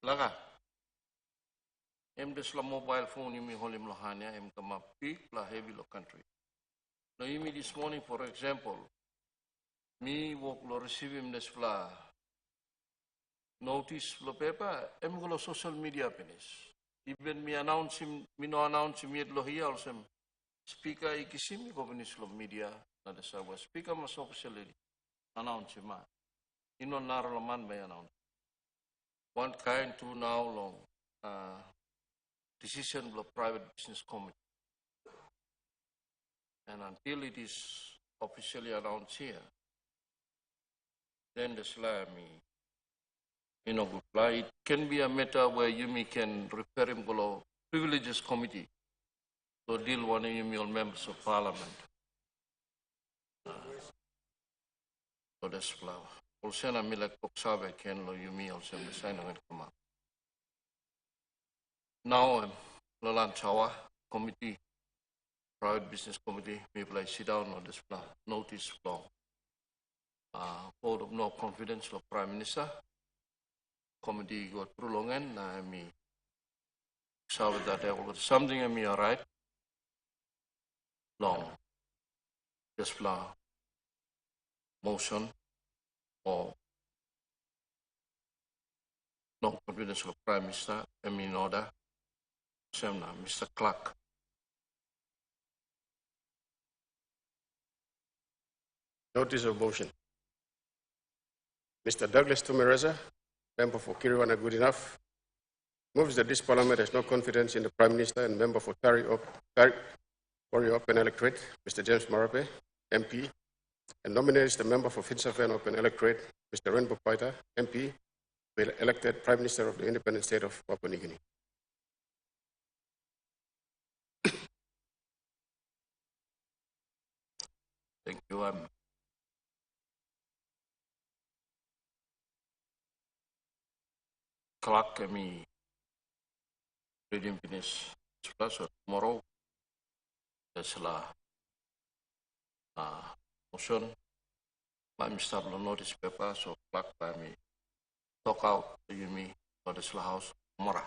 Laga. Em desla mobile phone imi holim lohania em kama big la heavy lo country. No imi this morning, for example, me work lo receive him desla notice lo paper em go lo social media penis. Even me announce him, me no announce him yet lo here also speaker ikisim ko penis lo media na desa was speaker mas officially announce him. Ino naro man by announce. One kind to now long decision of the private business committee. And until it is officially announced here, then the slimy, good fly. It can be a matter where you can refer him to the privileges committee to deal with your members of parliament. So that's flower. Also, I mean like Poksabe can lo yumi also the sign of it come up. Now, Lolan Chawa committee, private business committee, maybe I sit down on this plan, notice flow. Vote of no confidence of Prime Minister. Committee got prolonged, I mean, so that there was something I mean, all right, long, just flow, motion, or no confidence of Prime Minister, I mean, order, Mr. Clark. Notice of motion. Mr. Douglas Tumereza, member for Kiriwana Good Enough, moves that this Parliament has no confidence in the Prime Minister and member for Warrior Open Electorate, Mr. James Marape, MP, and nominates the member for Finsafen Open Electorate, Mr. Rainbow Paita, MP, be elected Prime Minister of the Independent State of Papua New Guinea. Thank you. Clark, kami reading finish plus tomorrow. That's la motion. By Mr. Notice paper, so Clark by me talk out to you me for the house tomorrow.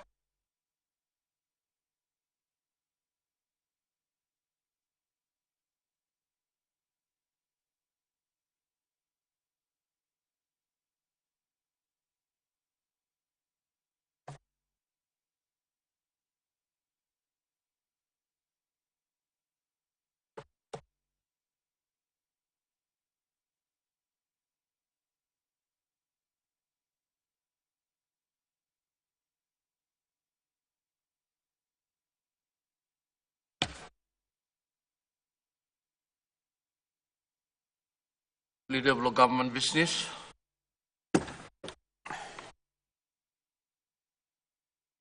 Leader of government business.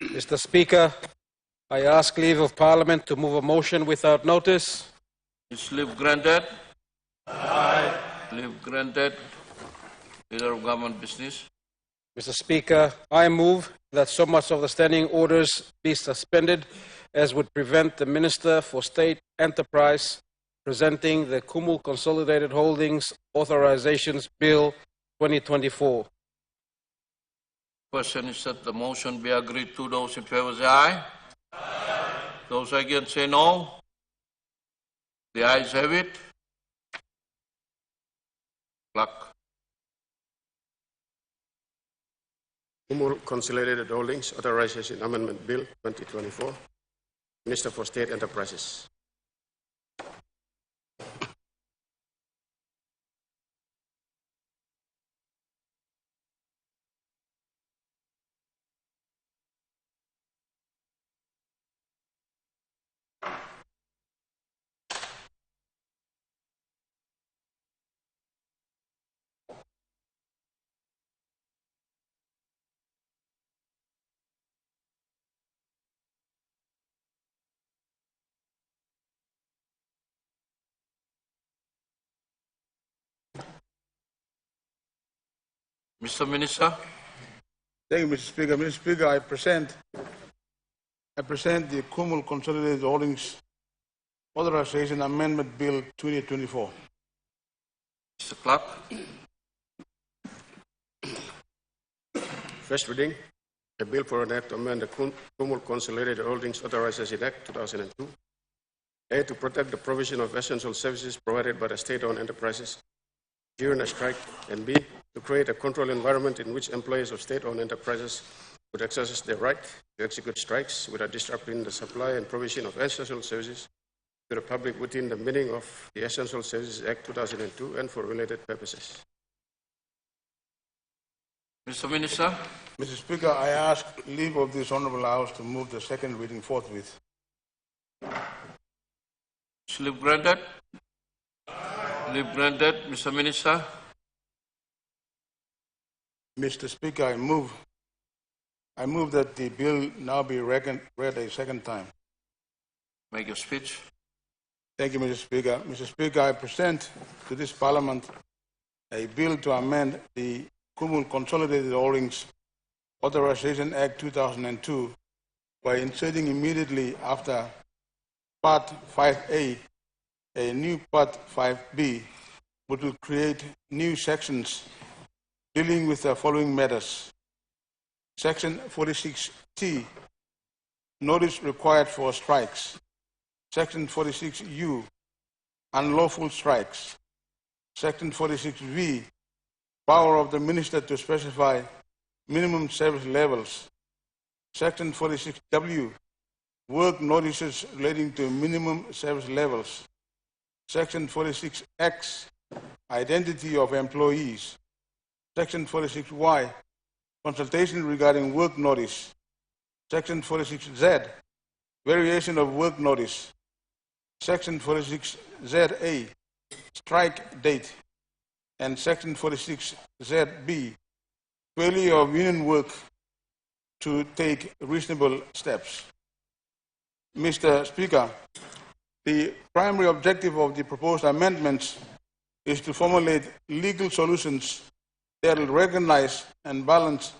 Mr. Speaker, I ask leave of Parliament to move a motion without notice. Is leave granted? Aye. Leave granted. Leader of government business. Mr. Speaker, I move that so much of the standing orders be suspended as would prevent the Minister for State Enterprise presenting the Kumul Consolidated Holdings Authorizations Bill 2024. Question is that the motion be agreed to. Those in favor say aye. Aye. Those against say no. The ayes have it. Clock. Kumul Consolidated Holdings Authorization Amendment Bill 2024. Minister for State Enterprises. Mr. Minister. Thank you, Mr. Speaker. Mr. Speaker, I present the Kumul Consolidated Holdings Authorization Amendment Bill 2024. Mr. Clark. First reading. A bill for an act to amend the Kumul Consolidated Holdings Authorization Act 2002. A, to protect the provision of essential services provided by the state-owned enterprises during a strike, and B, to create a controlled environment in which employees of state-owned enterprises would exercise their right to execute strikes without disrupting the supply and provision of essential services to the public within the meaning of the Essential Services Act 2002 and for related purposes. Mr. Minister. Mr. Speaker, I ask leave of this Honorable House to move the second reading forthwith. Slip granted. Slip granted. Mr. Minister. Mr. Speaker, I move that the bill now be read a second time. Make your speech. Thank you, Mr. Speaker. Mr. Speaker, I present to this Parliament a bill to amend the Kumul Consolidated Holdings Authorization Act 2002 by inserting immediately after Part 5A a new Part 5B, which will create new sections dealing with the following matters. Section 46T, notice required for strikes. Section 46U, unlawful strikes. Section 46V, power of the minister to specify minimum service levels. Section 46W, work notices relating to minimum service levels. Section 46X, identity of employees. Section 46Y, consultation regarding work notice. Section 46Z, variation of work notice. Section 46ZA, strike date. And Section 46ZB, failure of union work to take reasonable steps. Mr. Speaker, the primary objective of the proposed amendments is to formulate legal solutions that will recognize and balance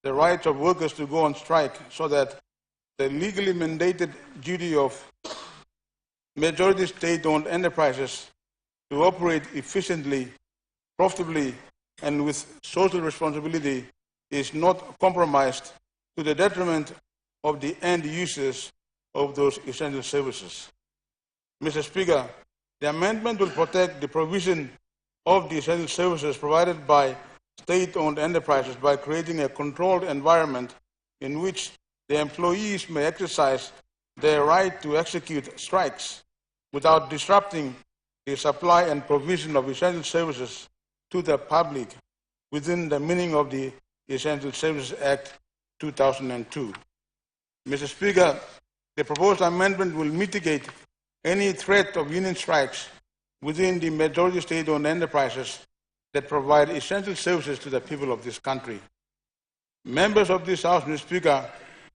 the rights of workers to go on strike so that the legally mandated duty of majority state-owned enterprises to operate efficiently, profitably, and with social responsibility is not compromised to the detriment of the end users of those essential services. Mr. Speaker, the amendment will protect the provision of the essential services provided by state-owned enterprises by creating a controlled environment in which the employees may exercise their right to execute strikes without disrupting the supply and provision of essential services to the public within the meaning of the Essential Services Act 2002. Mr. Speaker, the proposed amendment will mitigate any threat of union strikes within the majority state-owned enterprises that provide essential services to the people of this country. Members of this House, Mr. Speaker,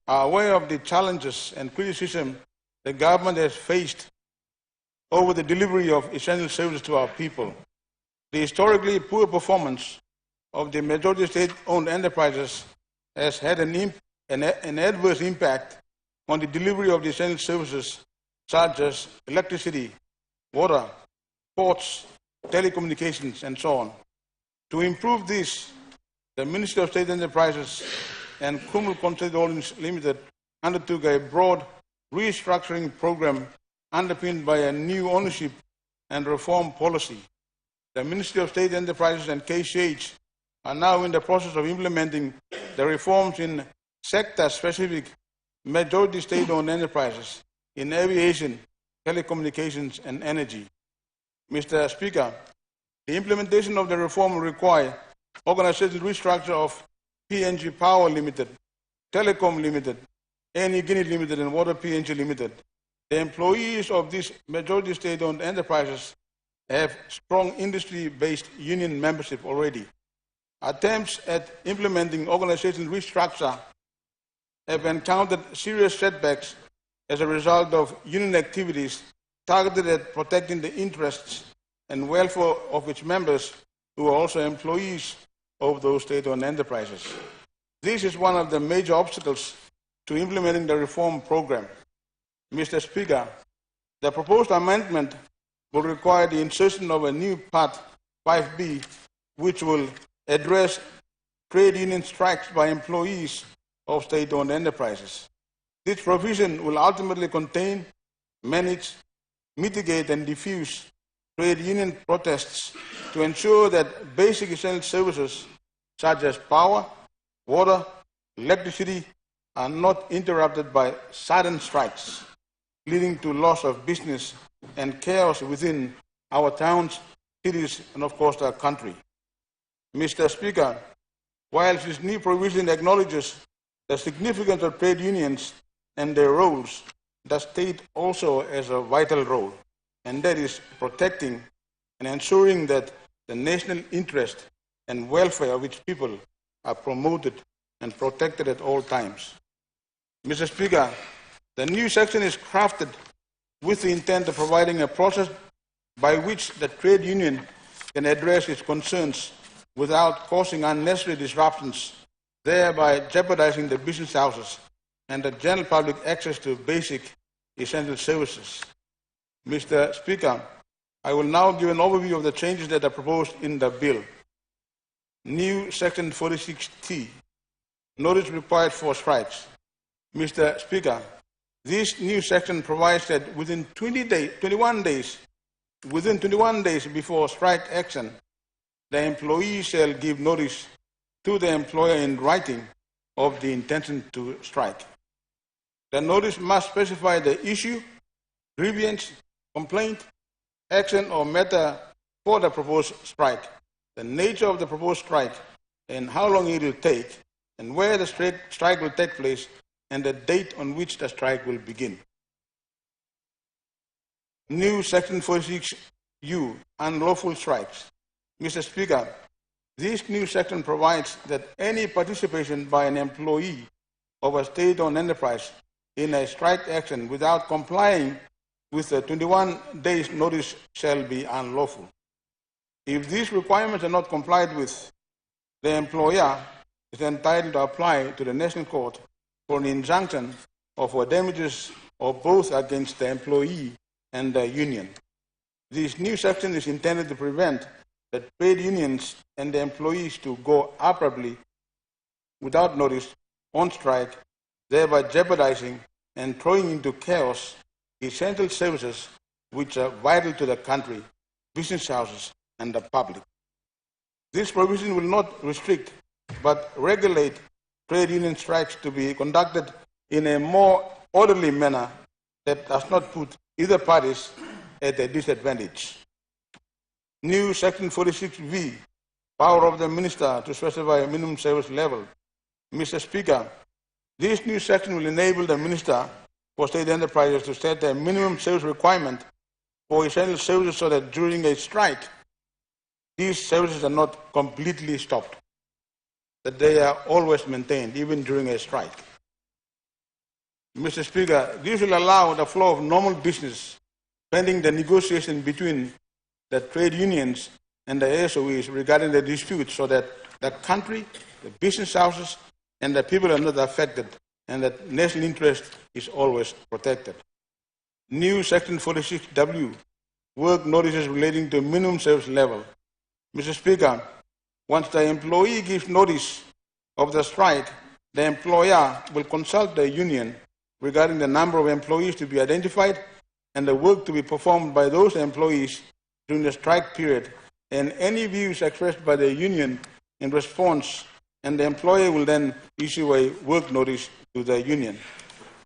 are aware of the challenges and criticism the government has faced over the delivery of essential services to our people. The historically poor performance of the majority state-owned enterprises has had an adverse impact on the delivery of the essential services such as electricity, water, ports, telecommunications, and so on. To improve this, the Ministry of State Enterprises and Kumul Consolidated Holdings Limited undertook a broad restructuring program underpinned by a new ownership and reform policy. The Ministry of State Enterprises and KCH are now in the process of implementing the reforms in sector-specific majority state-owned enterprises in aviation, telecommunications, and energy. Mr. Speaker, the implementation of the reform will require organizational restructure of PNG Power Limited, Telecom Limited, NE Guinea Limited, and Water PNG Limited. The employees of these majority state-owned enterprises have strong industry-based union membership already. Attempts at implementing organizational restructure have encountered serious setbacks as a result of union activities targeted at protecting the interests and welfare of its members who are also employees of those state-owned enterprises. This is one of the major obstacles to implementing the reform program. Mr. Speaker, the proposed amendment will require the insertion of a new Part 5B, which will address trade union strikes by employees of state-owned enterprises. This provision will ultimately contain, manage, mitigate, and diffuse trade union protests to ensure that basic essential services such as power, water, electricity are not interrupted by sudden strikes, leading to loss of business and chaos within our towns, cities, and of course our country. Mr. Speaker, while this new provision acknowledges the significance of trade unions and their roles, the state also has a vital role, and that is protecting and ensuring that the national interest and welfare of its people are promoted and protected at all times. Mr. Speaker, the new section is crafted with the intent of providing a process by which the trade union can address its concerns without causing unnecessary disruptions, thereby jeopardizing the business houses and the general public access to basic essential services. Mr. Speaker, I will now give an overview of the changes that are proposed in the bill. New Section 46T, notice required for strikes. Mr. Speaker, this new section provides that within 21 days before strike action, the employee shall give notice to the employer in writing of the intention to strike. The notice must specify the issue, grievance, complaint, action, or matter for the proposed strike, the nature of the proposed strike, and how long it will take, and where the strike will take place, and the date on which the strike will begin. New Section 46U, unlawful strikes. Mr. Speaker, this new section provides that any participation by an employee of a state-owned enterprise in a strike action without complying with the 21 days notice shall be unlawful. If these requirements are not complied with, the employer is entitled to apply to the National Court for an injunction or for damages or both against the employee and the union. This new section is intended to prevent the trade unions and the employees to go abruptly, without notice, on strike, thereby jeopardizing and throwing into chaos essential services which are vital to the country, business houses, and the public. This provision will not restrict but regulate trade union strikes to be conducted in a more orderly manner that does not put either parties at a disadvantage. New Section 46V, power of the minister to specify a minimum service level. Mr. Speaker, this new section will enable the minister for state enterprises to set a minimum service requirement for essential services so that during a strike, these services are not completely stopped, that they are always maintained, even during a strike. Mr. Speaker, this will allow the flow of normal business pending the negotiation between the trade unions and the ASOEs regarding the dispute so that the country, the business houses, and the people are not affected and that national interest is always protected. New Section 46W, work notices relating to minimum service level. Mr. Speaker, once the employee gives notice of the strike, the employer will consult the union regarding the number of employees to be identified and the work to be performed by those employees during the strike period, and any views expressed by the union in response, and the employer will then issue a work notice to the union.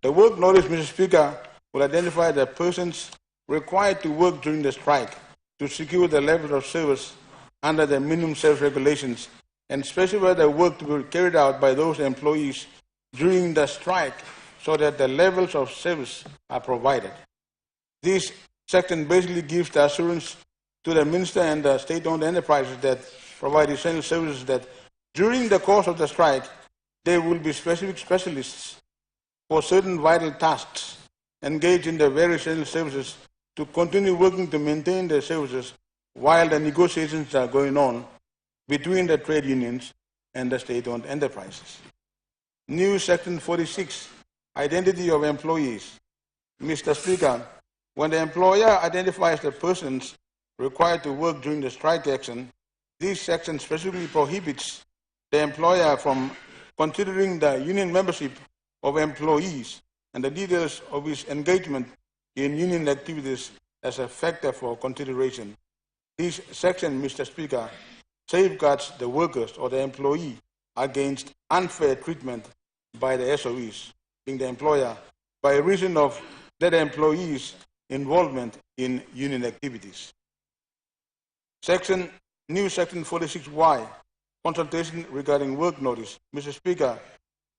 The work notice, Mr. Speaker, will identify the persons required to work during the strike to secure the level of service under the minimum service regulations and specify the work to be carried out by those employees during the strike so that the levels of service are provided. This section basically gives the assurance to the minister and the state-owned enterprises that provide essential services that during the course of the strike, there will be specific specialists for certain vital tasks engaged in the various essential services to continue working to maintain their services while the negotiations are going on between the trade unions and the state-owned enterprises. New Section 46, identity of employees. Mr. Speaker, when the employer identifies the persons required to work during the strike action, this section specifically prohibits the employer from considering the union membership of employees and the details of his engagement in union activities as a factor for consideration. This section, Mr. Speaker, safeguards the workers or the employee against unfair treatment by the SOEs, being the employer, by reason of that employee's involvement in union activities. New section 46Y, consultation regarding work notice. Mr. Speaker,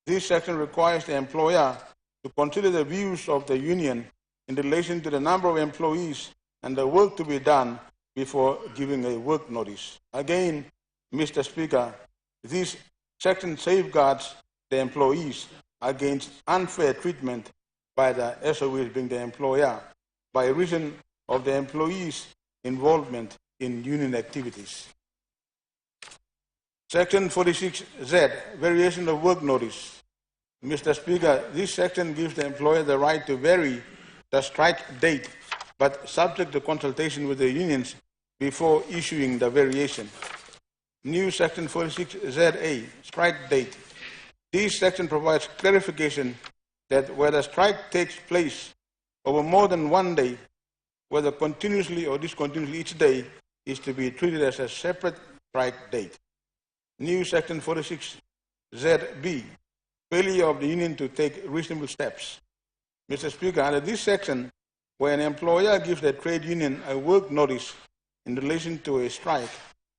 this section requires the employer to consider the views of the union in relation to the number of employees and the work to be done before giving a work notice. Again, Mr. Speaker, this section safeguards the employees against unfair treatment by the SOEs, being the employer, by reason of the employees' involvement in union activities. Section 46Z, variation of work notice. Mr. Speaker, this section gives the employer the right to vary the strike date, but subject to consultation with the unions before issuing the variation. New section 46ZA, strike date. This section provides clarification that where the strike takes place over more than one day, whether continuously or discontinuously, each day is to be treated as a separate strike date. New section 46ZB, failure of the union to take reasonable steps. Mr. Speaker, under this section, where an employer gives the trade union a work notice in relation to a strike,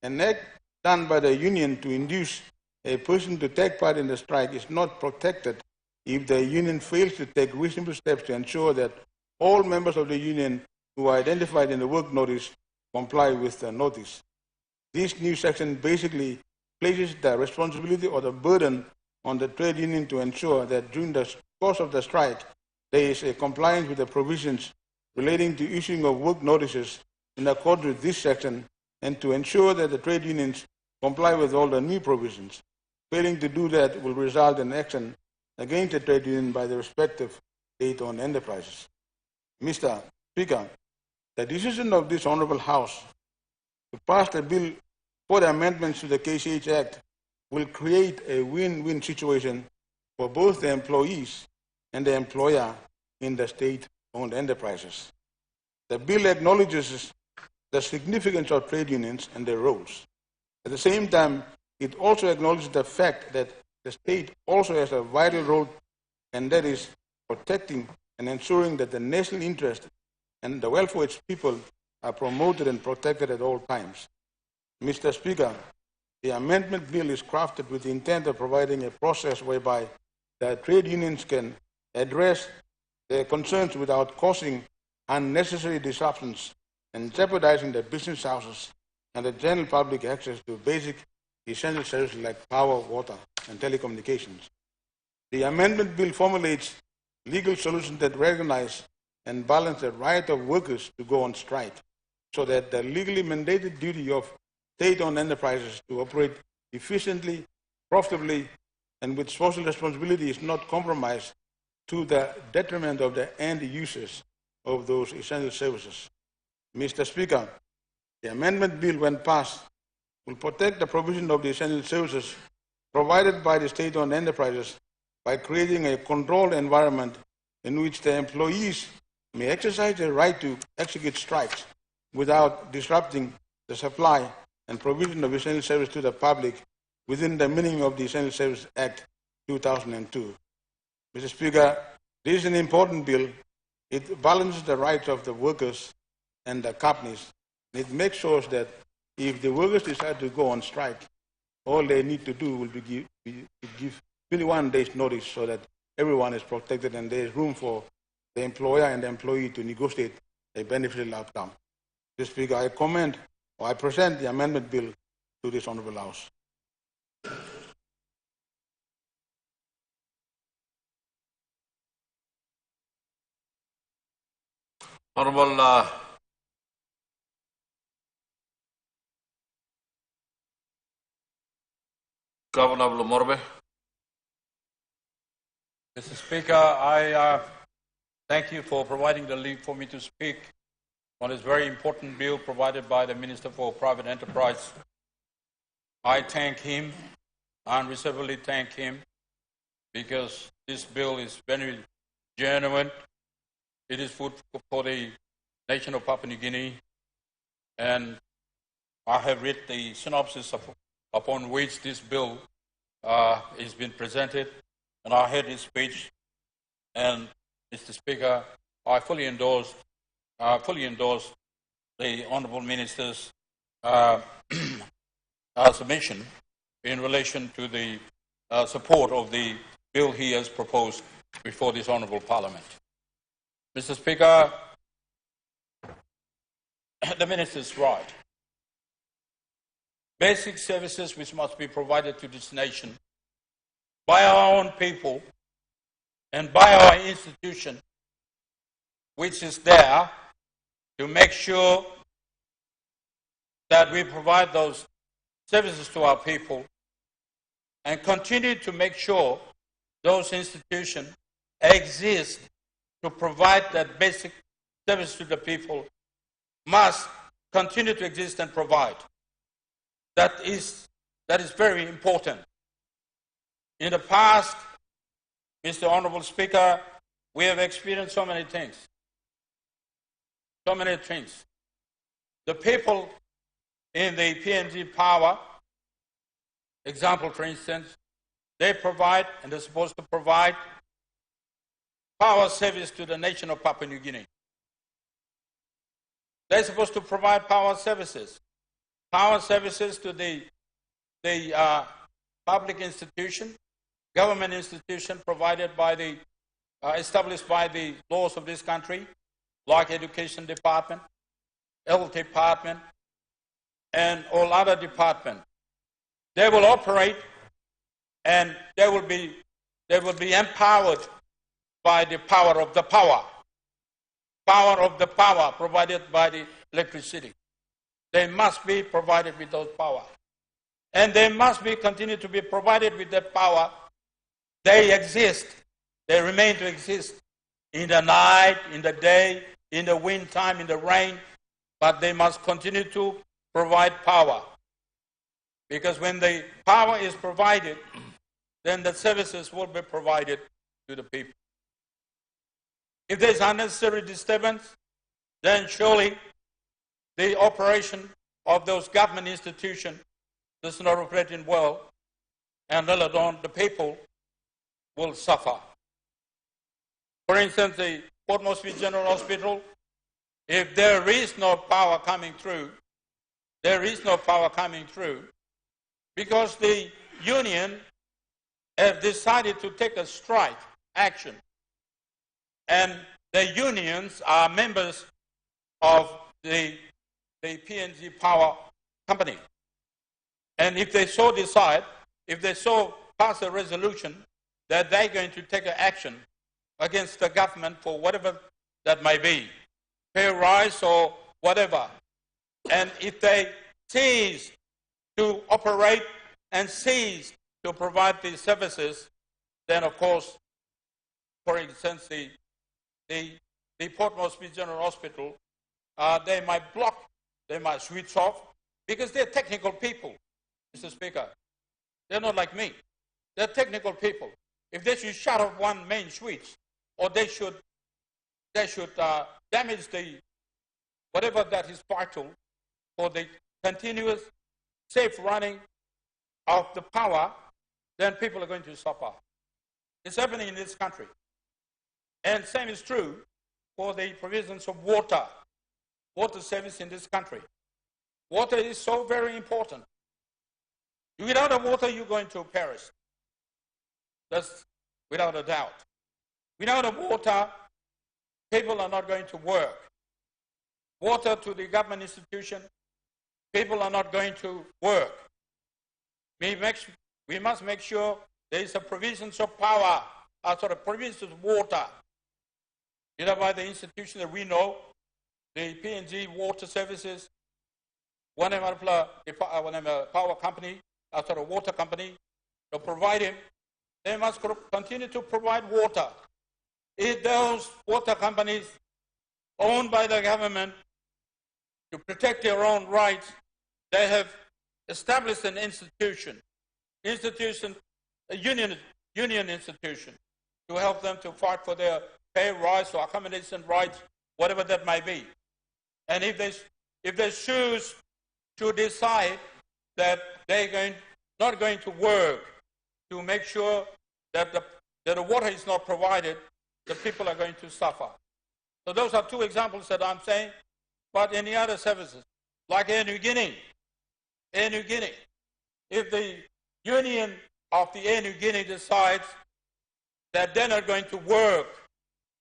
an act done by the union to induce a person to take part in the strike is not protected if the union fails to take reasonable steps to ensure that all members of the union who are identified in the work notice comply with the notice. This new section basically places the responsibility or the burden on the trade union to ensure that during the course of the strike, there is a compliance with the provisions relating to issuing of work notices in accordance with this section, and to ensure that the trade unions comply with all the new provisions. Failing to do that will result in action against the trade union by the respective state-owned enterprises. Mr. Speaker, the decision of this Honourable House to pass the bill for the amendments to the KCH Act will create a win-win situation for both the employees and the employer in the state-owned enterprises. The bill acknowledges the significance of trade unions and their roles. At the same time, it also acknowledges the fact that the state also has a vital role, and that is protecting and ensuring that the national interest and the welfare of its people are promoted and protected at all times. Mr. Speaker, the amendment bill is crafted with the intent of providing a process whereby the trade unions can address their concerns without causing unnecessary disruptions and jeopardizing the business houses and the general public access to basic essential services like power, water, and telecommunications. The amendment bill formulates legal solutions that recognize and balance the right of workers to go on strike, so that the legally mandated duty of state-owned enterprises to operate efficiently, profitably, and with social responsibility is not compromised to the detriment of the end users of those essential services. Mr. Speaker, the amendment bill, when passed, will protect the provision of the essential services provided by the state-owned enterprises by creating a controlled environment in which the employees may exercise their right to execute strikes without disrupting the supply and provision of essential service to the public within the meaning of the Essential Services Act 2002. Mr. Speaker, this is an important bill. It balances the rights of the workers and the companies. It makes sure that if the workers decide to go on strike, all they need to do will be give 21 days notice so that everyone is protected and there is room for the employer and the employee to negotiate a beneficial outcome. Mr. Speaker, I present the amendment bill to this Honourable House. Honourable Governor Morbe. Mr. Speaker, I thank you for providing the link for me to speak on this very important bill provided by the Minister for Private Enterprise. I thank him, unreservedly thank him because this bill is very genuine. It is food for the nation of Papua New Guinea, and I have read the synopsis upon which this bill is being presented, and I heard his speech. And Mr. Speaker, I fully endorse the Honourable Minister's submission in relation to the support of the bill he has proposed before this Honourable Parliament. Mr. Speaker, the Minister is right. Basic services which must be provided to this nation by our own people and by our institution, which is there to make sure that we provide those services to our people and continue to make sure those institutions exist to provide that basic service to the people, must continue to exist and provide. That is very important. In the past, Mr. Honourable Speaker, we have experienced so many things. So many things. The people in the PNG power, example for instance, they provide and they're supposed to provide power service to the nation of Papua New Guinea. They're supposed to provide power services to the public institution, government institution provided by the, established by the laws of this country, like education department, health department, and all other departments. They will operate and they will be empowered by the power of the power provided by the electricity. They must be provided with those power. And they must be continue to be provided with that power. They exist. They remain to exist in the night, in the day, in the wind time, in the rain, but they must continue to provide power. Because when the power is provided, then the services will be provided to the people. If there's unnecessary disturbance, then surely the operation of those government institutions does not operate in well, and let alone the people will suffer. For instance, the Port Moresby General Hospital, if there is no power coming through, because the union have decided to take a strike action, and the unions are members of the PNG Power Company. And if they so decide, if they so pass a resolution that they're going to take an action against the government for whatever that may be, pay rise or whatever, and if they cease to operate and cease to provide these services, then of course, for instance, the Port Moresby General Hospital, they might block, they might switch off, because they're technical people, Mr. Speaker. They're not like me. They're technical people. If they should shut off one main switch, or they should damage the whatever that is vital for the continuous safe running of the power, then people are going to suffer. It's happening in this country. And same is true for the provisions of water service in this country. Water is so very important. Without the water, you're going to perish. That's without a doubt. Without the water, people are not going to work. Water to the government institution, people are not going to work. We must make sure there is a provisions of power, provisions of water, either by the institution that we know, the PNG Water Services, whatever power company, water company, to provide him, they must continue to provide water. If those water companies owned by the government to protect their own rights, they have established an institution, a union union institution to help them to fight for their pay rise or accommodation rights, whatever that may be. And if they choose to decide that they're not going to work to make sure that the water is not provided, the people are going to suffer. So those are two examples that I'm saying. But any other services, like Air New Guinea, if the union of the Air New Guinea decides that they're not going to work,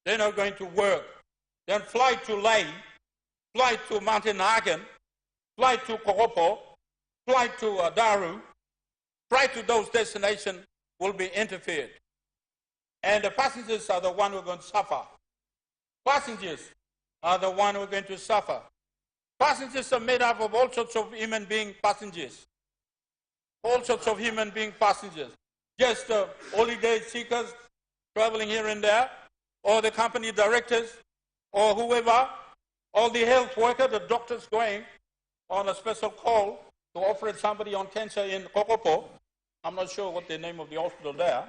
then fly to Lae, fly to Mountain Hagen, fly to Kokopo, fly to Daru, fly to those destinations will be interfered. And the passengers are the ones who are going to suffer. Passengers are the ones who are going to suffer. Passengers are made up of all sorts of human being passengers. All sorts of human being passengers. Just holiday seekers traveling here and there, or the company directors, or whoever, or the health worker, the doctors going on a special call to operate somebody on cancer in Kokopo. I'm not sure what the name of the hospital there.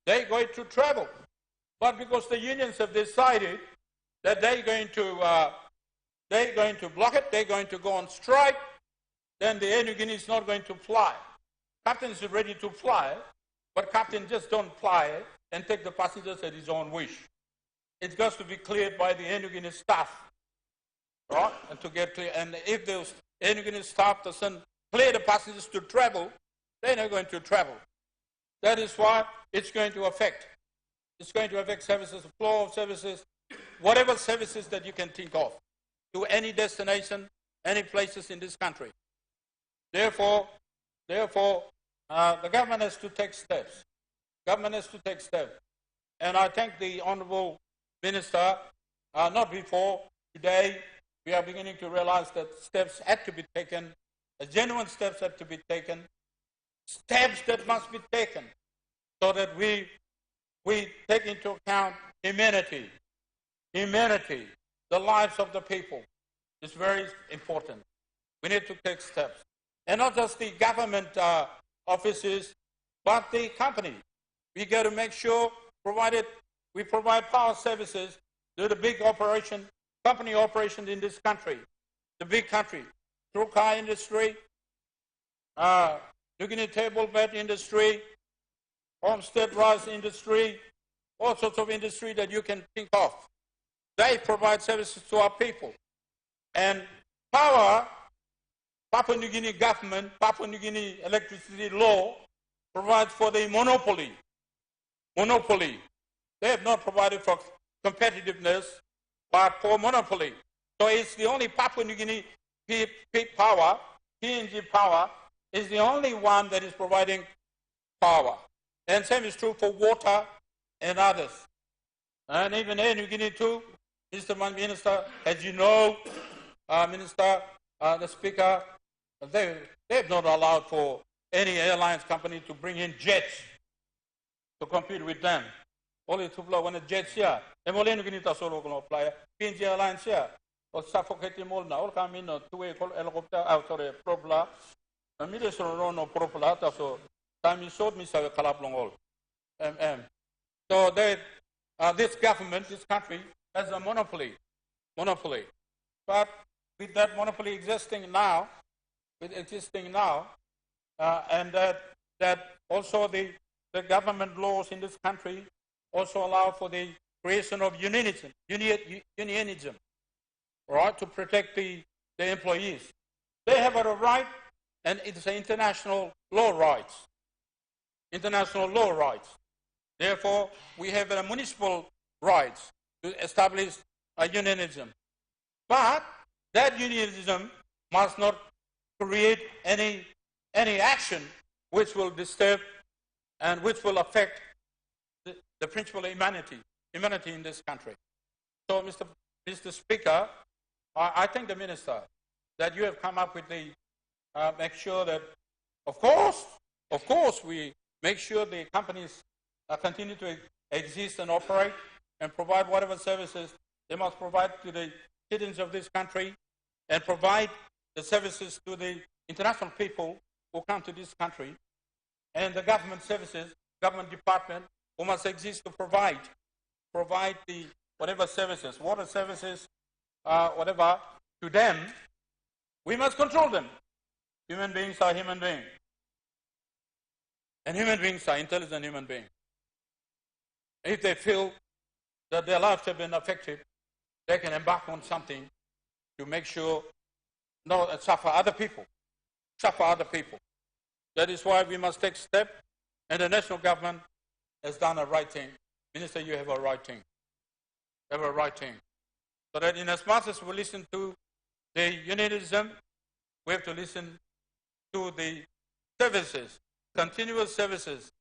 They're going to travel. But because the unions have decided that they're going to block it, they're going to go on strike, then the Air New Guinea is not going to fly. Captain is ready to fly, but captain just don't fly and take the passengers at his own wish. It's got to be cleared by the Air New Guinea staff, right? And to get clear, and if the Air New Guinea staff doesn't clear the passengers to travel, they're not going to travel. That is why it's going to affect. It's going to affect services, the flow of services, whatever services that you can think of, to any destination, any places in this country. Therefore, the government has to take steps. Government has to take steps. And I thank the Honourable Minister, not before, today, we are beginning to realize that steps had to be taken, genuine steps had to be taken, steps that must be taken so that we take into account humanity, the lives of the people. It's very important. We need to take steps. And not just the government offices, but the company. We got to make sure, provided we provide power services to the big company operations in this country, the big country, through car industry, New Guinea table bed industry, homestead rice industry, all sorts of industry that you can think of. They provide services to our people. And power, Papua New Guinea government, Papua New Guinea electricity law provides for the monopoly. They have not provided for competitiveness, but for monopoly. So it's the only Papua New Guinea power, PNG power, is the only one that is providing power. And same is true for water and others. And even Air New Guinea too, Mr. Minister, as you know, Minister, the Speaker, they have not allowed for any airlines company to bring in jets to compete with them. Only to fly when the jets here. And Air New Guinea to solo fly. PNG Airlines here. Or suffocating all now. All come in two-way helicopter out of the propla. And me just no propla. So time is short, Mr. Kalap all. So this government, this country, has a monopoly. But with that monopoly existing now, and that also the government laws in this country also allow for the creation of unionism, right, to protect the employees. They have a right, and it's international law rights. Therefore, we have municipal rights to establish a unionism. But that unionism must not create any action which will disturb and which will affect the principle of humanity in this country. So, Mr. Speaker, I thank the Minister that you have come up with the, make sure that, of course, we make sure the companies continue to exist and operate and provide whatever services they must provide to the citizens of this country and provide the services to the international people who come to this country. and the government services, government department, who must exist to provide the whatever services, water services, whatever, to them, we must control them. Human beings are human beings. And human beings are intelligent human beings. If they feel that their lives have been affected, they can embark on something to make sure not suffer other people. That is why we must take steps, and the national government has done the right thing. Minister, you have a right thing. You have a right thing. So that in as much as we listen to the unionism, we have to listen to the services, continuous services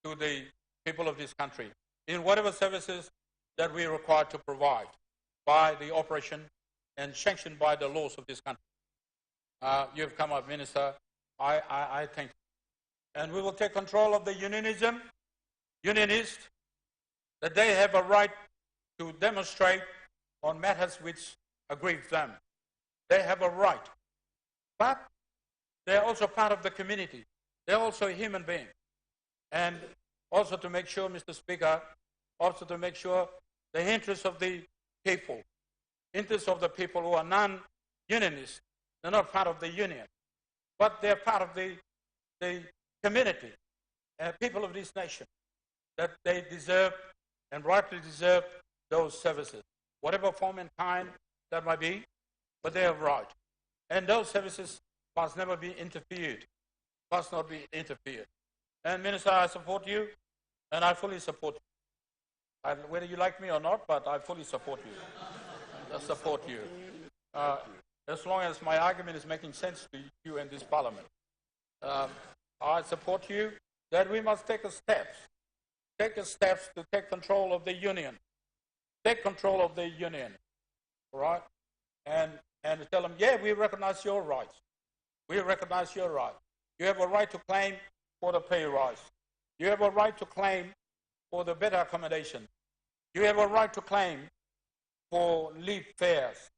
to the people of this country, in whatever services that we are required to provide by the operation and sanctioned by the laws of this country. You have come up, Minister. I thank you. And we will take control of the unionists, that they have a right to demonstrate on matters which aggrieve them. They have a right. But they are also part of the community. They're also a human being. And also to make sure, Mr. Speaker, also to make sure the interests of the people who are non-unionists, they're not part of the union, but they're part of the community, people of this nation, that they deserve and rightly deserve those services, whatever form and kind that might be, but they have right. And those services must never be interfered, must not be interfered. And Minister, I support you, and I fully support you. Whether you like me or not, but I fully support you. I support you. As long as my argument is making sense to you and this parliament. I support you that we must take steps to take control of the union. Take control of the union, right? And tell them, yeah, we recognize your rights. We recognize your right. You have a right to claim for the pay rise. You have a right to claim for the better accommodation. You have a right to claim for leave fares.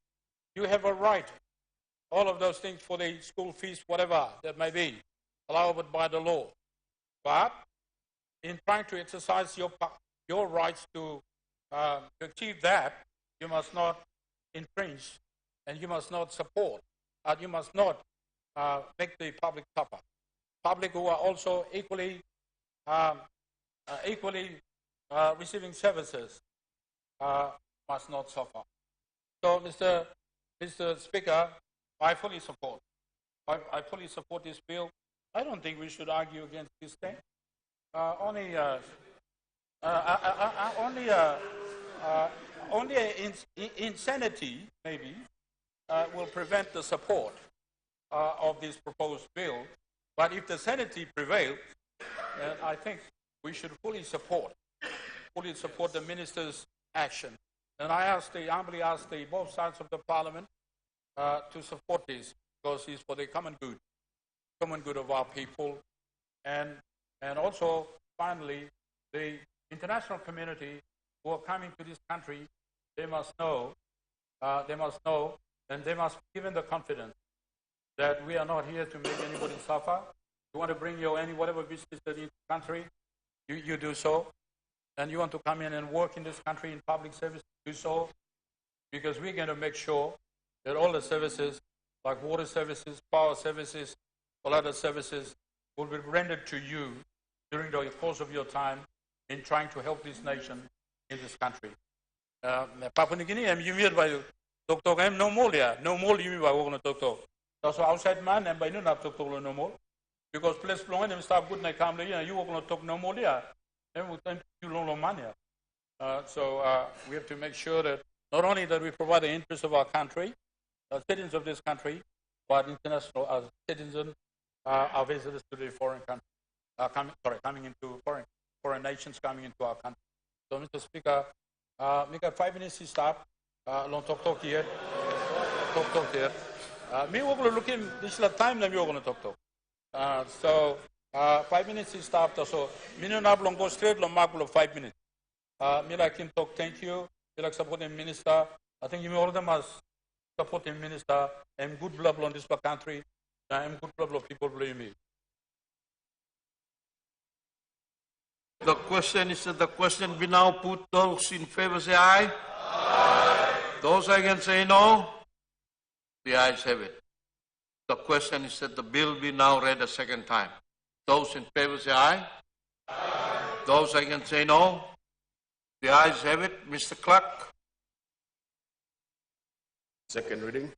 You have a right, all of those things for the school fees, whatever that may be, allowed by the law. But in trying to exercise your rights to achieve that, you must not infringe, and you must not support, and you must not make the public suffer. Public who are also equally receiving services must not suffer. So, Mr. Speaker, I fully support. I fully support this bill. I don't think we should argue against this thing. Only insanity, maybe, will prevent the support of this proposed bill. But if the sanity prevails, I think we should fully support the minister's action. And I humbly ask both sides of the parliament to support this, because it's for the common good of our people. And also, finally, the international community who are coming to this country, they must know, and they must be given the confidence that we are not here to make anybody suffer. You want to bring whatever business into the country, you do so. And you want to come in and work in this country in public service, do so. Because we're going to make sure that all the services, like water services, power services, all other services, will be rendered to you during the course of your time in trying to help this nation in this country. Papua New Guinea, I'm humid by Dr. I'm no more there. No more you by walking to Dr. That's outside man, and by noon have to talk no more. Because place long and start good night calmly, and you walk to talk no more there. Then we'll time you long money. So we have to make sure that not only that we provide the interests of our country, citizens of this country, but international citizens, our visitors to the foreign country, coming into foreign nations coming into our country. So, Mr. Speaker, make a 5 minutes to stop. Long talk here. Talk here. Me we're going to look in this time. Then we're going to talk. So 5 minutes to stop. So, me no long go straight. Long mark 5 minutes. Me like him talk. Thank you. Me like supporting minister. I think you all of them as supporting minister. I'm good blood on this country. I'm good blood of people blame me. The question is that the question be now put. Those in favor say aye. Those against say no. The ayes have it. The question is that the bill be now read a second time. Those in favor say aye. Those against say no. The ayes have it. Mr. Clerk. Second reading.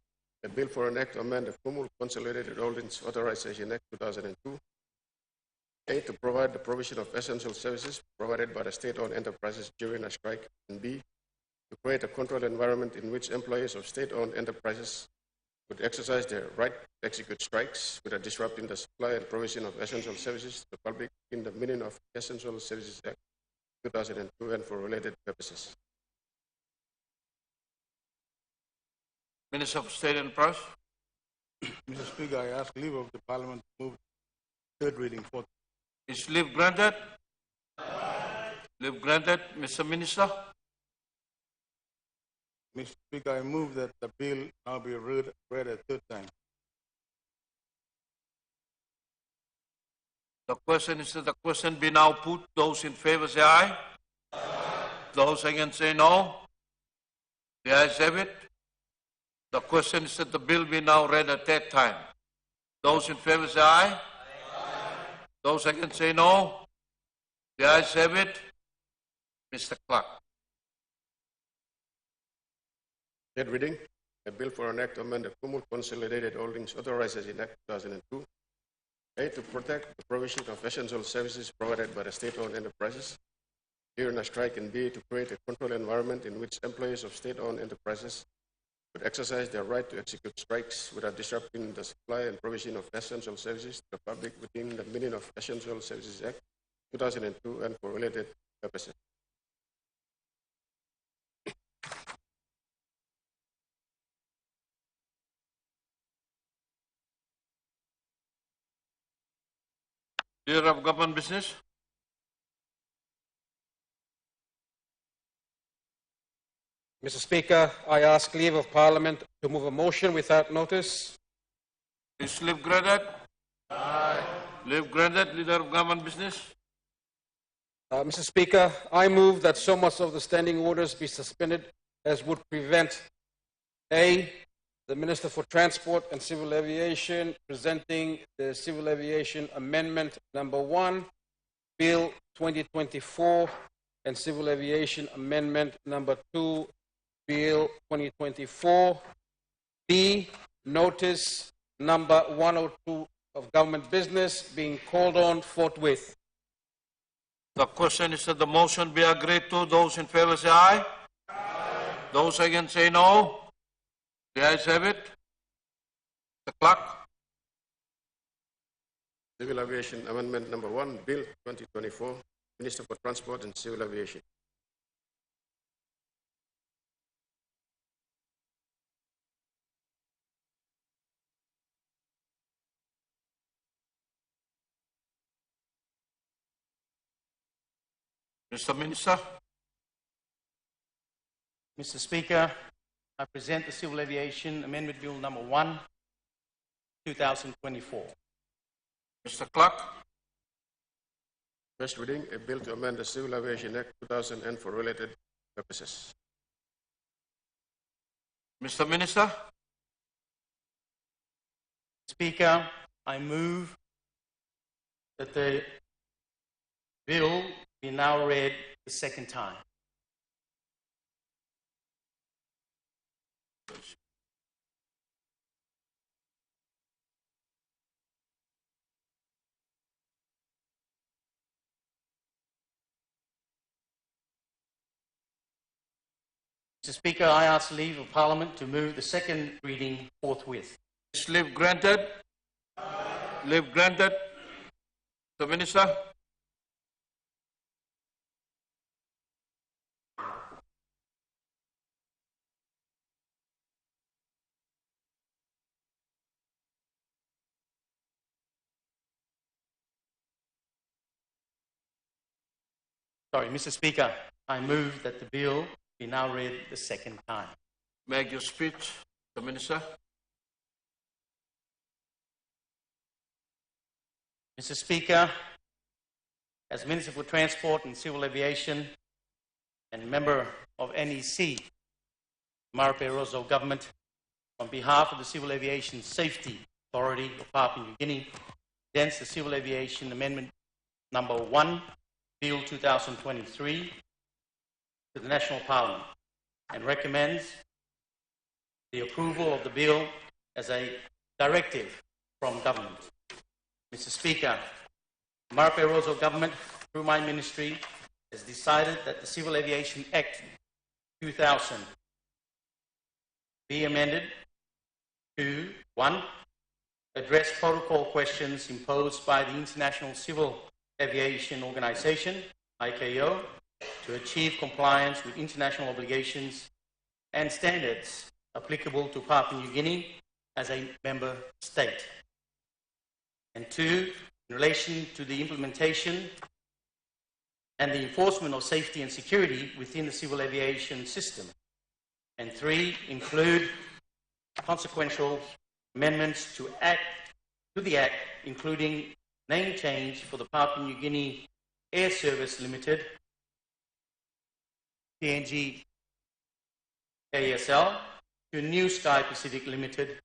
A bill for an act to amend the Kumul Consolidated Holdings Authorization Act 2002. A, to provide the provision of essential services provided by the state-owned enterprises during a strike, and B, to create a controlled environment in which employees of state-owned enterprises would exercise their right to execute strikes without disrupting the supply and provision of essential services to the public in the meaning of Essential Services Act 2002 and for related purposes. Minister for State Enterprise. Mr. Speaker, I ask leave of the Parliament to move third reading forth. Is leave granted? Leave granted. Mr. Minister. Mr. Speaker, I move that the bill now be read a third time. The question is that the question be now put. Those in favor say aye. Those against say no. The ayes have it. The question is that the bill be now read a third time. Those in favor say aye. Those against say no. The ayes have it. Mr. Clerk. Third reading. A bill for an act to amend the Kumul Consolidated Holdings Authorization Act 2002. A, to protect the provision of essential services provided by the state-owned enterprises during a strike, and B, to create a controlled environment in which employees of state-owned enterprises would exercise their right to execute strikes without disrupting the supply and provision of essential services to the public within the meaning of Essential Services Act 2002 and for related purposes. Leader of Government Business. Mr. Speaker, I ask leave of Parliament to move a motion without notice. Is leave granted? Aye. Leave granted. Leader of Government Business. Mr. Speaker, I move that so much of the standing orders be suspended as would prevent A, the Minister for Transport and Civil Aviation presenting the Civil Aviation Amendment number 1, Bill 2024, and Civil Aviation Amendment number 2, Bill 2024. B, notice number 102 of government business being called on forthwith. The question is that the motion be agreed to. Those in favor say aye. Those against say no. The ayes have it. The Clerk. Civil Aviation Amendment number 1, Bill 2024, Minister for Transport and Civil Aviation. Mr. Minister. Mr. Speaker, I present the Civil Aviation Amendment Bill number 1, 2024. Mr. Clerk. First reading, a bill to amend the Civil Aviation Act 2000 and for related purposes. Mr. Minister. Speaker, I move that the bill be now read the second time. Mr. Speaker, I ask leave of Parliament to move the second reading forthwith. Is leave granted? Leave granted. The Minister. Sorry, Mr. Speaker, I move that the bill be now read the second time. Make your speech, the Minister. Mr. Speaker, as Minister for Transport and Civil Aviation and member of NEC, Marape Rosso Government, on behalf of the Civil Aviation Safety Authority of Papua New Guinea, presents the Civil Aviation Amendment Number 1, Bill 2023, to the National Parliament and recommends the approval of the bill as a directive from government. Mr. Speaker, the Marape Rosso Government, through my ministry, has decided that the Civil Aviation Act 2000 be amended to 1. Address protocol questions imposed by the International Civil Aviation Organization, ICAO, to achieve compliance with international obligations and standards applicable to Papua New Guinea as a member state. And 2, in relation to the implementation and the enforcement of safety and security within the civil aviation system. And 3, include consequential amendments to the Act, including name change for the Papua New Guinea Air Service Limited, PNG ASL, to New Sky Pacific Limited,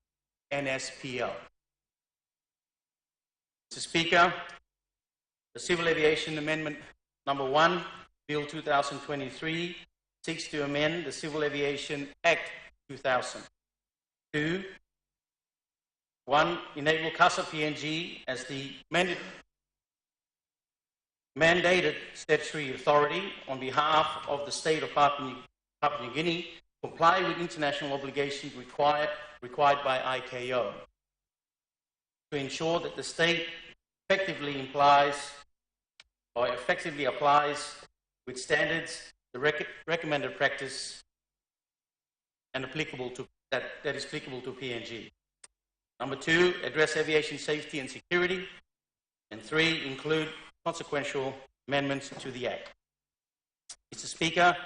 NSPL. Mr. Speaker, the Civil Aviation Amendment Number 1, Bill 2023, seeks to amend the Civil Aviation Act 2000 to 1. Enable CASA PNG as the mandated statutory authority on behalf of the state of Papua New Guinea comply with international obligations required by ICAO to ensure that the state effectively applies with standards the recommended practice and that is applicable to PNG. Number 2, address aviation safety and security. And 3, include consequential amendments to the Act. Mr. Speaker,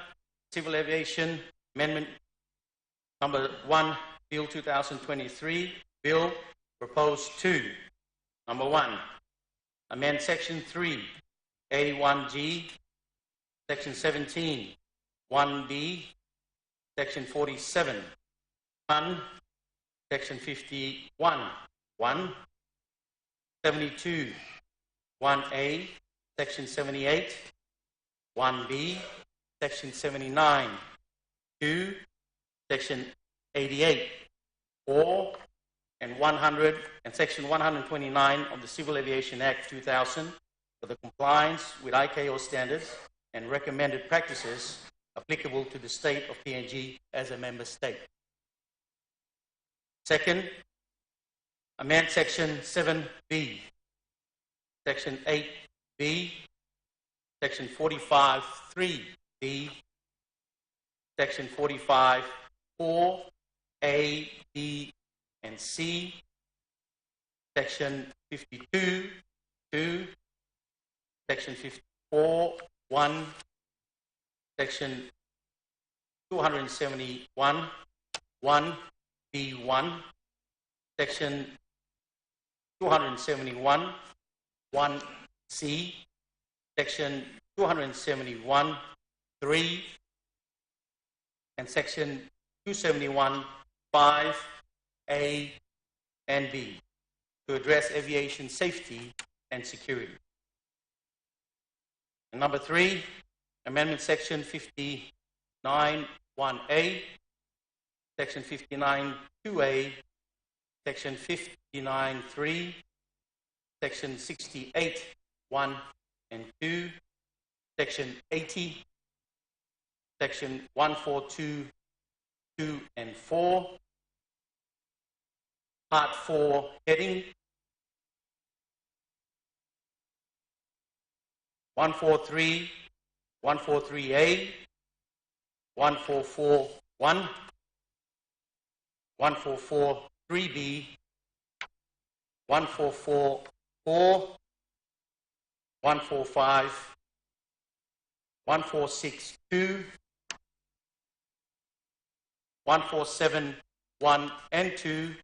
Civil Aviation Amendment Number 1, Bill 2023, Bill proposed to, number 1, amend Section 3, A1G, Section 17, 1B, Section 47, 1, Section 51, 1, 72, 1A, Section 78, 1B, Section 79, 2, Section 88, 4, and 100, and Section 129 of the Civil Aviation Act 2000 for the compliance with ICAO standards and recommended practices applicable to the state of PNG as a member state. Second, amend Section 7B, Section 8B, Section 45(3)B, Section 45(4), A, B, and C, Section 52(2), Section 54(1), Section 271, 1B1, Section 271, 1C, Section 271, 3, and Section 271, 5, A, and B, to address aviation safety and security. And number 3, amendment Section 59, 1A, Section 59, 2A, Section 59, 3, Section 68, 1 and 2, Section 80, Section 142, 2 and 4, Part 4 heading 143, 143A, 1441, 1443B, 1444, 145, 1462, 147, 1 and 2,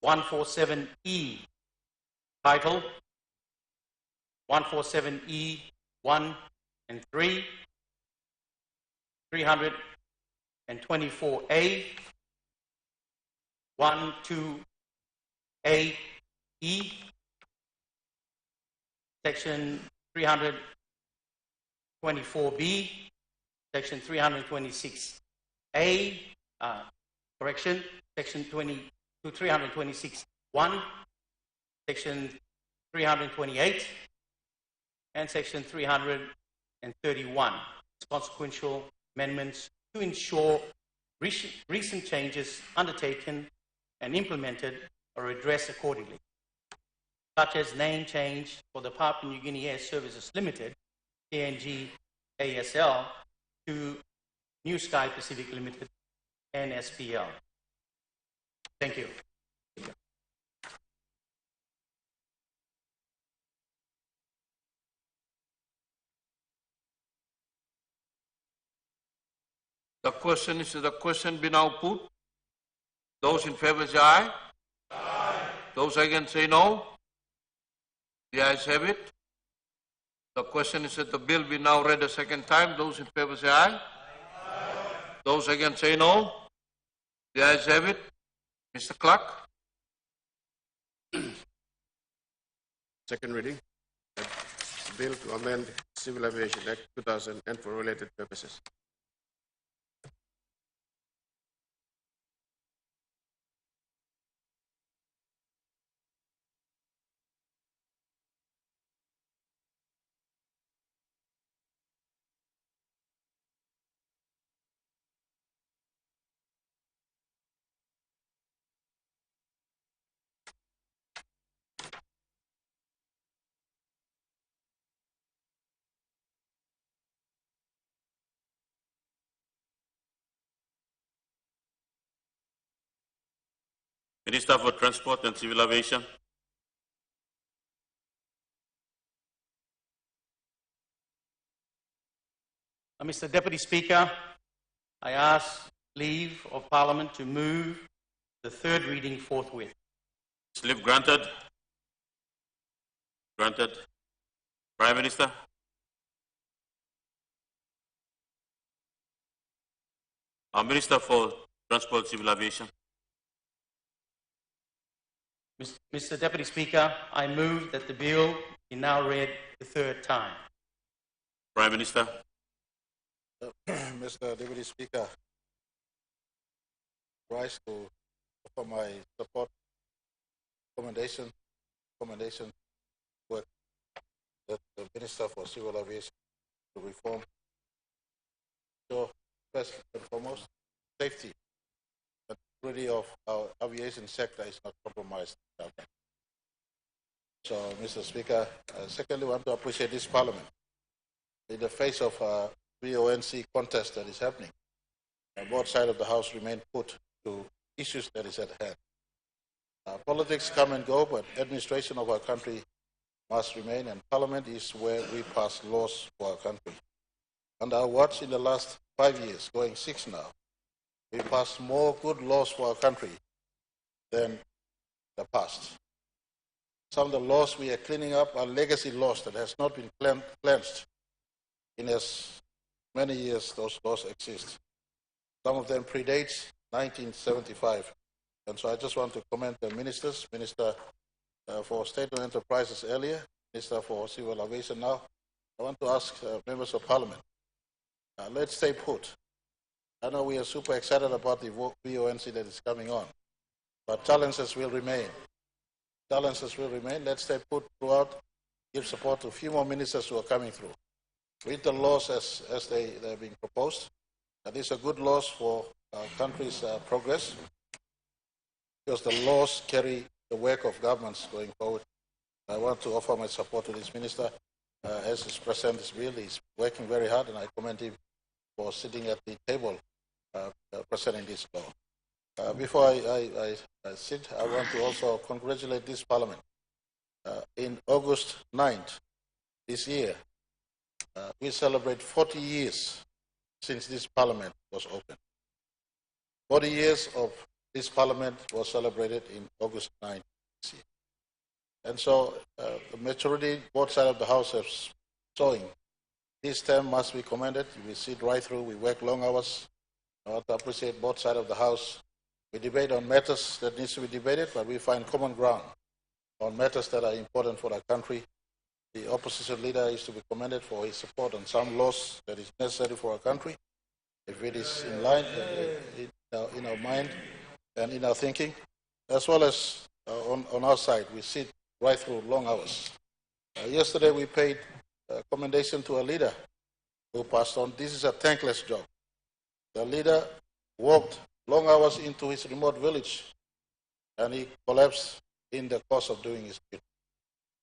147E, title 147E 1 and 3, 324A, 12A E, Section 324B, Section 326A, correction, Section 326(1), Section 328, and Section 331. Consequential amendments to ensure recent changes undertaken and implemented are addressed accordingly, such as name change for the Papua New Guinea Air Services Limited, PNG ASL, to New Sky Pacific Limited, NSPL. Thank you. The question is the question be now put. Those in favor say aye. Aye. Those against say no. The ayes have it. The question is that the bill be now read a second time. Those in favor say aye. Aye. Those against say no. The ayes have it. Mr. Clerk. Second reading. A bill to amend Civil Aviation Act 2000 and for related purposes. Minister for Transport and Civil Aviation. Mr. Deputy Speaker, I ask leave of Parliament to move the third reading forthwith. Leave granted. Granted. Prime Minister. Our Minister for Transport and Civil Aviation. Mr. Deputy Speaker, I move that the bill be now read the third time. Prime Minister. Mr. Deputy Speaker, I rise to offer my support, commendation work that the Minister for Civil Aviation to reform. So, first and foremost, safety. The security of our aviation sector is not compromised. So, Mr. Speaker, secondly, I want to appreciate this Parliament in the face of VONC contest that is happening. Both sides of the House remain put to issues that is at hand. Politics come and go, but administration of our country must remain, and Parliament is where we pass laws for our country. And our watch in the last 5 years, going 6 now, we passed more good laws for our country than the past. Some of the laws we are cleaning up are legacy laws that has not been cleansed in as many years those laws exist. Some of them predate 1975. And so I just want to commend the ministers, Minister for State-owned Enterprises earlier, Minister for Civil Aviation now. I want to ask members of Parliament, let's stay put. I know we are super excited about the VONC that is coming on, but challenges will remain. Challenges will remain. Let's stay put throughout, give support to a few more ministers who are coming through. Read the laws as they're being proposed. These are good laws for our country's progress, because the laws carry the work of governments going forward. I want to offer my support to this minister as he presents this bill. He's working very hard, and I commend him for sitting at the table presenting this law. Before I sit, I want to also congratulate this Parliament. In August 9th this year, we celebrate 40 years since this Parliament was opened. 40 years of this Parliament was celebrated in August 9th this year. And so the majority, both sides of the House have showing this term must be commended. We sit right through, we work long hours. I want to appreciate both sides of the House. We debate on matters that needs to be debated, but we find common ground on matters that are important for our country. The opposition leader is to be commended for his support on some laws that is necessary for our country. If it is in line, in our mind and in our thinking, as well as on our side, we sit right through long hours. Yesterday we paid commendation to a leader who passed on. This is a thankless job. The leader walked long hours into his remote village and he collapsed in the course of doing his duty.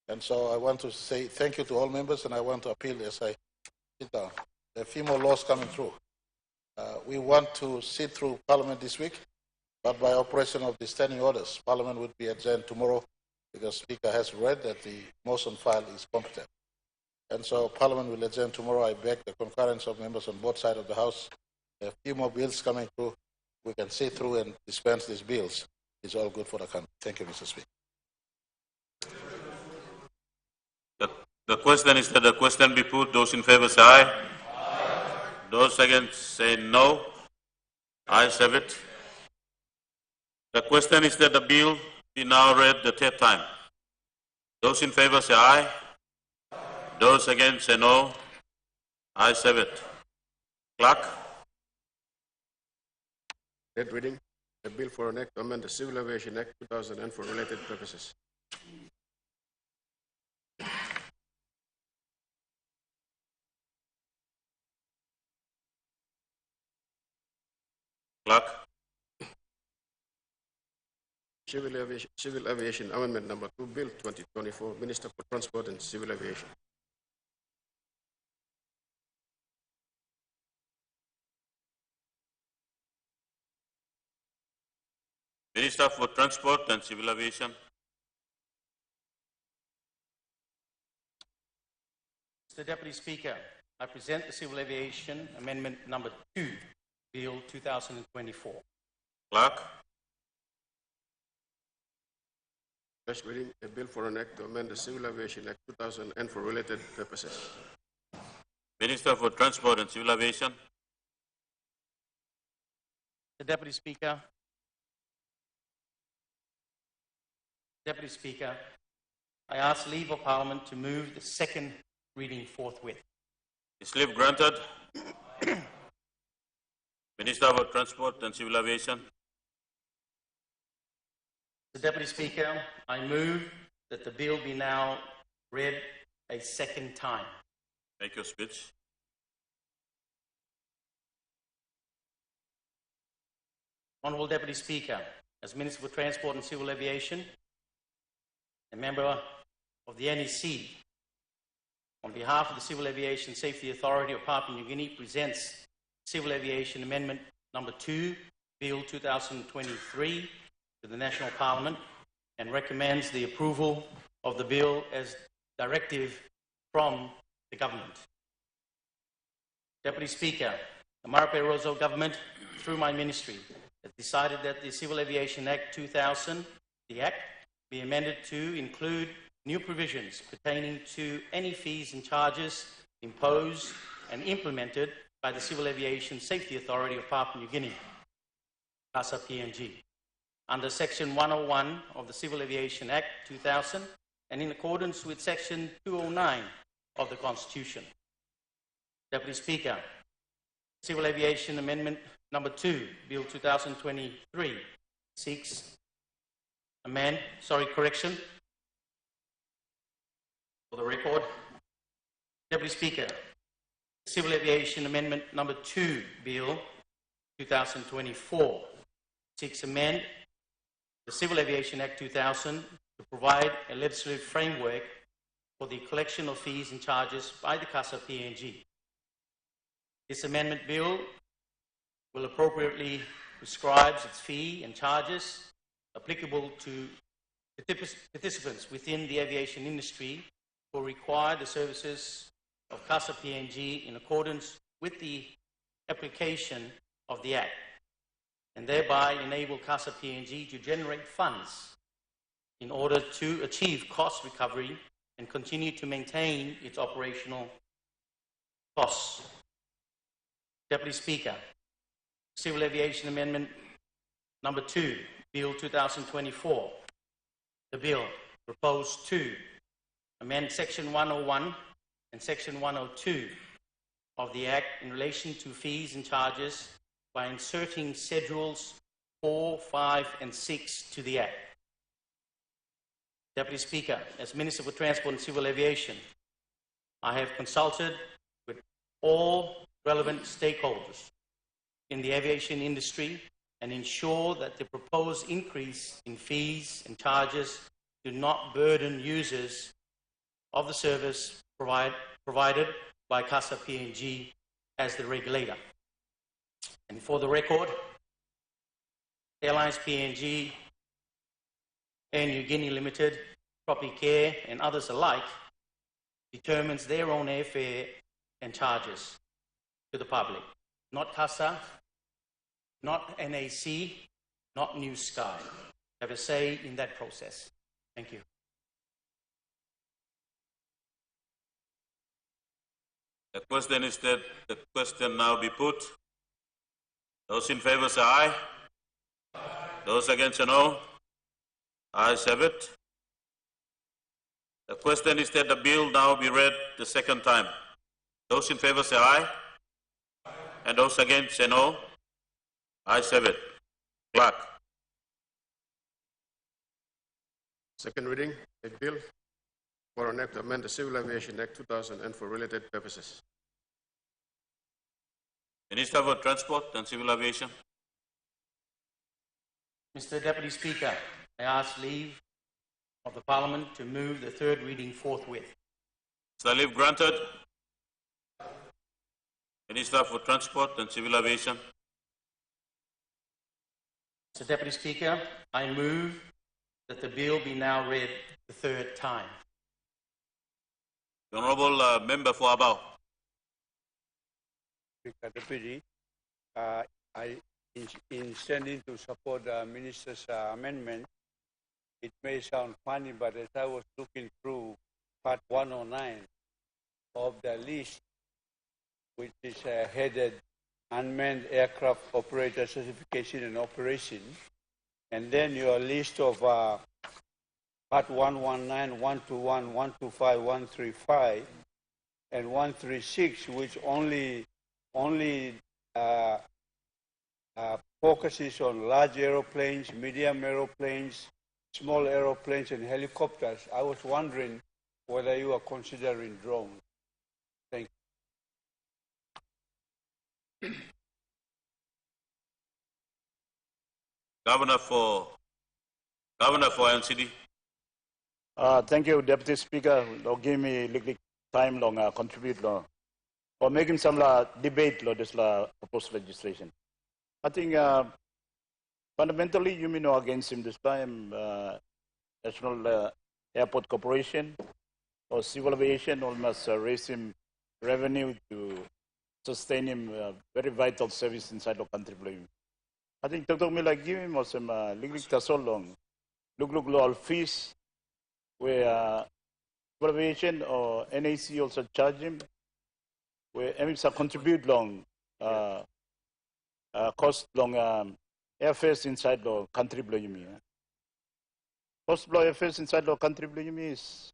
And so I want to say thank you to all members, and I want to appeal as I sit down. There are a few more laws coming through. We want to sit through Parliament this week, but by operation of the standing orders, Parliament would be adjourned tomorrow because the Speaker has read that the motion file is competent. And so Parliament will adjourn tomorrow. I beg the concurrence of members on both sides of the House. There are a few more bills coming through. We can sit through and dispense these bills. It's all good for the country. Thank you, Mr. Speaker. The question is that the question be put. Those in favor say aye. Aye. Those against say no. Ayes have it. The question is that the bill be now read the third time. Those in favor say aye. Aye. Those against say no. Ayes have it. Clerk. Third reading, a bill for an act to amend the Civil Aviation Act 2000 and for related purposes. Clerk. Civil Aviation Amendment Number 2, Bill 2024, Minister for Transport and Civil Aviation. Minister for Transport and Civil Aviation. Mr. Deputy Speaker, I present the Civil Aviation Amendment Number 2, Bill 2024. Clerk. First reading, a bill for an act to amend the Civil Aviation Act 2000 and for related purposes. Minister for Transport and Civil Aviation. The Deputy Speaker. Deputy Speaker, I ask leave of Parliament to move the second reading forthwith. Is leave granted? Minister for Transport and Civil Aviation. The Deputy Speaker, I move that the bill be now read a second time. Make your speech. Honourable Deputy Speaker, as Minister for Transport and Civil Aviation, a member of the NEC, on behalf of the Civil Aviation Safety Authority of Papua New Guinea, presents Civil Aviation Amendment Number 2, Bill 2023, to the National Parliament and recommends the approval of the bill as directive from the government. Deputy Speaker, the Marape Rosso government, through my ministry, has decided that the Civil Aviation Act 2000, the Act, be amended to include new provisions pertaining to any fees and charges imposed and implemented by the Civil Aviation Safety Authority of Papua New Guinea, CASA PNG, under Section 101 of the Civil Aviation Act 2000 and in accordance with Section 209 of the Constitution. Deputy Speaker, Civil Aviation Amendment Number 2, Bill 2023, seeks correction. For the record, Deputy Speaker, Civil Aviation Amendment Number 2, Bill 2024, seeks amend the Civil Aviation Act 2000 to provide a legislative framework for the collection of fees and charges by the CASA PNG. This amendment bill will appropriately prescribe its fee and charges applicable to participants within the aviation industry who require the services of CASA PNG in accordance with the application of the Act, and thereby enable CASA PNG to generate funds in order to achieve cost recovery and continue to maintain its operational costs. Deputy Speaker, Civil Aviation Amendment number 2, Bill 2024. The bill proposed to amend Section 101 and Section 102 of the Act in relation to fees and charges by inserting Schedules 4, 5, and 6 to the Act. Deputy Speaker, as Minister for Transport and Civil Aviation, I have consulted with all relevant stakeholders in the aviation industry and ensure that the proposed increase in fees and charges do not burden users of the service provided by CASA PNG as the regulator. And for the record, Airlines PNG, Air New Guinea Limited, Tropicare, and others alike determines their own airfare and charges to the public. Not CASA, not NAC, not New Sky. Have a say in that process. Thank you. The question is that the question now be put. Those in favor say aye. Those against say no. Ayes have it. The question is that the bill now be read the second time. Those in favor say aye. And those against say no. Ayes have it. Clerk. Second reading, a bill for an act to amend the Civil Aviation Act 2000 and for related purposes. Minister for Transport and Civil Aviation. Mr. Deputy Speaker, I ask leave of the Parliament to move the third reading forthwith. Is the leave granted? Minister for Transport and Civil Aviation. Mr. Deputy Speaker, I move that the bill be now read the third time. The Honourable Member for Abao. Speaker Deputy, in standing to support the Minister's amendment, it may sound funny, but as I was looking through Part 109 of the list, which is headed Unmanned Aircraft Operator Certification and Operation, and then your list of Part 119, 121, 125, 135, and 136, which only focuses on large aeroplanes, medium aeroplanes, small aeroplanes, and helicopters. I was wondering whether you are considering drones. Thank you. Governor for NCD. Thank you, Deputy Speaker. Give me little time long contribute or making some debate this proposed legislation. I think fundamentally you may know against him this time National Airport Corporation or Civil Aviation almost raise him revenue to sustain him very vital service inside the country. I think Dr. Miller give him some legal so long. Look all fees where Civil Aviation or NAC also charge him where MIPSA contribute long cost long airfares inside the country below you mean. Cost below airfares inside the country below you mean is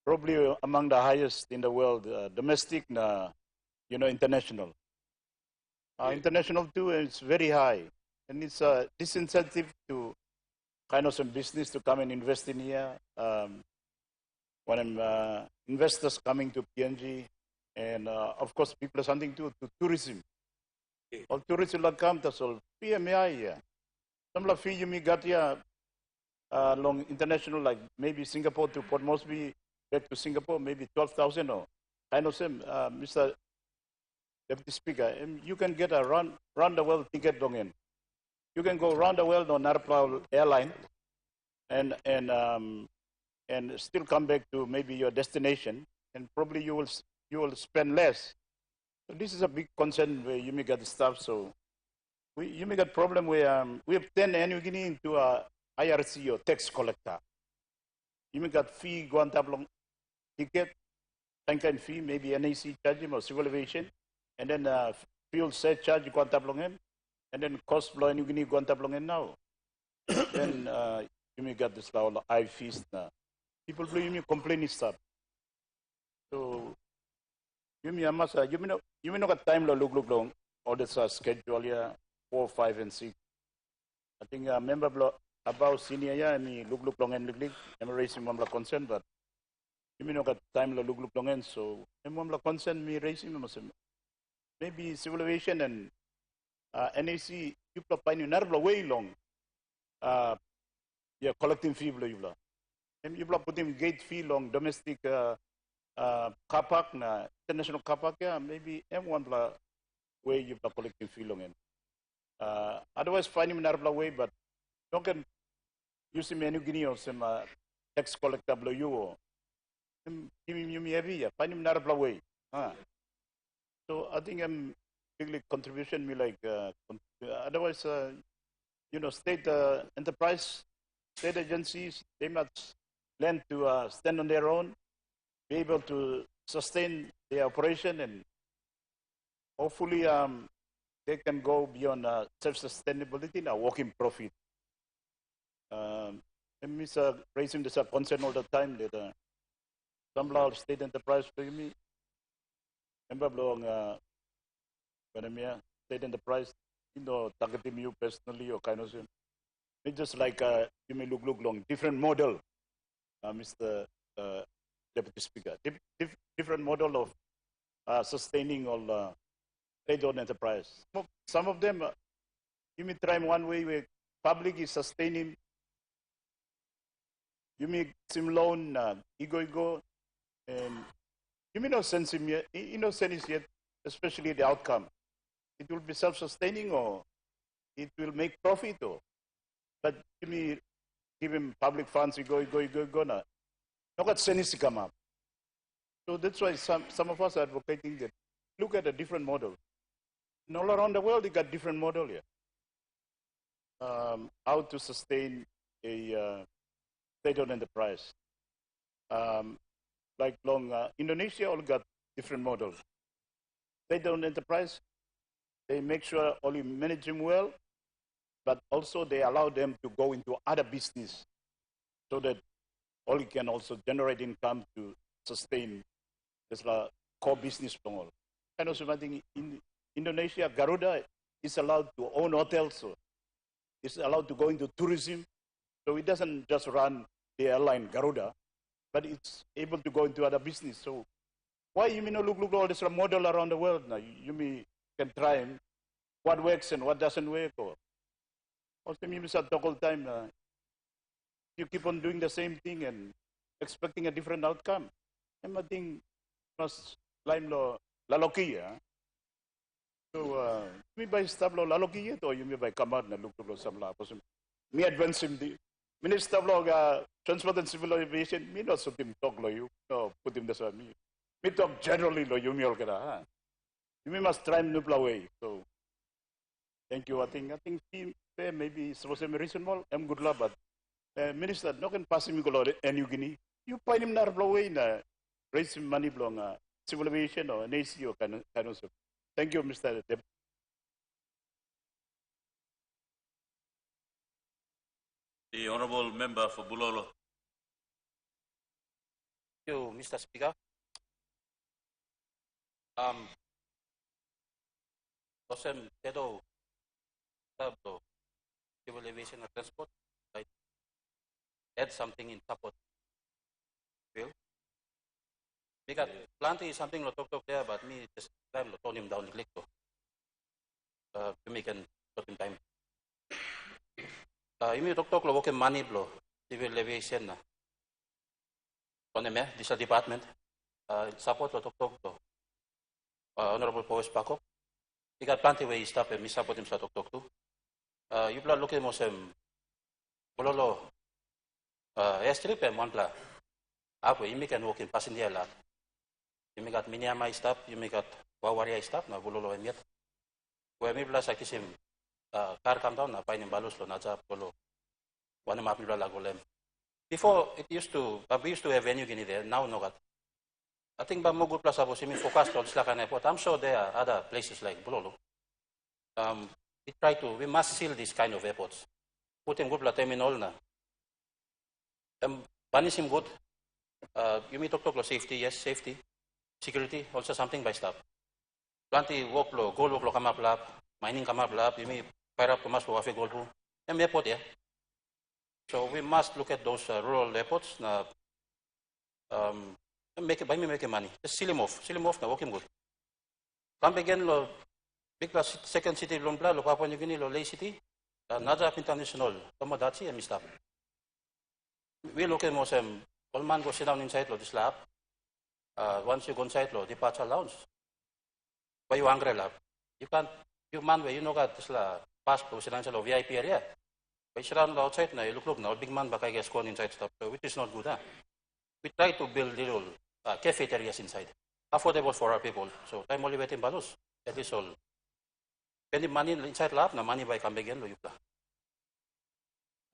probably among the highest in the world, domestic, international. International too, it's very high, and it's a disincentive to kind of some business to come and invest in here. When investors coming to PNG, and of course people are something to tourism. All tourism will come to solve PMI here. Some fee you may get here long international, like maybe Singapore to Port Moresby, back to Singapore, maybe 12,000 or kind of same, Mr. Deputy Speaker, you can get a round the world ticket long in. You can go round the world on Narpal airline and still come back to maybe your destination, and probably you will spend less. So this is a big concern where you may get stuff. So you may get problem where we have 10 New Guinea into IRC or tax collector. You may got fee going up long ticket, tank fee, maybe NAC charge him or civil aviation, and then fuel surcharge going up long him, and then cost blow and you can go up long now. Then you may get this all I fees now. People blue you may complain stuff. So you may not got time to look long. All this schedule here 4, 5, and 6. I think member about senior yeah me look long and look. I'm raising one concern, but you may not got time to look long and so I'm one concern me raising maybe civil aviation and NAC you plan you never way long. Yeah, collecting fee below you. And you put him gate fee long domestic car park na international car park yeah maybe M1 way you collecting fee long in. Otherwise find him another way, but don't can use him any guinea or some tax collector below you or give him you heavy find him another way. So I think I'm bigly contribution me like otherwise you know state enterprise. State agencies, they must learn to stand on their own, be able to sustain their operation, and hopefully they can go beyond self-sustainability and working profit. And Mr. raising this concern all the time that some state enterprise for me, remember belong when state enterprise, you know, targeting you personally or kind of thing. It's just like you may look long, different model, Mr. Deputy Speaker, different model of sustaining all state-owned enterprise. Some of them, you may try one way where public is sustaining. You may sim loan, ego, and you may not sense him yet. You know, sense yet, especially the outcome. It will be self-sustaining or it will make profit or. But give him public funds, you go now. Not got sense to come up. So that's why some of us are advocating that look at a different model. And all around the world, they got different model here. How to sustain a state-owned enterprise. Like Indonesia all got different models. State-owned enterprise, they make sure only manage them well, but also they allow them to go into other business so that all can also generate income to sustain this core business from all. And also I think in Indonesia, Garuda is allowed to own hotels, so it's allowed to go into tourism. So it doesn't just run the airline Garuda, but it's able to go into other business. So why you may not look all this model around the world now? You may can try what works and what doesn't work or also, you talk all the time. You keep on doing the same thing and expecting a different outcome. And I think must line lo laloki. So me by stab lo laloki or you may by come out and look to some la. Me advance him the minister lo transport and civil aviation. Me not so him talk lo you no put him the me. Me talk generally lo you me all kara. You must try new way. So thank you. I think maybe supposed to be reasonable. I'm good luck, but minister, no can pass him go to New Guinea. You find him not blow away na raise him money belong civil aviation or NAC or kind of stuff. Thank you, Mr. Deputy. The honourable member for Bulolo. Thank you, Mr. Speaker. Osem Tedo Tablo Civil Aviation and Transport. I add something in support. Bill. Because plenty is something to talk there, but me just time to tone him down the click to make an time. Imi talk lo work money blow civil aviation na. On the this department support lo talk to honorable Powers Pakok. Because plenty way stop and me support him sa talk to. You plan look at mo sem bololo airstrip and one plan. Apo imi can work in passenger lot. You may got Miniyamai stop, you may got Wawaria stop, na Bulolo and yet. Where me plus I kiss him car come down, na pain in Balos, Lonaja, Polo. Before, it used to, we used to have New Guinea there, now no got. I think Bamogu Plus was focused on Slakan Airport. I'm sure there are other places like Bulolo. We must seal these kind of airports. Put in good terminal na. Banisim good. You may talk about safety, yes, safety. Security, also something by staff. Plenty work lo, gold work lo come up lab, mining come up lab, you may fire up to mass for gold. And airport, yeah. So we must look at those rural airports. Make money. Just seal them off, now working good. Come again, lo, big plus second city, Lombla, lo Papua New Guinea, lo Lay City, another international, Tomodachi, and Mistap. We look at most, all man go sit down inside lo this lab. Once you go inside lo, departure lounge. Why you hungry lab? You can't, you man where you know got this la pass to sit down lo VIP area. But sit down outside now, you look now, big man back I guess gone inside stuff, which is not good, huh? We try to build little cafeterias inside, affordable for our people. So time only waiting balus. That is all. Spending money inside lab, na money by come again lo yupla.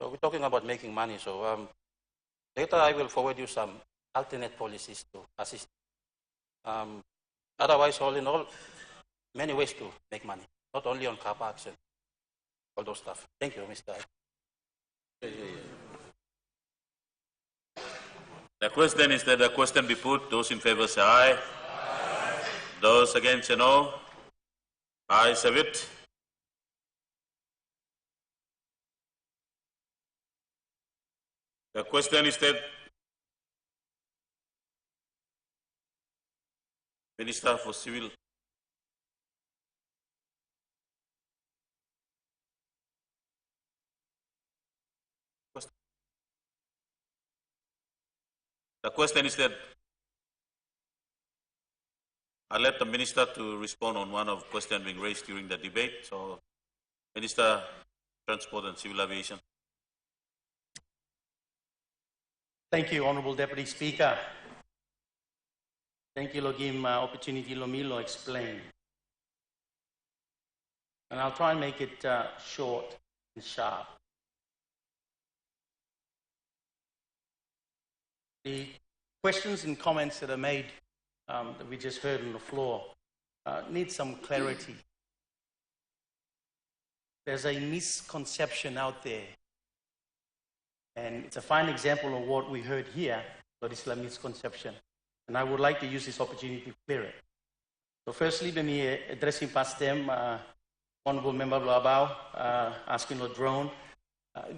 So we're talking about making money. So later I will forward you some alternate policies to assist. Otherwise, all in all, many ways to make money, not only on car parks and all those stuff. Thank you, Mr. The question is that the question be put. Those in favor say aye. Aye. Those against say no. Ayes have it. The question is that Minister for Civil. The question is that I'll let the Minister to respond on one of the questions being raised during the debate. So, Minister, Transport and Civil Aviation. Thank you, Honourable Deputy Speaker. Thank you, Logim, opportunity Lomilo explain. And I'll try and make it short and sharp. The questions and comments that are made that we just heard on the floor need some clarity. There's a misconception out there, and it's a fine example of what we heard here, but it's a misconception. And I would like to use this opportunity to clear it. So firstly, let me addressing past them, Honourable Member Blabao, asking the drone.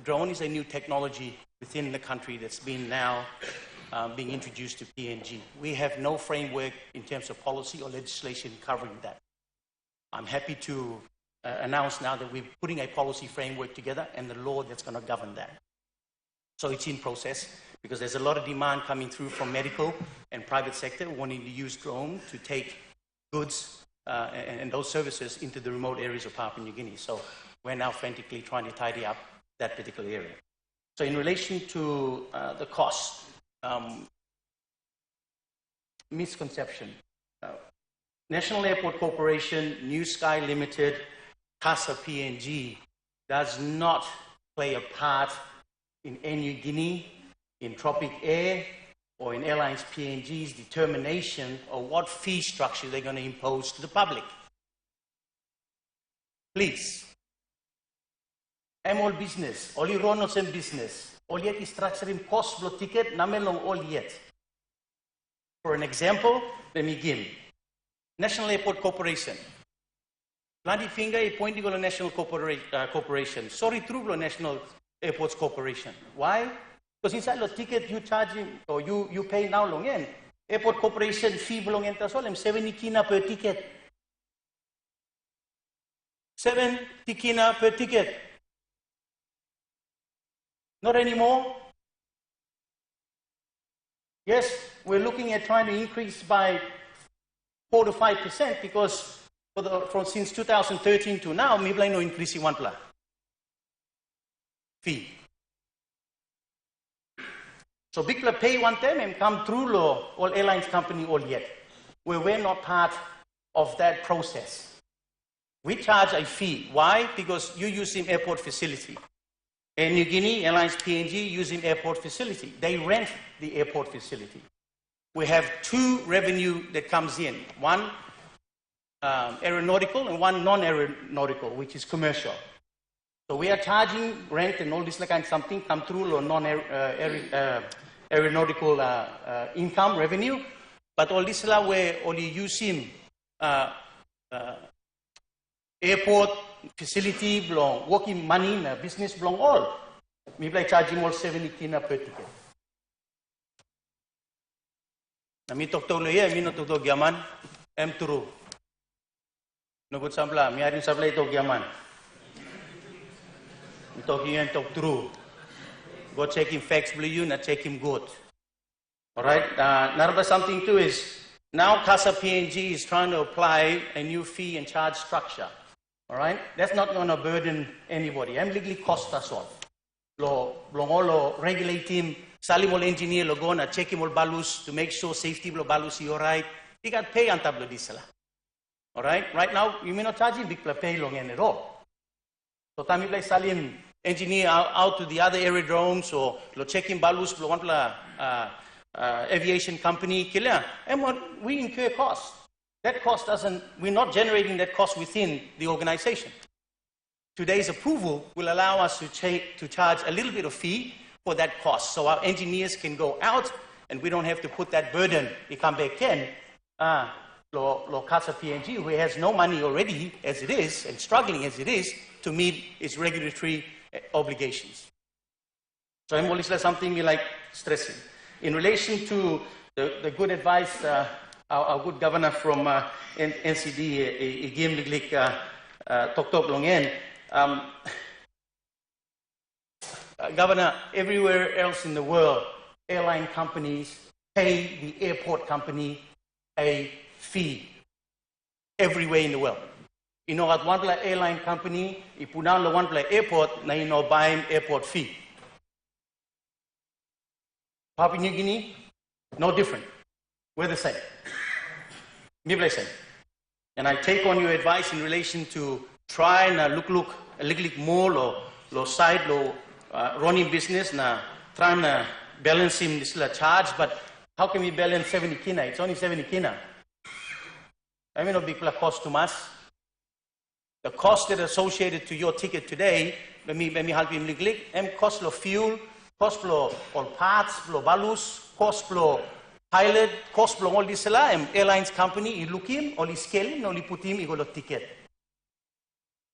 Drone is a new technology within the country that's been now being introduced to PNG. We have no framework in terms of policy or legislation covering that. I'm happy to announce now that we're putting a policy framework together and the law that's going to govern that. So it's in process because there's a lot of demand coming through from medical and private sector wanting to use drone to take goods and those services into the remote areas of Papua New Guinea. So we're now frantically trying to tidy up that particular area. So in relation to the cost, misconception. National Airport Corporation, New Sky Limited, CASA PNG does not play a part in New Guinea, in Tropic Air, or in Airlines PNG's determination of what fee structure they're going to impose to the public. Please. I'm all business. All you run on business. All yet is structuring cost block ticket, namelong all yet. For an example, let me give. National Airport Corporation. Bloody finger appointing on a national corporation. Sorry, true National Airports Corporation. Why? Because inside the ticket you charging or you pay now long end. Airport Corporation fee belong in Tasolem 70 kina per ticket. 70 kina per ticket. Not anymore. Yes, we're looking at trying to increase by 4 to 5% because since 2013 to now, maybe no increasing one plus fee. So big pay one time and come through law, all airlines company all yet. We're not part of that process. We charge a fee. Why? Because you use the airport facility. Air New Guinea, Airlines PNG using airport facility. They rent the airport facility. We have two revenue that comes in. One aeronautical and one non-aeronautical, which is commercial. So we are charging rent and all this like kind of something come through or non-aeronautical income revenue, but all this la where only use him airport facility belong, working money, business belong all. Maybe I charge him all 70 kina per ticket. Na mi tok tok lo ye, mi no tok tok yaman, em turu. Nugod sabla, mi arin sabla ito yaman. Mi tok yan tok turu. Go check him facts blue you, not check him good. All right. Another something too is now CASA PNG is trying to apply a new fee and charge structure. All right. That's not going to burden anybody. I'm legally cost us all. Lo regulate him. Salimol engineer lo go na check him all balus to make sure safety blo balus is all right. He got pay on tablo disala. All right. Right now you may not charge him big pay long end at all. So time you play Salim engineer out to the other aerodromes or lo checking balus lo one aviation company killer. And what we incur costs. That cost doesn't, we're not generating that cost within the organization. Today's approval will allow us to charge a little bit of fee for that cost. So our engineers can go out and we don't have to put that burden. We come back in, lo CASA PNG, who has no money already as it is and struggling as it is to meet its regulatory obligations. So I'm always something we like stressing. In relation to the good advice, our good governor from NCD, Igim Liglik Tok Tok Longen, Governor, everywhere else in the world, airline companies pay the airport company a fee. Everywhere in the world. You know, at one place airline company, if you down the one place airport, now you know buying airport fee. Papua New Guinea, no different. We're the same. Maybe same. And I take on your advice in relation to try and look a little more lo side lo running business na try and balance him this charge, but how can we balance 70 kina? It's only 70 kina. I mean, no big cost to us. The cost that associated to your ticket today, let me help you in cost lo fuel, cost lo all parts, lo balus, cost lo pilot, cost lo all this airlines company, you look him, only scale him, only put him, you go lo ticket.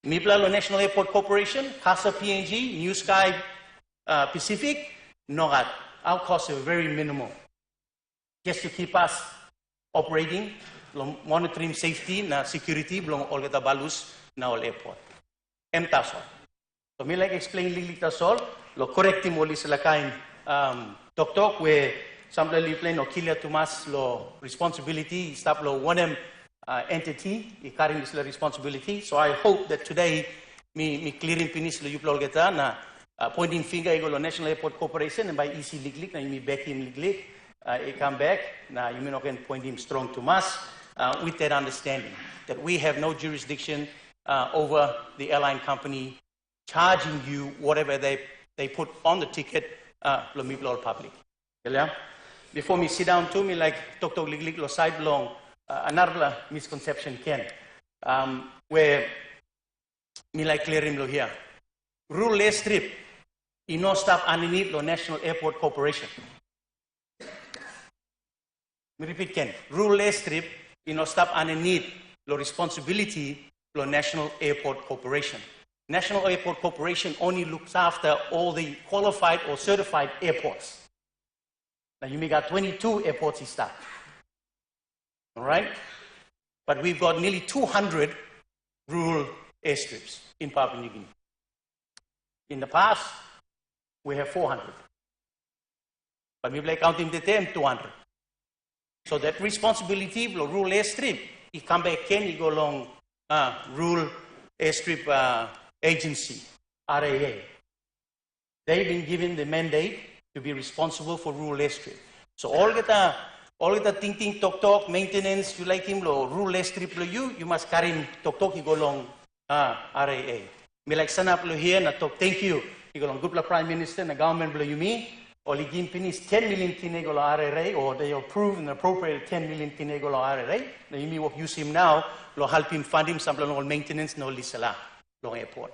Mipla lo National Airport Corporation, CASA PNG, New Sky Pacific, no that. Our costs are very minimal. Just to keep us operating, monitoring safety, na security, belong all the balus na all airport. Tasol. So me like explain lili tasol, lo correct him oli sila kain tok where somebody plane no kilia tumas lo responsibility, stop lo one entity, carrying this responsibility. So I hope that today me clearing pinis lo yuplo geta na pointing finger ego lo National Airport Corporation and by EC Liglik na me back him Liglik. He come back, now you may not can point him strong to us with that understanding that we have no jurisdiction over the airline company charging you whatever they put on the ticket, lo mi lo public. Before me sit down to me like tok liglik lo side long another misconception can where me like clear him lo here. Rule less strip, you no stop underneath lo National Airport Corporation. Me repeat Ken. Rule less strip, you know, stop underneath the responsibility of National Airport Corporation. National Airport Corporation only looks after all the qualified or certified airports. Now you may got 22 airports in stock. All right? But we've got nearly 200 rural airstrips in Papua New Guinea. In the past, we have 400. But we've like counting the term 200. So that responsibility, rural airstrip, you come back and you go along rural airstrip agency, RAA. They've been given the mandate to be responsible for rural airstrip. So all the thinking, talk, maintenance, you like him, rural airstrip, you must carry him, talk, you go along RAA. Me like stand up here and talk, thank you. Igolong good Prime Minister and the government below Yumi, or Ligim Pinis 10 million Tinegolo RRA, or they approve and appropriate 10 million Tinegolo RRA. The Yumi will use him now, will help him fund him some maintenance, no Lisala, long airport.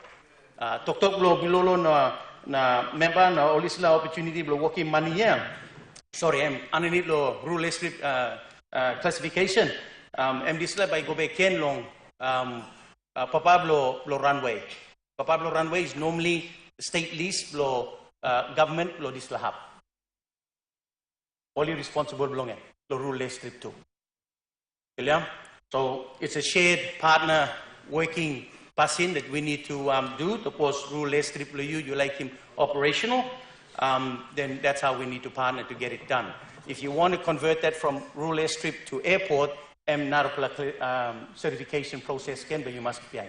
Tok Blo Bilolo na member na Olisla opportunity below working money here. Sorry, I'm underneath lo rule strip classification. This by go back Ken long Papablo runway. Papablo runway is normally state lease lo government lo this lahap. Only responsible belong lo rule strip too. So it's a shared partner working passing that we need to do to post rule strip lo you like him operational. Then that's how we need to partner to get it done. If you want to convert that from rule airstrip to airport, certification process can, but you must be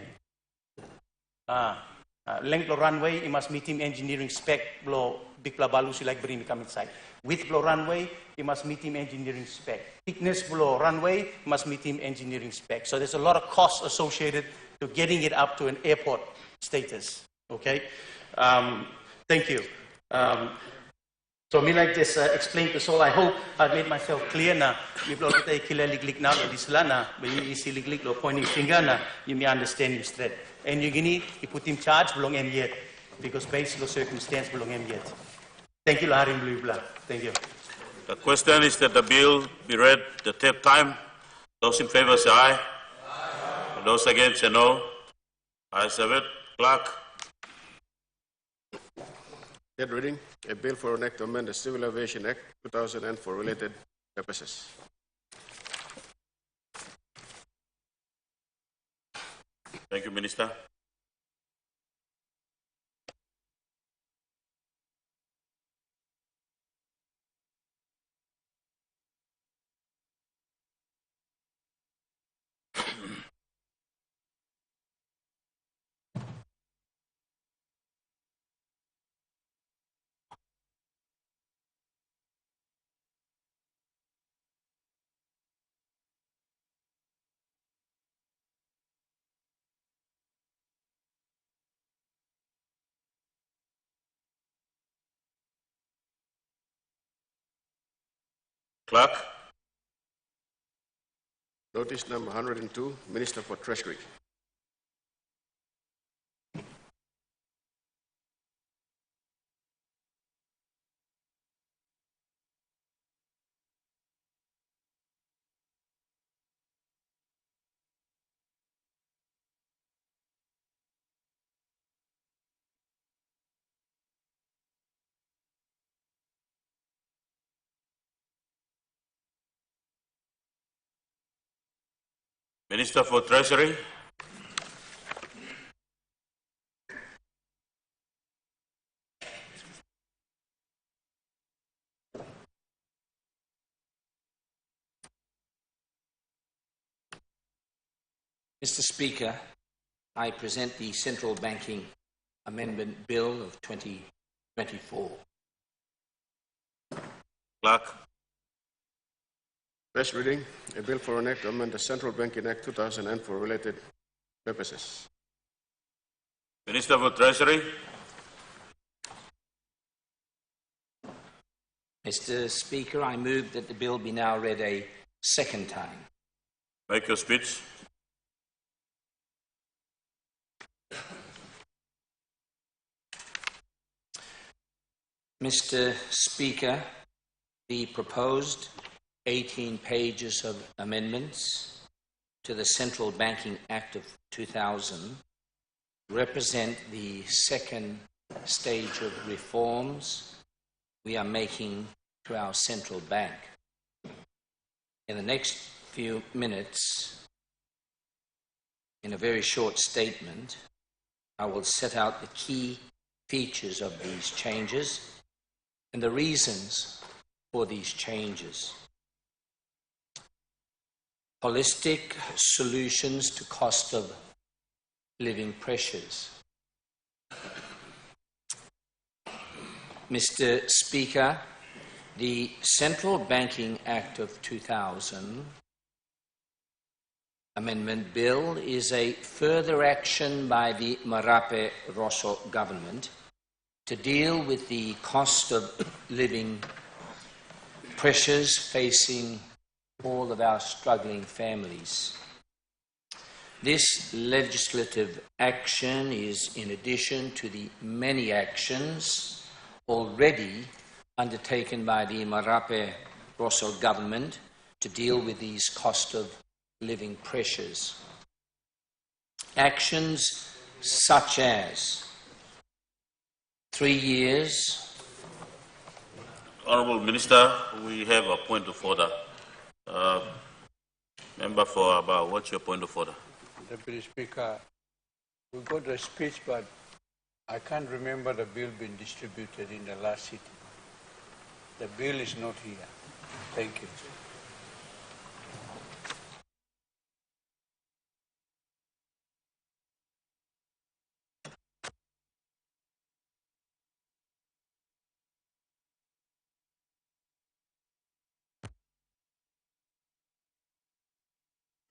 length of runway, you must meet him engineering spec, blow big balusi like bring come inside. Width blow runway, you must meet him engineering spec. Thickness blow runway, you must meet him engineering spec. So there's a lot of costs associated to getting it up to an airport status. Okay? Thank you. So me like just explain to all. I hope I've made myself clear now. You blow the killer lig now this lana, but you see lig pointing finger now, you may understand him straight. And you put him charge belong him yet, because based on circumstance belong him yet. Thank you, Laharim Blue Blah. Thank you. The question is that the bill be read the third time. Those in favor say aye. Aye. Those against say no. Ayes have it. Clerk. Third reading, a bill for an act to amend the Civil Aviation Act 2000 for related purposes. Thank you, Minister. Clerk. Notice number 102, Minister for Treasury. Minister for Treasury. Mr. Speaker, I present the Central Banking Amendment Bill of 2024. Clerk. First reading, a bill for an act to amend the Central Banking Act 2000 for related purposes. Minister for Treasury. Mr. Speaker, I move that the bill be now read a second time. Make your speech. Mr. Speaker, the proposed 18 pages of amendments to the Central Banking Act of 2000 represent the second stage of reforms we are making to our central bank. In the next few minutes, in a very short statement, I will set out the key features of these changes and the reasons for these changes. Holistic solutions to cost of living pressures. Mr. Speaker, the Central Banking Act of 2000 Amendment Bill is a further action by the Marape Rosso government to deal with the cost of living pressures facing all of our struggling families. This legislative action is in addition to the many actions already undertaken by the Marape Rosso government to deal with these cost of living pressures. Actions such as 3 years. Honourable Minister, we have a point of order. Member for Abba, what's your point of order? Deputy Speaker, we got a speech, but I can't remember the bill being distributed in the last sitting. The bill is not here. Thank you.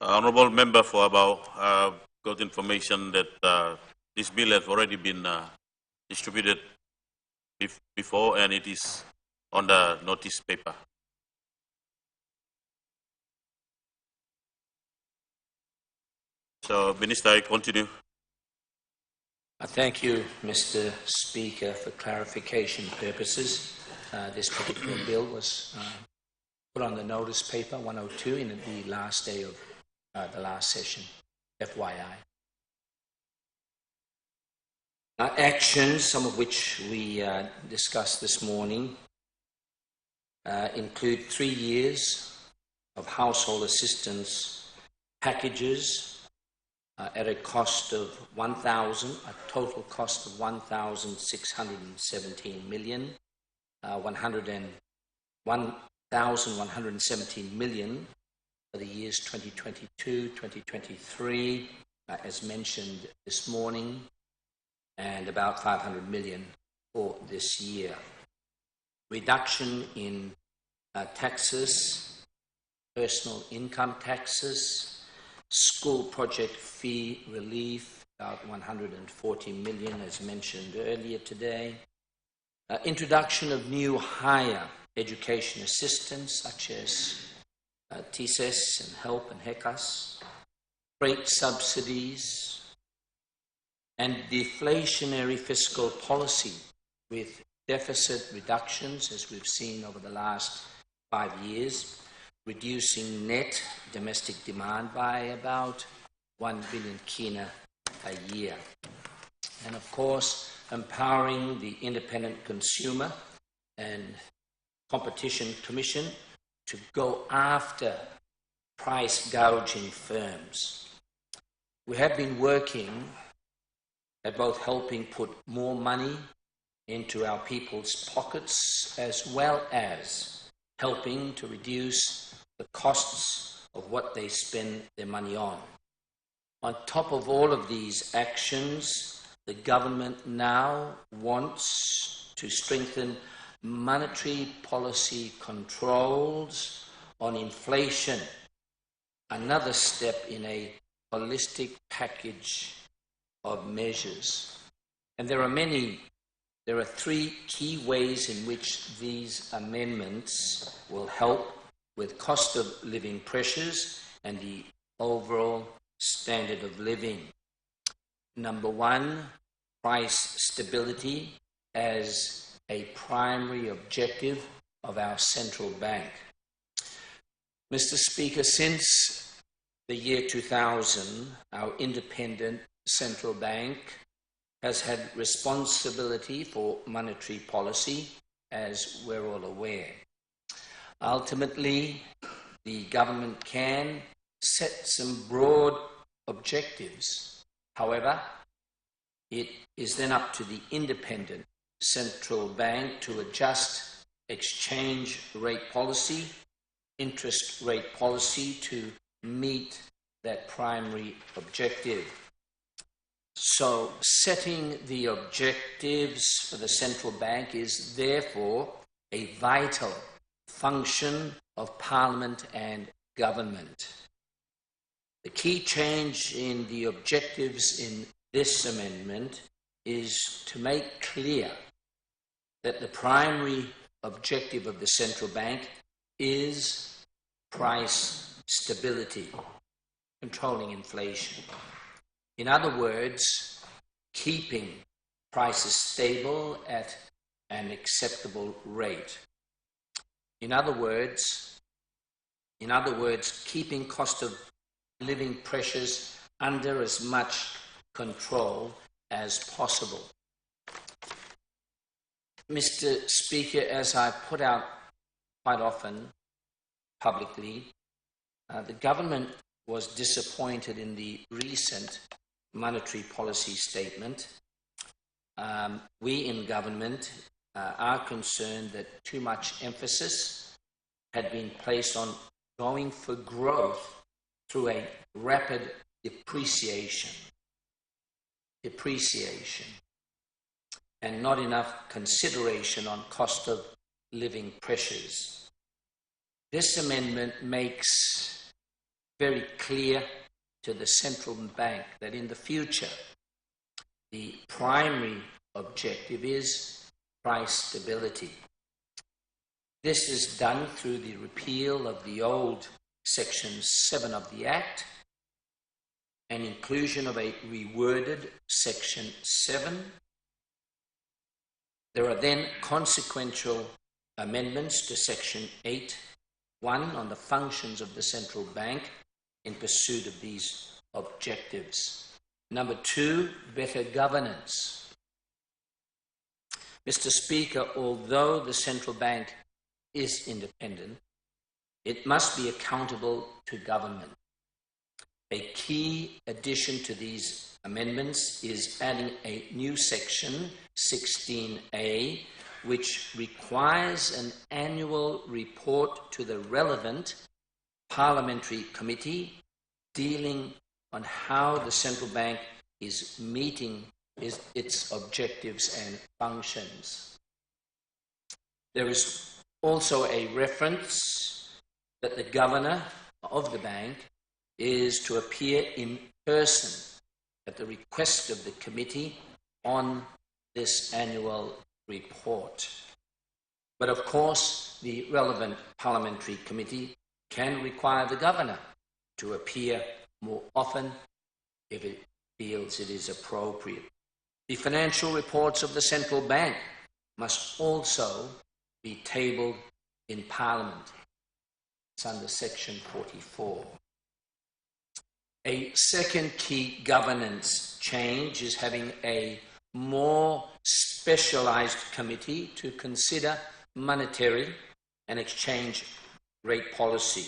Honourable Member for Abba, got information that this bill has already been distributed before and it is on the notice paper. So, Minister, I continue. Thank you, Mr. Speaker, for clarification purposes. This particular bill was put on the notice paper 102 in the last day of the last session, FYI. Actions, some of which we discussed this morning, include 3 years of household assistance packages at a cost of a total cost of 1,617 million, 1,117 million for the years 2022, 2023, as mentioned this morning, and about 500 million for this year. Reduction in taxes, personal income taxes, school project fee relief, about 140 million, as mentioned earlier today. Introduction of new higher education assistance, such as TSES and HELP and HECAS, freight subsidies, and deflationary fiscal policy with deficit reductions, as we've seen over the last 5 years, reducing net domestic demand by about 1 billion kina a year. And of course, empowering the independent consumer and competition commission to go after price gouging firms. We have been working at both helping put more money into our people's pockets as well as helping to reduce the costs of what they spend their money on. On top of all of these actions, the government now wants to strengthen monetary policy controls on inflation, another step in a holistic package of measures. And there are 3 key ways in which these amendments will help with cost of living pressures and the overall standard of living. Number 1, price stability as a primary objective of our central bank. Mr. Speaker, since the year 2000, our independent central bank has had responsibility for monetary policy, as we're all aware. Ultimately, the government can set some broad objectives. However, it is then up to the independent central bank to adjust exchange rate policy, interest rate policy to meet that primary objective. So, setting the objectives for the central bank is therefore a vital function of Parliament and government. The key change in the objectives in this amendment is to make clear that the primary objective of the central bank is price stability, controlling inflation. In other words, keeping prices stable at an acceptable rate. In other words, keeping cost of living pressures under as much control as possible. Mr. Speaker, as I put out quite often publicly, the government was disappointed in the recent monetary policy statement. We in government are concerned that too much emphasis had been placed on going for growth through a rapid depreciation, and not enough consideration on cost of living pressures. This amendment makes very clear to the central bank that in the future, the primary objective is price stability. This is done through the repeal of the old Section 7 of the Act and inclusion of a reworded Section 7. There are then consequential amendments to Section 8(1) on the functions of the central bank in pursuit of these objectives. Number 2, better governance. Mr. Speaker, although the central bank is independent, it must be accountable to government. A key addition to these amendments is adding a new section, 16A, which requires an annual report to the relevant parliamentary committee dealing on how the central bank is meeting its objectives and functions. There is also a reference that the governor of the bank is to appear in person at the request of the committee on this annual report. But of course, the relevant parliamentary committee can require the governor to appear more often if it feels it is appropriate. The financial reports of the central bank must also be tabled in Parliament. It's under Section 44. A second key governance change is having a more specialized committee to consider monetary and exchange rate policy.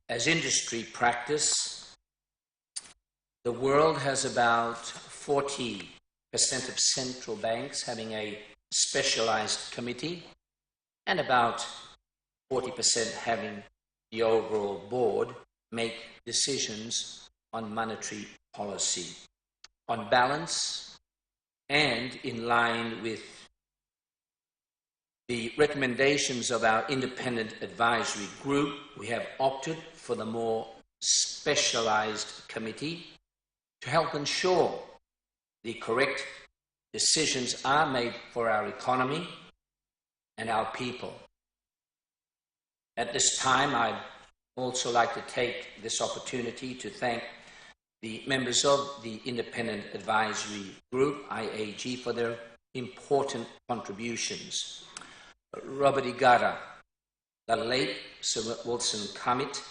As industry practice, the world has about 40% of central banks having a specialized committee and about 40% having the overall board make decisions on monetary policy. On balance and in line with the recommendations of our independent advisory group, we have opted for the more specialized committee to help ensure the correct decisions are made for our economy and our people. At this time, I'd also like to take this opportunity to thank the members of the Independent Advisory Group, IAG, for their important contributions. Robert Igara, the late Sir Wilson Kamit,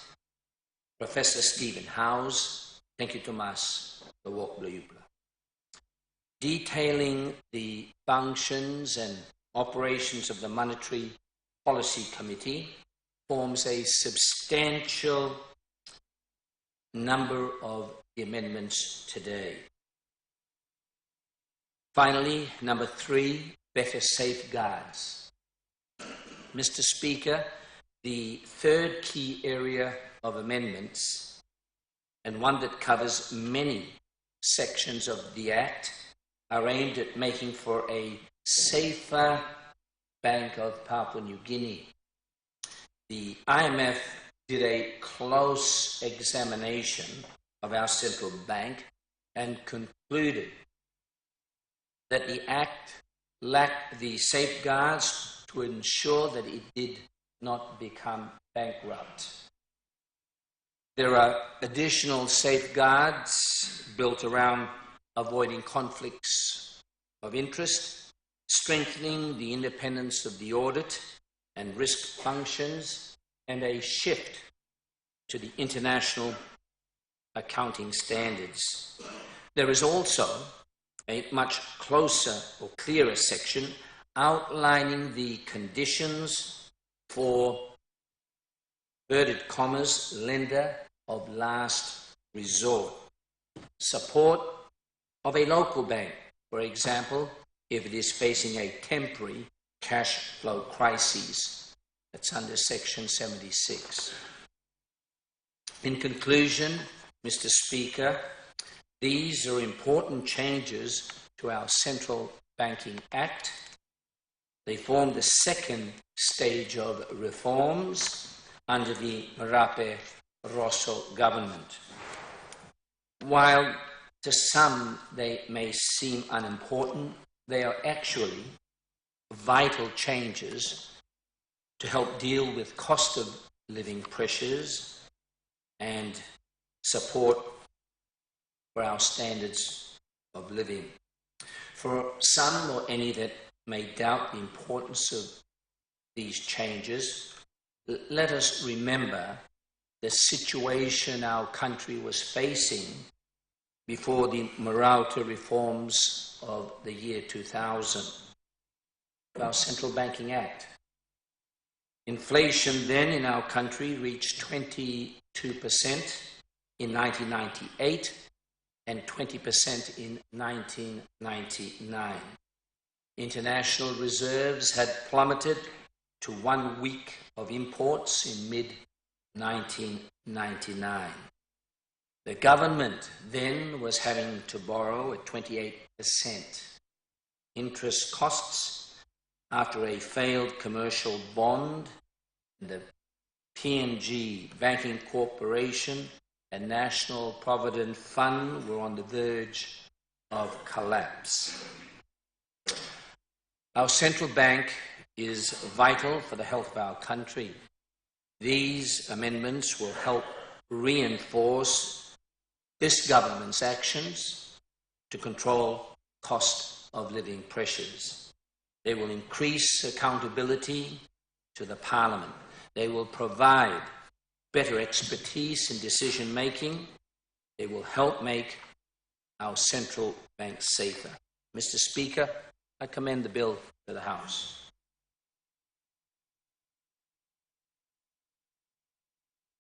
Professor Stephen Howes, thank you Tomas, the Walk Bluyupla. Detailing the functions and operations of the Monetary Policy Committee forms a substantial number of the amendments today. Finally, number 3, better safeguards. Mr. Speaker, the third key area of amendments, and one that covers many sections of the Act, are aimed at making for a safer Bank of Papua New Guinea. The IMF did a close examination of our central bank and concluded that the Act lacked the safeguards to ensure that it did not become bankrupt. There are additional safeguards built around avoiding conflicts of interest, strengthening the independence of the audit and risk functions, and a shift to the international accounting standards. There is also a much closer or clearer section outlining the conditions for inverted commas, lender of last resort. Support of a local bank, for example, if it is facing a temporary cash flow crisis. That's under Section 76. In conclusion, Mr. Speaker, these are important changes to our Central Banking Act. They form the second stage of reforms under the Marape Rosso government. While to some they may seem unimportant, they are actually vital changes to help deal with cost of living pressures and support for our standards of living. For some or any that may doubt the importance of these changes, let us remember the situation our country was facing before the Marauta reforms of the year 2000, our Central Banking Act. Inflation then in our country reached 22% in 1998 and 20% in 1999. International reserves had plummeted to 1 week of imports in mid-1999. The government then was having to borrow at 28% interest costs after a failed commercial bond. The PNG Banking Corporation and National Provident Fund were on the verge of collapse. Our central bank is vital for the health of our country. These amendments will help reinforce this government's actions to control cost of living pressures. They will increase accountability to the Parliament. They will provide better expertise in decision making. They will help make our central bank safer. Mr. Speaker, I commend the bill to the House.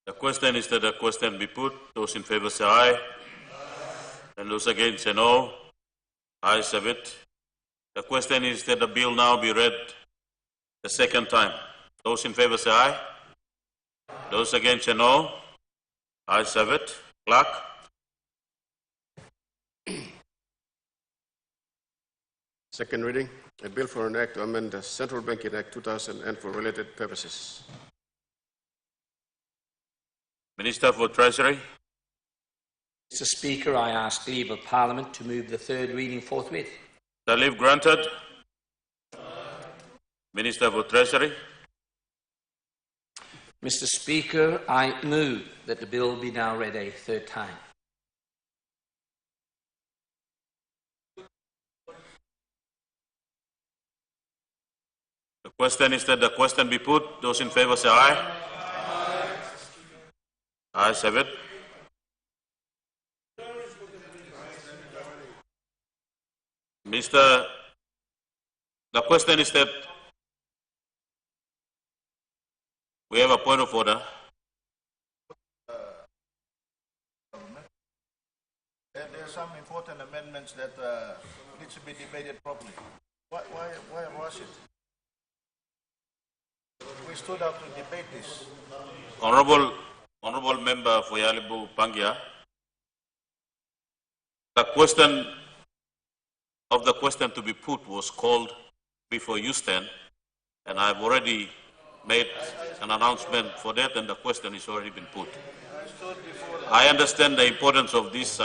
The question is that the question be put. Those in favour say aye. And those against say no. Ayes have it. The question is that the bill now be read the second time. Those in favour say aye. Those against say no. Ayes have it. Clerk. Second reading, a bill for an act to amend the Central Banking Act 2000 and for related purposes. Minister for Treasury. Mr. Speaker, I ask leave of Parliament to move the third reading forthwith. The leave granted. Minister for Treasury. Mr. Speaker, I move that the bill be now read a third time. The question is that the question be put. Those in favour say aye. Ayes have it. Mr. The question is that we have a point of order. There are some important amendments that need to be debated properly. Why was it? We stood up to debate this. Honourable Member for Yalibu Pangia, the question to be put was called before you stand, and I've already made an announcement for that, and the question has already been put. I understand the importance of this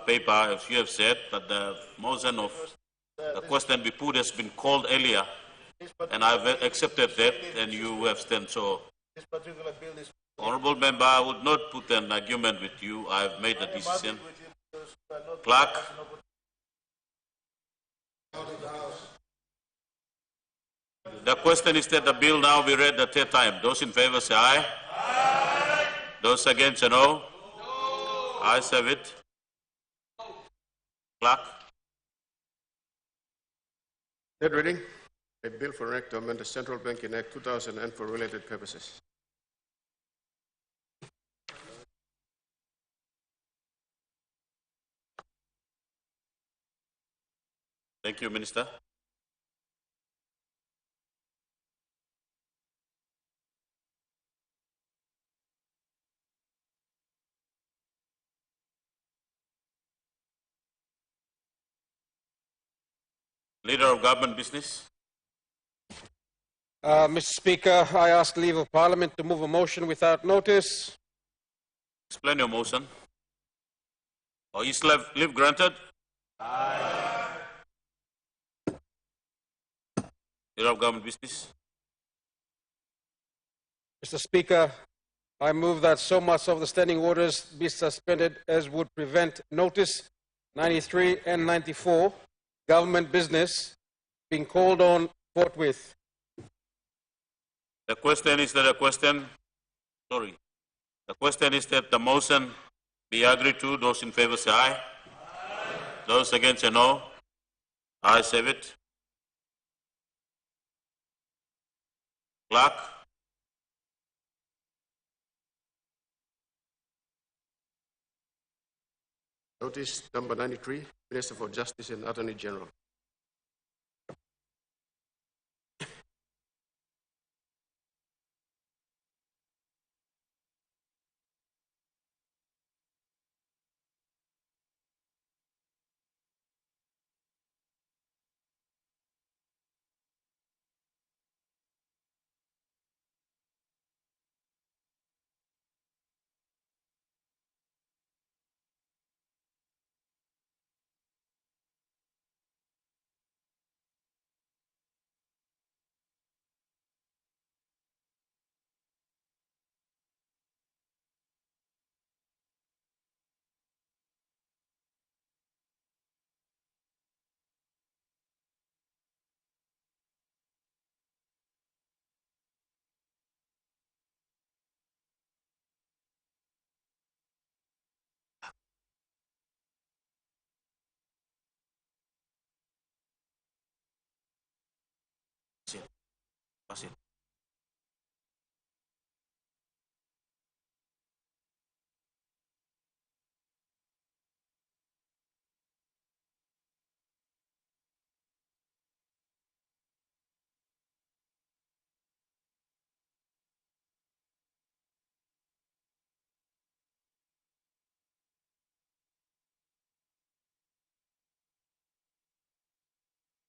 paper, as you have said, that the motion of the question be put has been called earlier, and I've accepted that, and you abstain. So, This particular bill is. Honourable Member, I would not put an argument with you. I have made the decision. Clerk. The question is that the bill now be read the third time. Those in favour say aye. Aye. Those against say no. No. Ayes have it. Clerk. Third reading, a bill for an act to amend the Central Banking Act 2000 and for related purposes. Thank you, Minister. Leader of Government Business. Mr. Speaker, I ask leave of Parliament to move a motion without notice. Explain your motion. Or is leave granted? Aye. Leader of Government Business. Mr. Speaker, I move that so much of the standing orders be suspended as would prevent notice 93 and 94, government business, being called on forthwith. The question is that the question is that the motion be agreed to. Those in favour say aye. Aye. Those against say no. Ayes have it. Clerk. Notice number 93, Minister for Justice and Attorney General. That's it.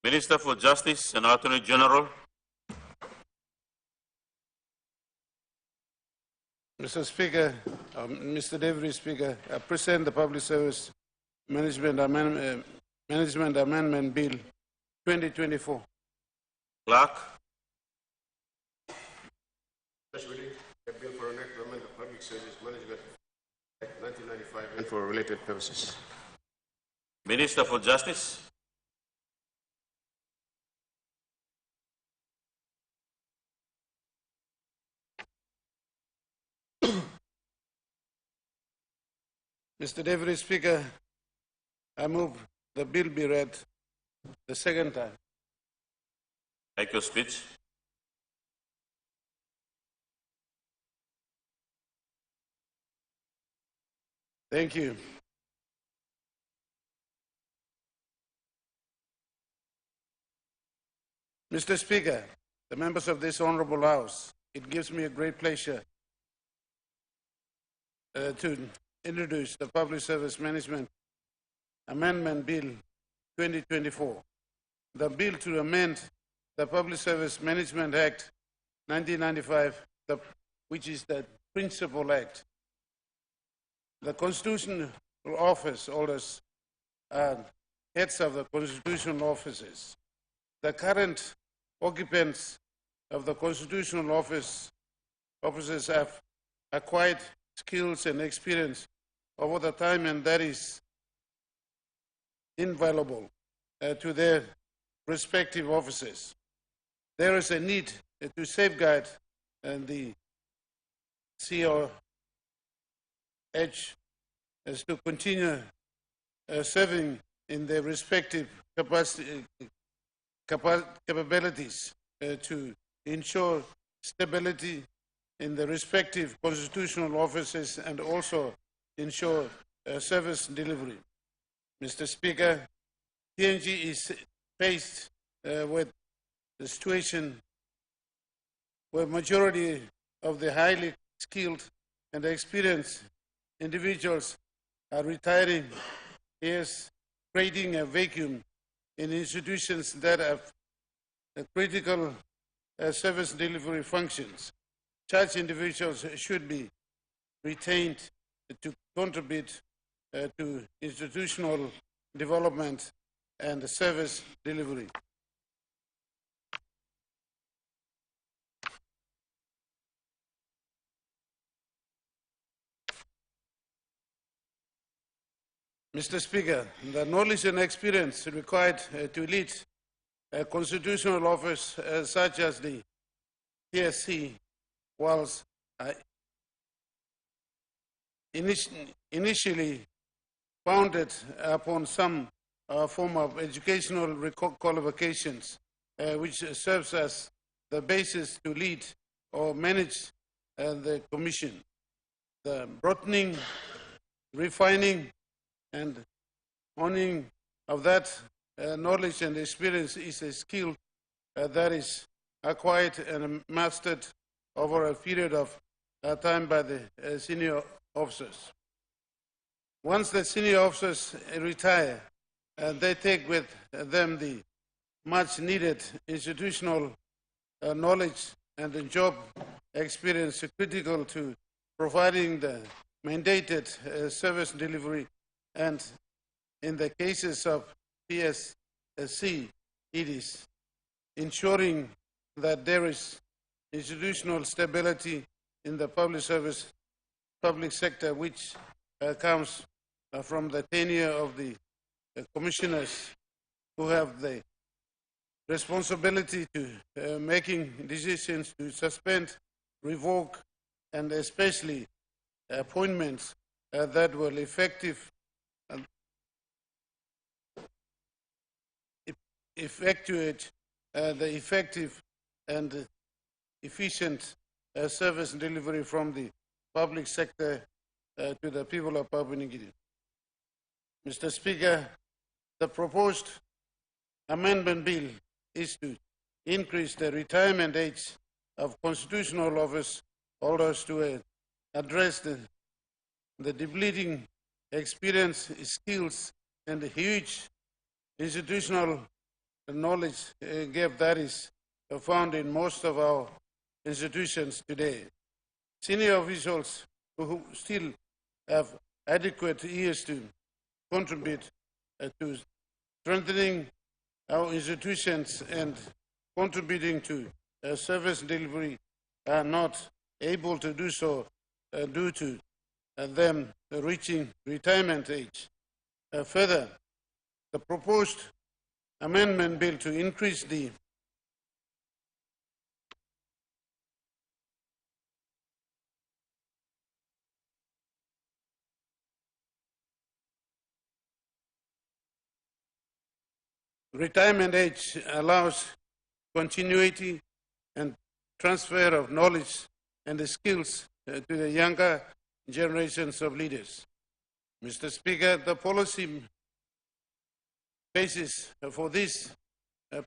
Minister for Justice and Attorney General. Mr. Speaker, Mr. Deputy Speaker, I present the Public Service Management Amendment Bill 2024. Clerk. First reading, a bill for an act to amend the Public Service Management Act 1995 and for related purposes. Minister for Justice. Mr. Deputy Speaker, I move the bill be read the second time. Make your speech. Thank you. Mr. Speaker, the members of this Honorable House, it gives me a great pleasure to introduce the Public Service Management Amendment Bill 2024. The bill to amend the Public Service Management Act 1995, which is the principal act. The Constitution office holders are heads of the constitutional offices. The current occupants of the constitutional offices have acquired skills and experience over the time, and that is invaluable to their respective offices. There is a need to safeguard the COH as to continue serving in their respective capabilities to ensure stability in the respective constitutional offices and also ensure service delivery. Mr. Speaker, PNG is faced with the situation where majority of the highly skilled and experienced individuals are retiring, is creating a vacuum in institutions that have critical service delivery functions. Such individuals should be retained to contribute to institutional development and service delivery. Mr. Speaker, the knowledge and experience required to lead a constitutional office such as the TSC was initially founded upon some form of educational qualifications, which serves as the basis to lead or manage the Commission. The broadening, refining, and honing of that knowledge and experience is a skill that is acquired and mastered over a period of time by the senior officers. Once the senior officers retire, they take with them the much needed institutional knowledge and the job experience critical to providing the mandated service delivery, and in the cases of PSC, it is ensuring that there is institutional stability in the public sector, which comes from the tenure of the commissioners who have the responsibility to making decisions to suspend, revoke, and especially appointments that will effectuate the effective and efficient service delivery from the public sector to the people of Papua New Guinea. Mr. Speaker, the proposed amendment bill is to increase the retirement age of constitutional office holders to address the depleting experience, skills, and the huge institutional knowledge gap that is found in most of our institutions today. Senior officials who still have adequate years to contribute to strengthening our institutions and contributing to service delivery are not able to do so due to them reaching retirement age. Further, the proposed amendment bill to increase the retirement age allows continuity and transfer of knowledge and the skills to the younger generations of leaders. Mr. Speaker, the policy basis for this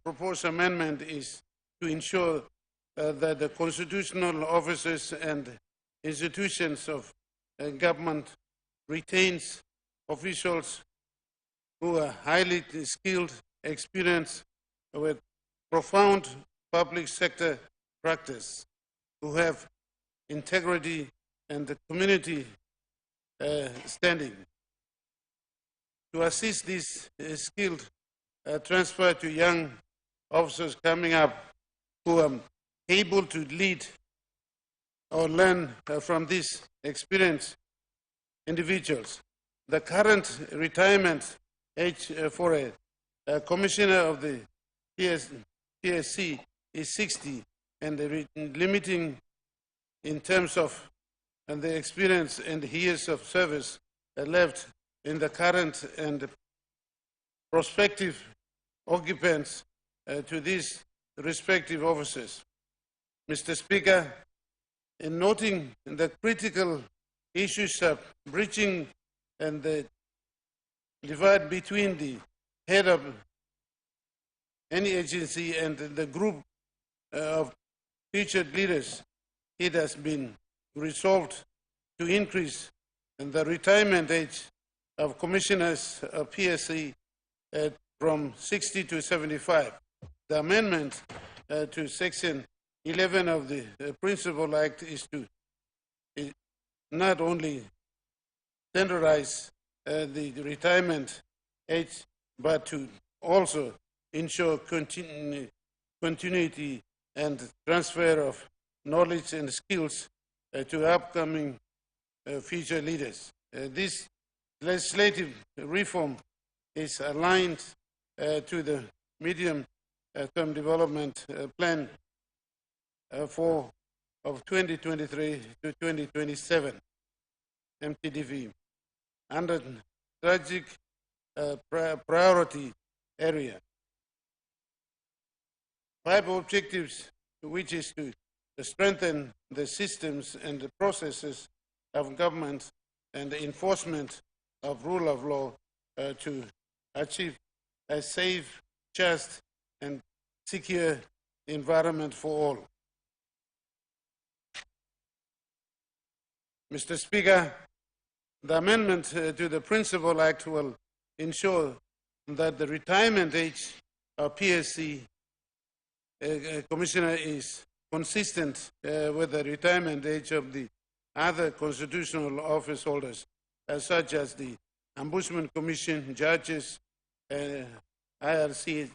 proposed amendment is to ensure that the constitutional offices and institutions of government retains officials who are highly skilled, experienced, with profound public sector practice, who have integrity and the community standing. to assist this skilled transfer to young officers coming up who are able to lead or learn from these experienced individuals. The current retirement age for a commissioner of the PSC is 60, and the limiting in terms of the experience and years of service left in the current and prospective occupants to these respective offices. Mr. Speaker, in noting the critical issues of breaching and the divide between the head of any agency and the group of featured leaders, it has been resolved to increase the retirement age of commissioners of PSC from 60 to 75. The amendment to Section 11 of the Principal Act is to not only standardize the retirement age, but to also ensure continuity and transfer of knowledge and skills to upcoming future leaders. This legislative reform is aligned to the medium-term development plan of 2023 to 2027, MTDV, under strategic priority area. 5 objectives, which is to strengthen the systems and the processes of government and the enforcement of rule of law to achieve a safe, just, and secure environment for all. Mr. Speaker, the amendment to the Principal Act will ensure that the retirement age of PSC Commissioner is consistent with the retirement age of the other constitutional office holders, such as the Ombudsman Commission, judges, ICAC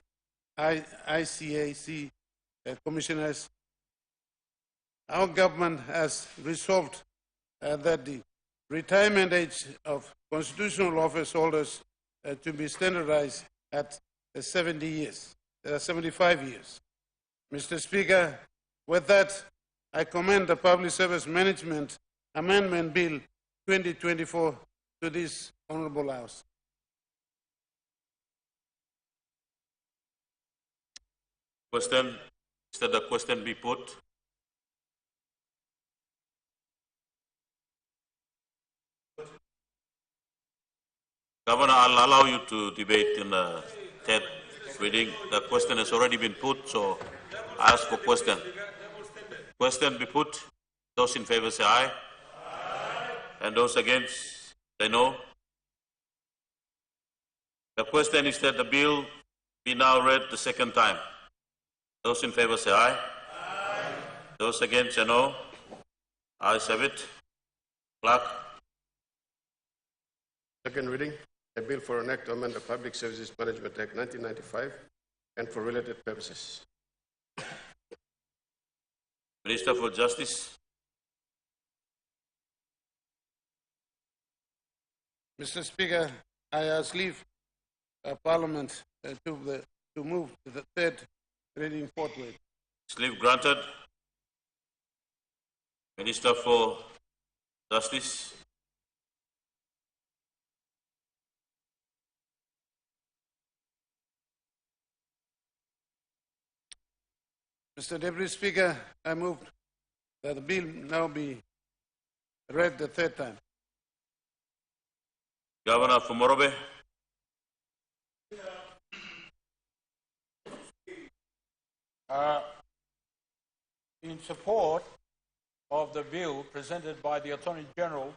commissioners. Our government has resolved that the retirement age of constitutional office holders to be standardized at 75 years. Mr. Speaker, with that, I commend the Public Service Management Amendment Bill 2024 to this Honorable House. Question, instead the question be put. Governor, I'll allow you to debate in the third reading. The question has already been put, so I ask for question. Question be put. Those in favor say aye. Aye. And those against say no. The question is that the bill be now read the second time. Those in favor say aye. Aye. Those against say no. Ayes have it. Clerk. Second reading, a bill for an act to amend the Public Services Management Act 1995 and for related purposes. Minister for Justice. Mr. Speaker, I ask leave Parliament to move to the third reading forthwith. Leave granted. Minister for Justice. Mr. Deputy Speaker, I move that the bill now be read the third time. Governor Fumorobe. In support of the bill presented by the Attorney General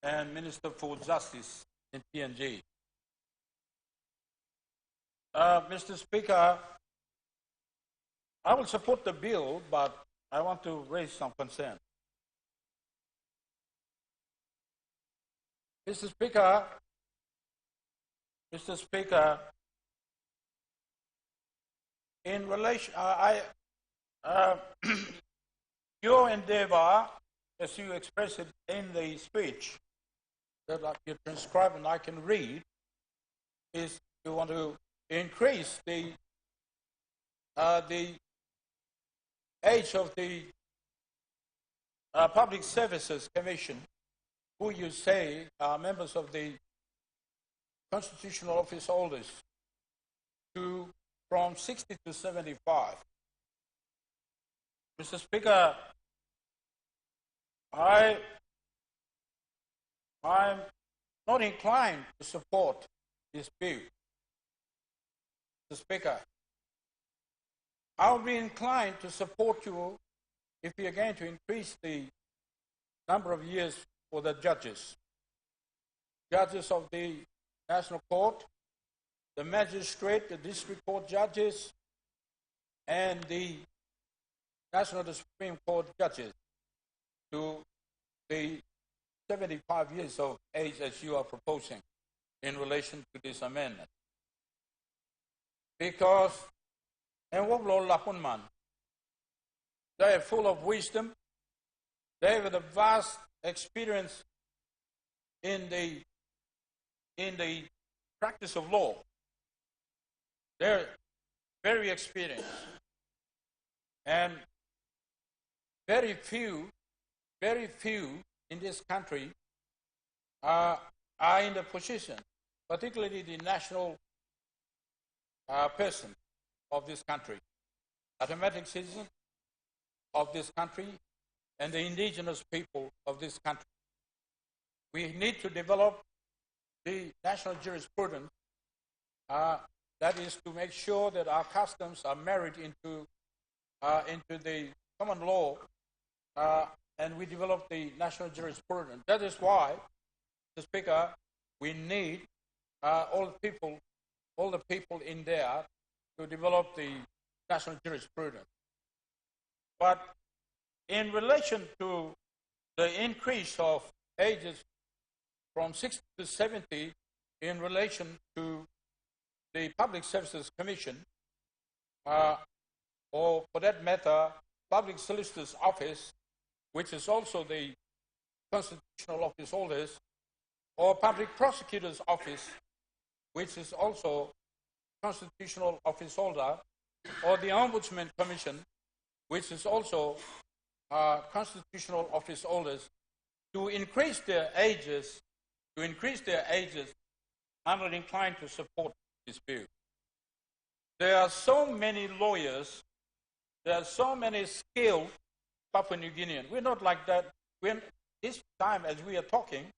and Minister for Justice in PNG. Mr. Speaker, I will support the bill, but I want to raise some concern. Mr. Speaker, Mr. Speaker, in relation, your endeavor, as you express it in the speech that you transcribe and I can read, is you want to increase the age of the Public Services Commission, who you say are members of the constitutional office holders, from 60 to 75. Mr. Speaker, I'm not inclined to support this bill. Mr. Speaker, I'll be inclined to support you if we are going to increase the number of years for the judges of the National Court, the magistrate, the district court judges, and the National Supreme Court judges to the 75 years of age as you are proposing in relation to this amendment. Because, and what man, they are full of wisdom, they have a vast experience in the practice of law. They're very experienced. And very few in this country are in the position, particularly the national person of this country, automatic citizen of this country, and the indigenous people of this country. We need to develop the national jurisprudence that is to make sure that our customs are married into the common law, and we develop the national jurisprudence. That is why, Mr. Speaker, we need all the people in there to develop the national jurisprudence. But in relation to the increase of ages from 60 to 70 in relation to the Public Services Commission, or for that matter, Public Solicitor's Office, which is also the constitutional office holders, or Public Prosecutor's Office, which is also constitutional office holder, or the Ombudsman Commission, which is also constitutional office holders, to increase their ages, I'm not inclined to support this bill. There are so many lawyers, there are so many skilled Papua New Guineans. We're not like that. This time as we are talking,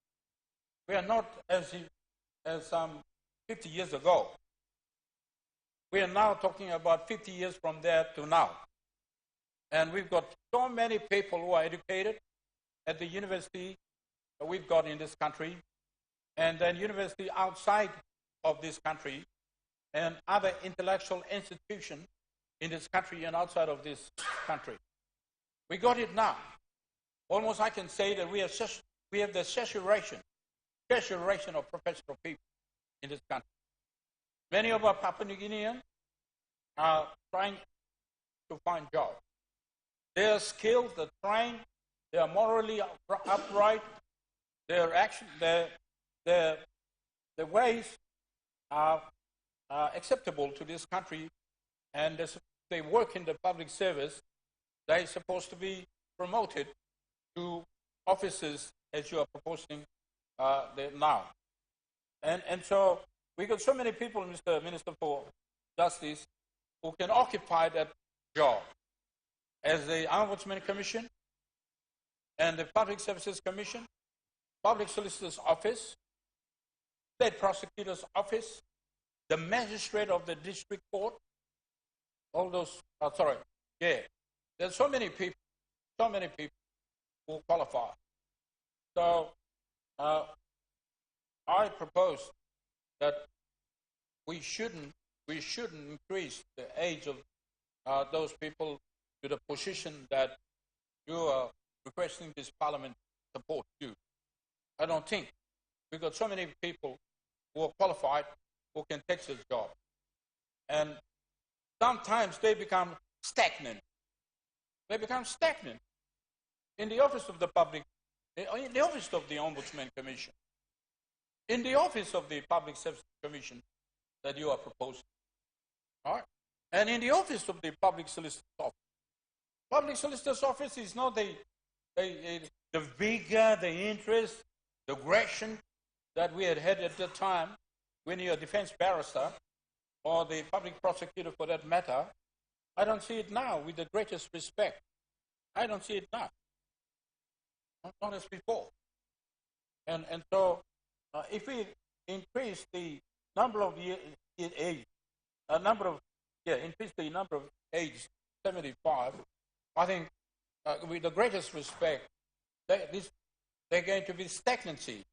we are not as 50 years ago. We are now talking about 50 years from there to now. And we've got so many people who are educated at the university that we've got in this country, and then university outside of this country, and other intellectual institutions in this country and outside of this country. We got it now. Almost I can say that we have the saturation of professional people in this country. Many of our Papua New Guineans are trying to find jobs. They are skilled, they're trained, they are morally upright, their ways are acceptable to this country, and they work in the public service. They're supposed to be promoted to offices as you are proposing now. And so we got so many people, Mr. Minister for Justice, who can occupy that job as the Ombudsman Commission and the Public Services Commission, Public Solicitor's Office, State Prosecutor's Office, the Magistrate of the District Court, all those, there's so many people who qualify. So I propose that we shouldn't increase the age of those people to the position that you are requesting this Parliament support you. I don't think. We've got so many people who are qualified who can take this job. And sometimes they become stagnant. They become stagnant in the office of the public, in the office of the Ombudsman Commission, in the office of the Public Service Commission that you are proposing. All right? And in the office of the Public Solicitor's Office. Public Solicitor's Office is not the vigor, the interest, the aggression that we had at the time when you're a defense barrister or the public prosecutor for that matter. I don't see it now with the greatest respect. I don't see it now. Not as before. And so if we increase the number of age, increase the number of age 75, I think with the greatest respect, they're going to be stagnancy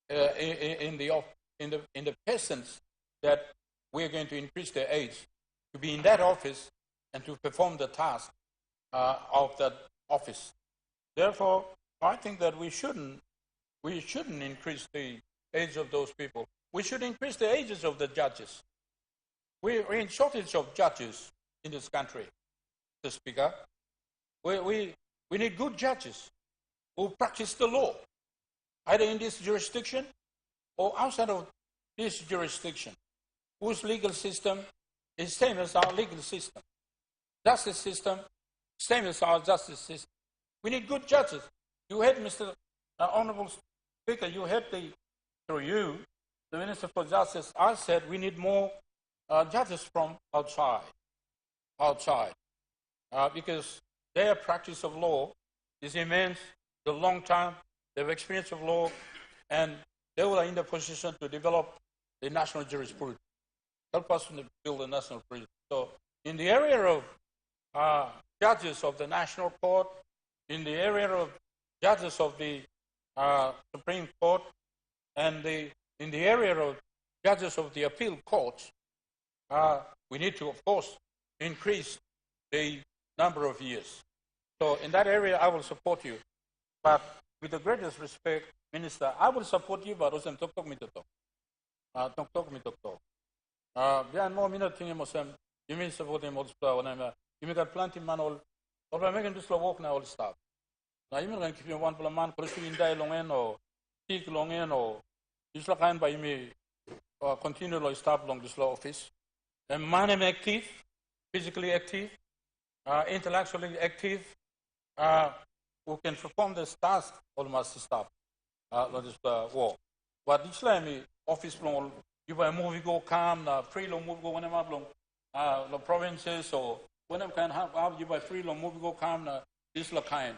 in the persons that we're going to increase their age to be in that office and to perform the task of that office. Therefore, I think that we shouldn't increase the age of those people. We should increase the ages of the judges. We're in shortage of judges in this country, Mr. Speaker. We need good judges who practice the law, either in this jurisdiction or outside of this jurisdiction, whose legal system is same as our legal system. Justice system, same as our justice system. We need good judges. You had, Mr. Honourable Speaker, you had through you, the Minister for Justice, I said we need more judges from outside, because their practice of law is immense, the long time, they have experience of law, and they were in the position to develop the national jurisprudence, help us to build the national jurisprudence. So in the area of judges of the National Court, in the area of judges of the Supreme Court, and in the area of judges of the appeal courts, we need to, of course, increase the number of years. So in that area, I will support you. But with the greatest respect, Minister, I will support you, but also talk me to talk. Bian mo minute thing mo sem, you mean support him also when I'm you got plenty man all making this walk now all stop. Now you mean keep you one man pursue in die long end or peak long end or this kind by me continue to stop long this law office. And man am active, physically active, intellectually active, who can perform this task almost stop this war. But this me office long you buy movie go calm free long move go when I'm long the provinces or when I can have you buy free long movie go calm this kind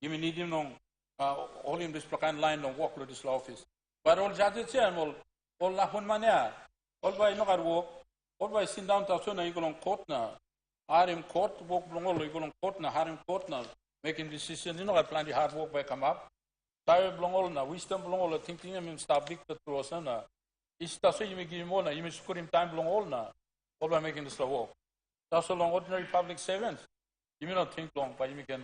you may need him long all in this kind line don't walk to this office. But all judges here all la hun mania all by no work all by sit down to na you go court na harim court walk long you go court na harim court na making decisions, you know, I plan the hard work by come up. Tayo blongol na, wisdom blongol, thinking I mean stop big to throw us na. Is that so you may give him more na, you may score him time blongol na, all by making this work. That's so long ordinary public servants. You may not think long, but you can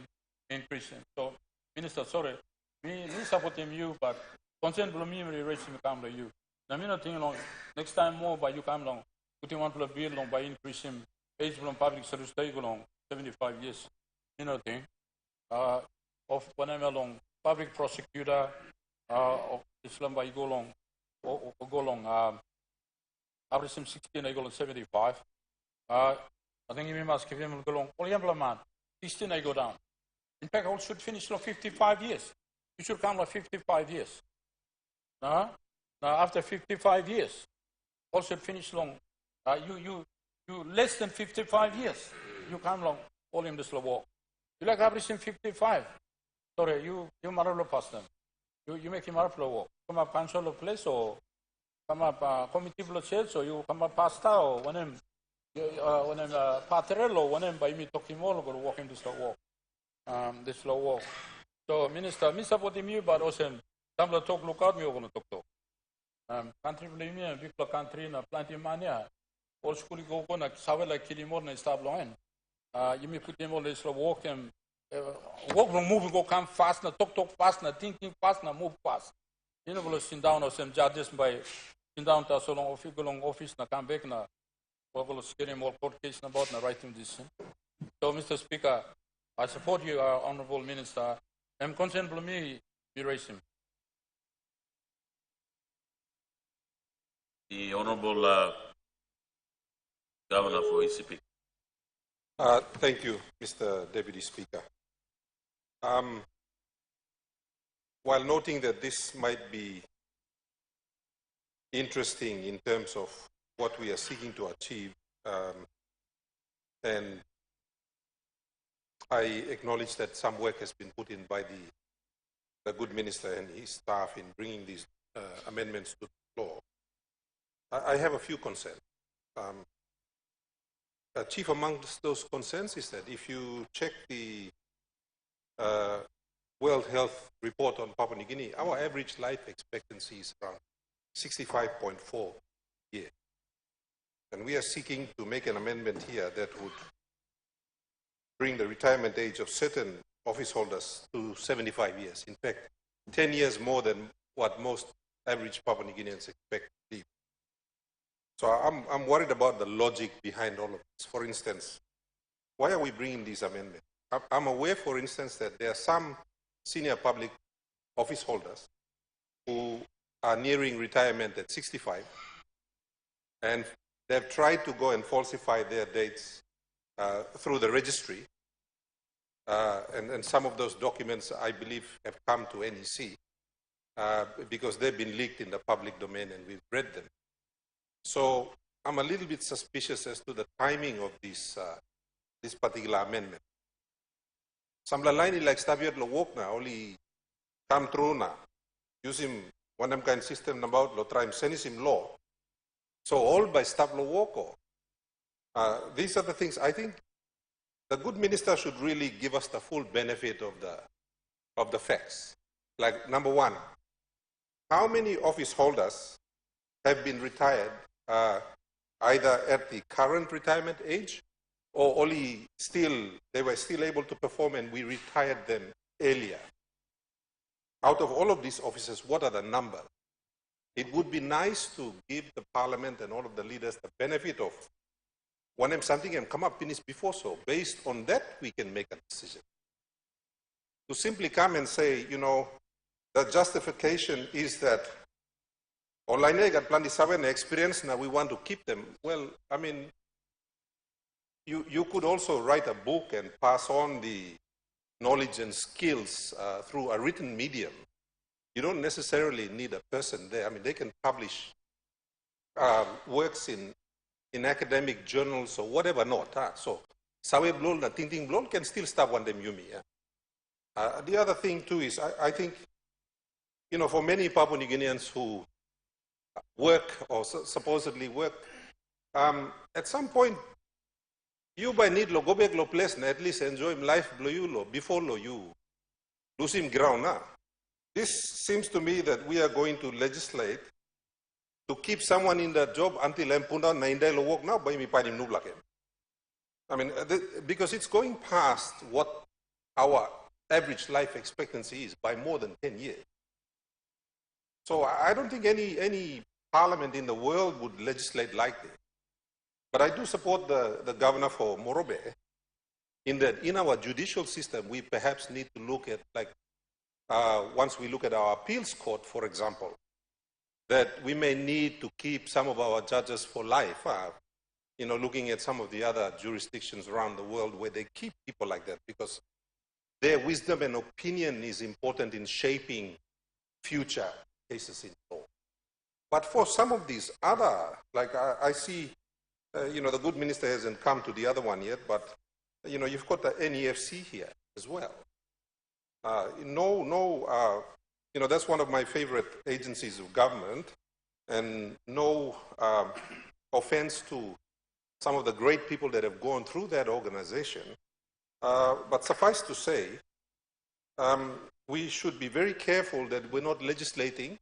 increase it. So, Minister, sorry, me support him you, but concern below me raise him come to you. Now me not think long. Next time more, by you come long. Putting one plus bill long by increase him age from public service stay go long 75 years. You know thing. Of when I'm along public prosecutor of Islam by go long after some 16 I go on 75. I think you must give him go long all man 16 I go down. In fact I should finish long 55 years. You should come like 55 years. Now after 55 years all should finish long you less than 55 years you come long all in this walk. You like averaging 55. Sorry, you maralo pass them. You make him maralo walk. Come up council of place or come up committee of church or you come up pastor or when I'm patrello when I'm by me talking all over walking this walk. This slow walk. So Minister, me supporting you but also some talk look out me over to talk. Country blame me big country na plenty mania. All school go on like sawe like kilimor na stop long. You may put them all this walk them walk from move go come fast na talk fast na thinking fast na move fast. You know will sit down or some judges by in down ta so long office na come back na wagolo security more court case na about na writing decision. So Mr. Speaker, I support you, Honourable Minister. I'm concerned for me, you raise him. The Honourable Governor for ECP. Thank you, Mr. Deputy Speaker. While noting that this might be interesting in terms of what we are seeking to achieve, and I acknowledge that some work has been put in by the good minister and his staff in bringing these amendments to the floor, I have a few concerns. Chief amongst those concerns is that if you check the World Health Report on Papua New Guinea, our average life expectancy is around 65.4 years. And we are seeking to make an amendment here that would bring the retirement age of certain office holders to 75 years. In fact, 10 years more than what most average Papua New Guineans expect to live. So I'm worried about the logic behind all of this. For instance, why are we bringing these amendments? I'm aware, for instance, that there are some senior public office holders who are nearing retirement at 65, and they've tried to go and falsify their dates through the registry, and some of those documents, I believe, have come to NEC because they've been leaked in the public domain and we've read them. So I'm a little bit suspicious as to the timing of this particular amendment. Some line like Stabiat lo work na only come through na using one of kind system about lo try him law. So all by stab lo work. These are the things I think the good minister should really give us the full benefit of the facts. Like number one, how many office holders have been retired either at the current retirement age or only they were still able to perform and we retired them earlier. Out of all of these officers, what are the numbers? It would be nice to give the parliament and all of the leaders the benefit of when something can come up finish before, so based on that we can make a decision. To simply come and say, you know, the justification is that online got plenty of experience, now we want to keep them. Well, I mean, you could also write a book and pass on the knowledge and skills through a written medium. You don't necessarily need a person there. I mean, they can publish works in academic journals or whatever not. So, Sawe Blol na Tinting Blol can still stop one them Yumi. The other thing too is, I think, you know, for many Papua New Guineans who work or supposedly work, at some point, you by need lo go back lo place na at least enjoy life blow you lo before lo you lose him ground na. This seems to me that we are going to legislate to keep someone in that job until empunda na inday lo work now by me pa nim nublak. I mean, because it's going past what our average life expectancy is by more than 10 years. So I don't think any parliament in the world would legislate like this. But I do support the governor for Morobe in that in our judicial system, we perhaps need to look at, like, once we look at our appeals court, for example, that we may need to keep some of our judges for life, you know, looking at some of the other jurisdictions around the world where they keep people like that because their wisdom and opinion is important in shaping future cases in law. But for some of these other, like I see, you know, the good minister hasn't come to the other one yet, but, you know, you've got the NEFC here as well. You know, that's one of my favorite agencies of government, and no offense to some of the great people that have gone through that organization, but suffice to say, we should be very careful that we're not legislating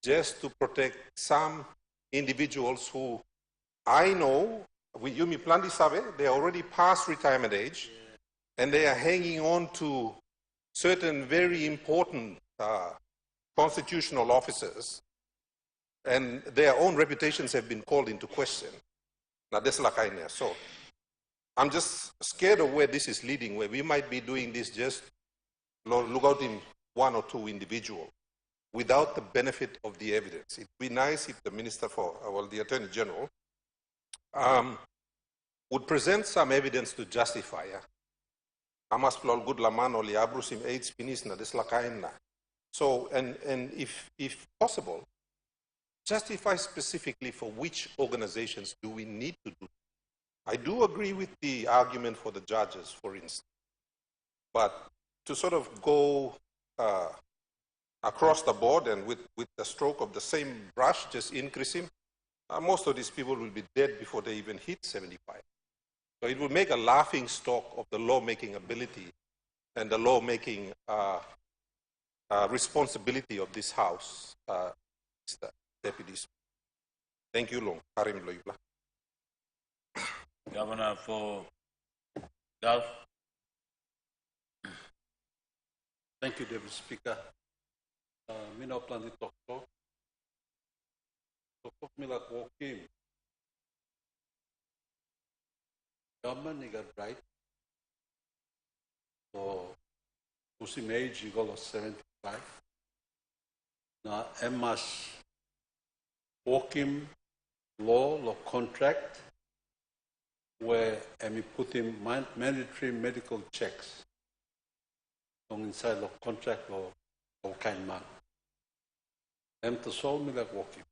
just to protect some individuals who I know, with Yumi Plandi Save, they are already past retirement age, and they are hanging on to certain very important constitutional officers and their own reputations have been called into question. So I'm just scared of where this is leading, where we might be doing this just look out in one or two individuals without the benefit of the evidence. It'd be nice if the Minister for, the Attorney General, would present some evidence to justify. Amas plol good laman or liabrusim aids pinis na deslakain na. So, and if possible, justify specifically for which organizations do we need to do. I do agree with the argument for the judges, for instance, but to sort of go across the board and with the stroke of the same brush, just increasing, most of these people will be dead before they even hit 75. So it will make a laughing stock of the lawmaking ability and the lawmaking responsibility of this House, Mr. Deputy Speaker. Thank you, Long. Karim Loibla. Governor for Gulf. Thank you, Deputy Speaker. Mina plan di toktok. Toktok mila kokim. Government got right. So, usim age you go 75. Now, emas kokim law contract where we put in mandatory medical checks on inside the contract or kind man. To solve me like walking.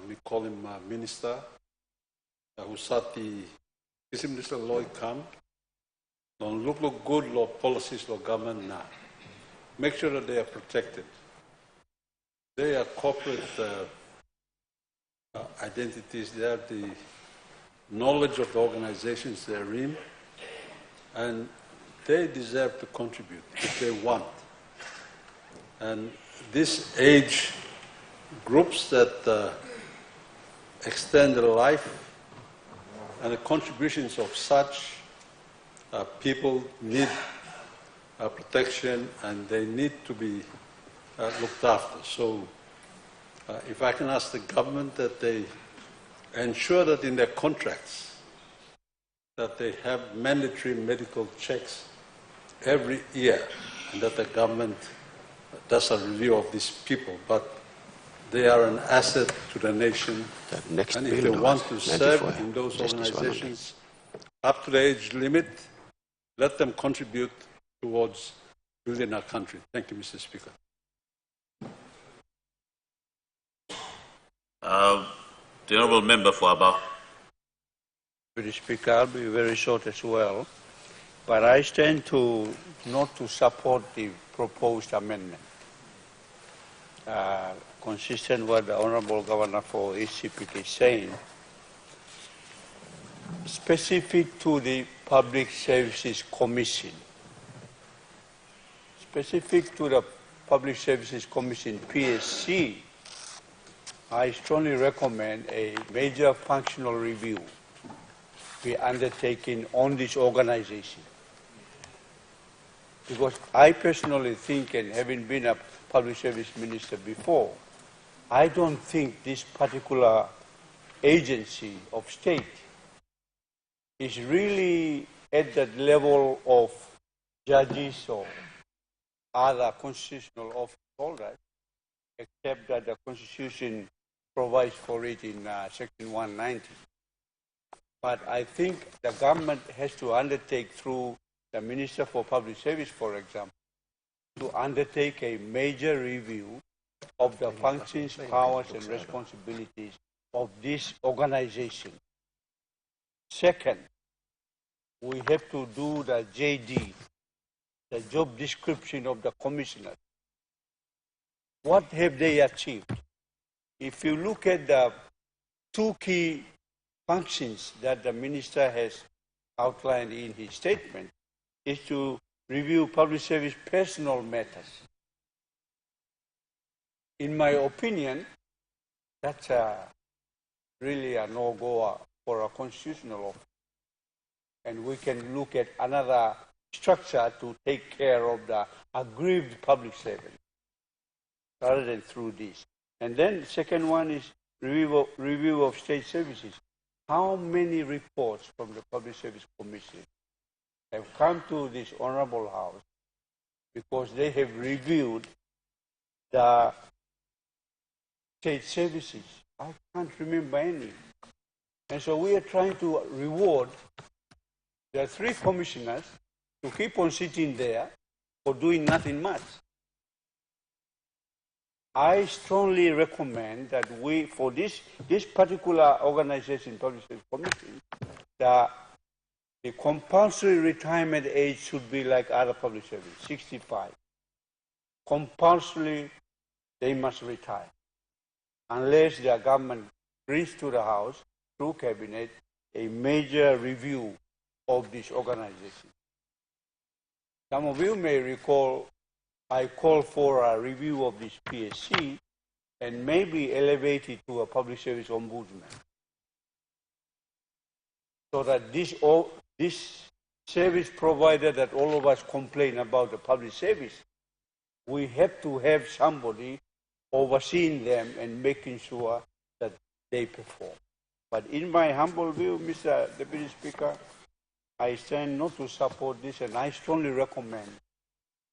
We call him minister who sat the Minister law come. Don't look good law policies law government now. Make sure that they are protected. They are corporate identities. They have the knowledge of the organizations they're in, and they deserve to contribute if they want. And these age groups that extend their life and the contributions of such people need protection and they need to be looked after. So if I can ask the government that they ensure that in their contracts that they have mandatory medical checks every year and that the government does a review of these people, but they are an asset to the nation. And if they want to serve in those organizations up to the age limit, let them contribute towards building our country. Thank you, Mr. Speaker. The Honourable Member for Abba. Mr. Speaker, I'll be very short as well. But I stand not to support the proposed amendment. Consistent with what the Honourable Governor for ECPK is saying, specific to the Public Services Commission, PSC, I strongly recommend a major functional review be undertaken on this organization. Because I personally think, and having been a public service minister before, I don't think this particular agency of state is really at that level of judges or other constitutional office holders, except that the Constitution provides for it in Section 190. But I think the government has to undertake through the Minister for Public Service, for example, to undertake a major review of the functions, powers, and responsibilities of this organization. Second, we have to do the JD, the job description of the commissioners. What have they achieved? If you look at the two key functions that the minister has outlined in his statement, is to review public service personal matters. In my opinion, that's really a no-go for a constitutional office. And we can look at another structure to take care of the aggrieved public servant rather than through this. And then the second one is review of state services. How many reports from the Public Service Commission have come to this honorable house because they have reviewed the state services? I can't remember any. And so we are trying to reward the 3 commissioners to keep on sitting there for doing nothing much. I strongly recommend that we, for this particular organization, Public Service Commission, the compulsory retirement age should be like other public service, 65. Compulsorily, they must retire, unless the government brings to the House, through Cabinet, a major review of this organization. Some of you may recall I called for a review of this PSC and maybe elevate it to a public service ombudsman, so that this service provider that all of us complain about, the public service, we have to have somebody overseeing them and making sure that they perform. But in my humble view, Mr. Deputy Speaker, I stand not to support this, and I strongly recommend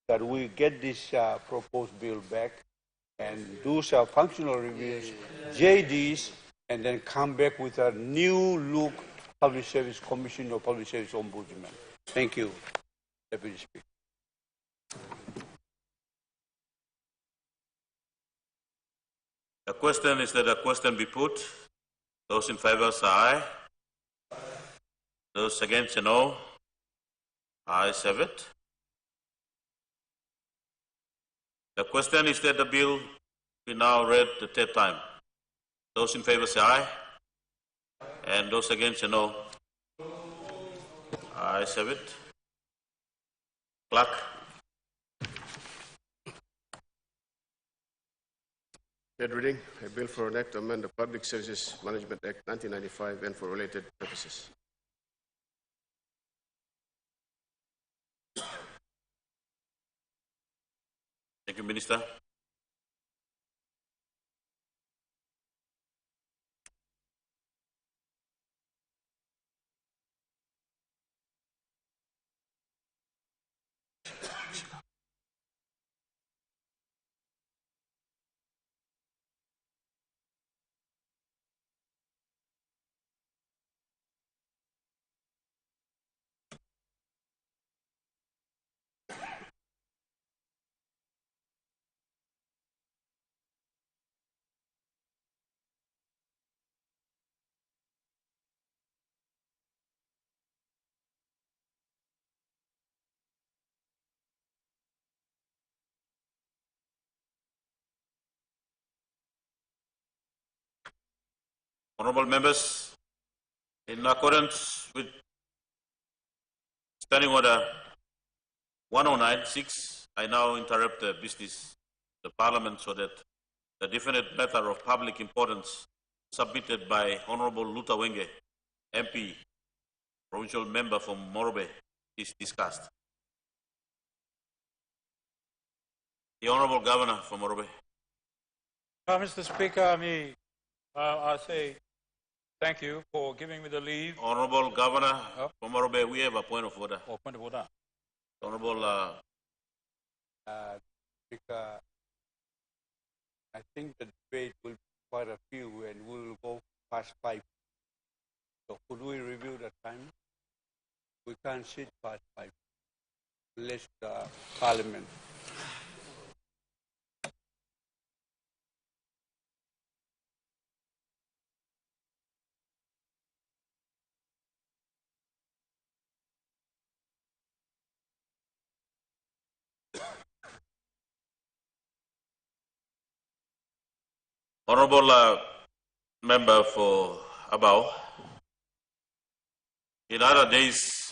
that we get this proposed bill back and do some functional reviews, JDs, and then come back with a new look Public Service Commission or Public Service Ombudsman. Thank you, Deputy Speaker. The question is that the question be put. Those in favor say aye. Those against say no. Ayes have it. The question is that the bill be now read the 3rd time. Those in favor say aye. And those against say no. Ayes have it. Clerk. Third reading, a bill for an act to amend the Public Services Management Act 1995 and for related purposes. Thank you, Minister. Honorable members, in accordance with Standing Order 109.6, I now interrupt the business of the Parliament so that the definite matter of public importance submitted by Honorable Luta Wenge, MP, provincial member from Morobe, is discussed. The Honorable Governor from Morobe. Mr. Speaker, I say thank you for giving me the leave. Honorable Governor from Morobe, we have a point of order. Oh, point of order. Honorable Speaker, I think the debate will be quite a few and we will go past 5. So could we review the time? We can't sit past 5 unless the Parliament. Honorable member for Abao, in other days,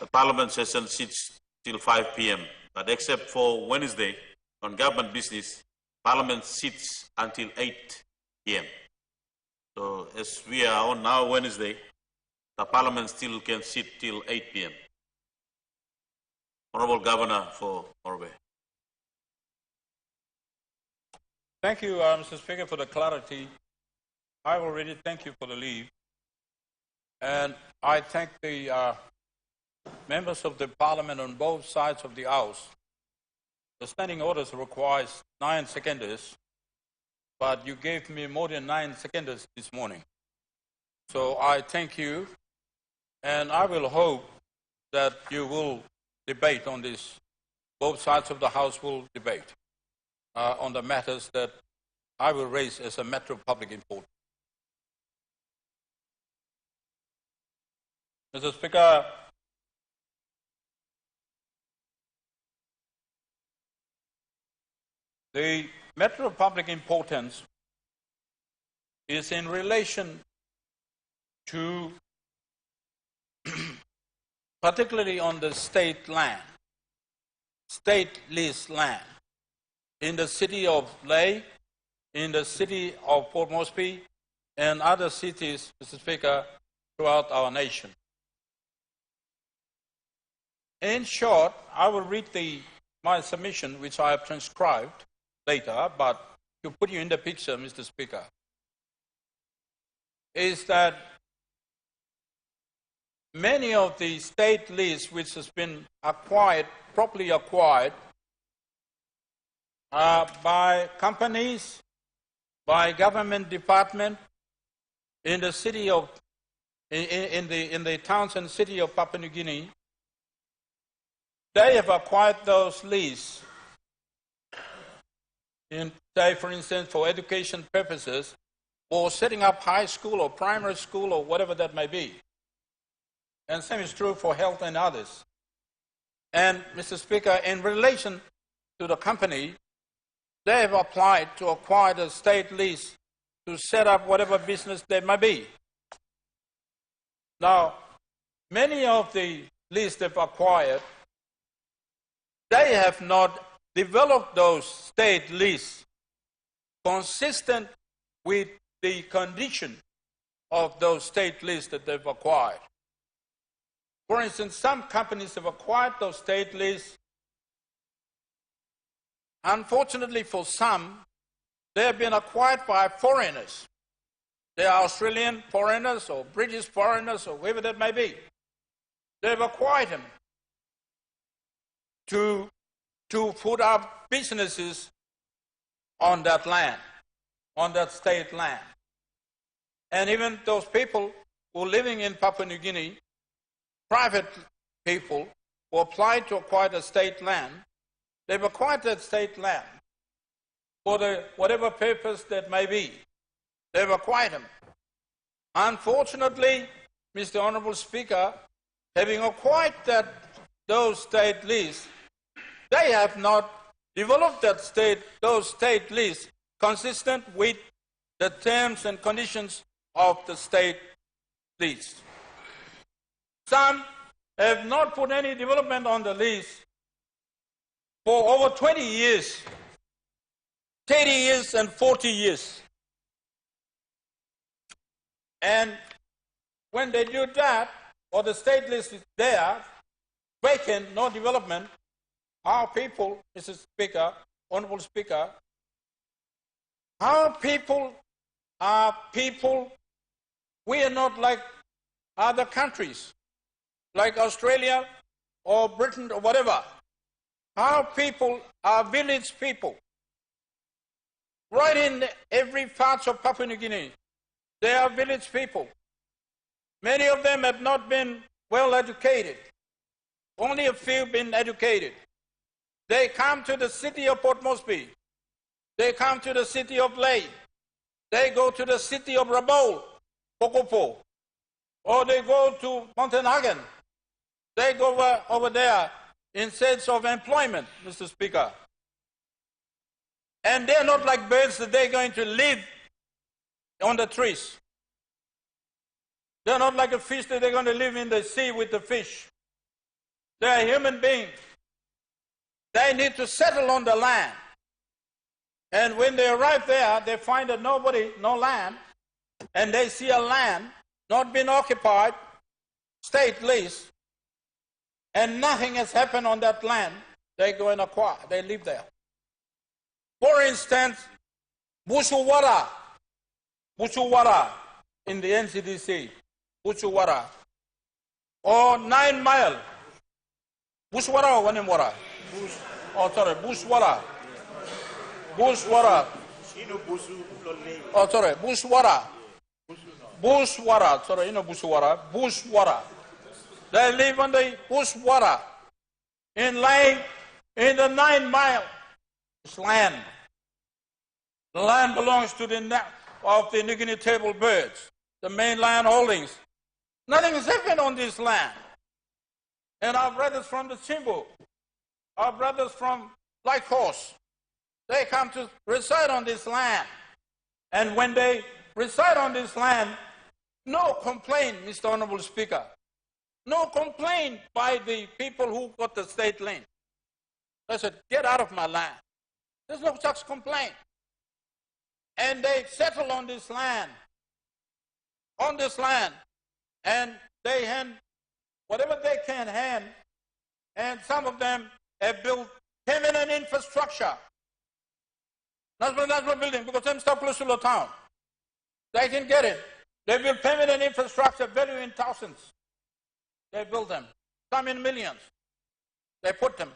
the Parliament session sits till 5 p.m., but except for Wednesday, on government business, Parliament sits until 8 p.m. So as we are on now Wednesday, the Parliament still can sit till 8 p.m. Honorable Governor for Morobe. Thank you, Mr. Speaker, for the clarity. I already thank you for the leave. And I thank the members of the parliament on both sides of the House. The standing orders requires 9 seconds, but you gave me more than 9 seconds this morning. So I thank you, and I will hope that you will debate on this. Both sides of the House will debate on the matters that I will raise as a matter of public importance. Mr. Speaker, the matter of public importance is in relation to particularly on the state land, state leased land, in the city of Lae, in the city of Port Moresby, and other cities, Mr. Speaker, throughout our nation. In short, I will read my submission, which I have transcribed later, but to put you in the picture, Mr. Speaker, is that many of the state lease which has been acquired, properly acquired, by companies, by government department in the city of, in the towns and city of Papua New Guinea, they have acquired those leases, in, say, for instance, for education purposes, or setting up high school or primary school or whatever that may be. And same is true for health and others. And, Mr. Speaker, in relation to the company, they have applied to acquire the state lease to set up whatever business they may be. Now, many of the leases they've acquired, they have not developed those state leases consistent with the condition of those state leases that they've acquired. For instance, some companies have acquired those state leases. Unfortunately for some, they have been acquired by foreigners. They are Australian foreigners or British foreigners or whoever that may be. They have acquired them to put up businesses on that land, on that state land. And even those people who are living in Papua New Guinea, private people who applied to acquire the state land, they've acquired that state land for whatever purpose that may be. They've acquired them. Unfortunately, Mr. Honourable Speaker, having acquired those state leases, they have not developed those state leases consistent with the terms and conditions of the state lease. Some have not put any development on the lease for over 20 years, 30 years and 40 years. And when they do that, or the state lease is there, vacant, no development, our people, Mr. Speaker, Honourable Speaker, our people are people, we are not like other countries, like Australia or Britain or whatever. Our people are village people. Right in every part of Papua New Guinea, they are village people. Many of them have not been well educated. Only a few have been educated. They come to the city of Port Moresby. They come to the city of Lae. They go to the city of Rabaul, Pokopo. Or they go to Montenhagen. They go over there in sense of employment, Mr. Speaker. And they're not like birds that they're going to live on the trees. They're not like a fish that they're going to live in the sea with the fish. They're human beings. They need to settle on the land. And when they arrive there, they find that no land, and they see a land not been occupied, state lease, and nothing has happened on that land. They go and acquire, they live there. For instance, Bushuwara in the NCDC, Bushuwara, or 9 Mile. Bushwara or Wanimwara? Oh, sorry, Bushwara. Bushwara. Oh, sorry, Bushwara. Bushwara, sorry, you know Bushwara. Bushwara. They live on the Bushwara in the 9 Mile land. The land belongs to the New Guinea table birds, the main land holdings. Nothing is happened on this land. And our brothers from the Chimbo, our brothers from Light Horse, they come to reside on this land. And when they reside on this land, no complaint, Mr. Honorable Speaker. No complaint by the people who got the state land. They said, get out of my land. There's no such complaint. And they settle on this land, and they hand whatever they can hand, and some of them have built permanent infrastructure. National building, because I'm still close to the town. They can get it. They build permanent infrastructure, value in thousands. They build them, some in millions. They put them.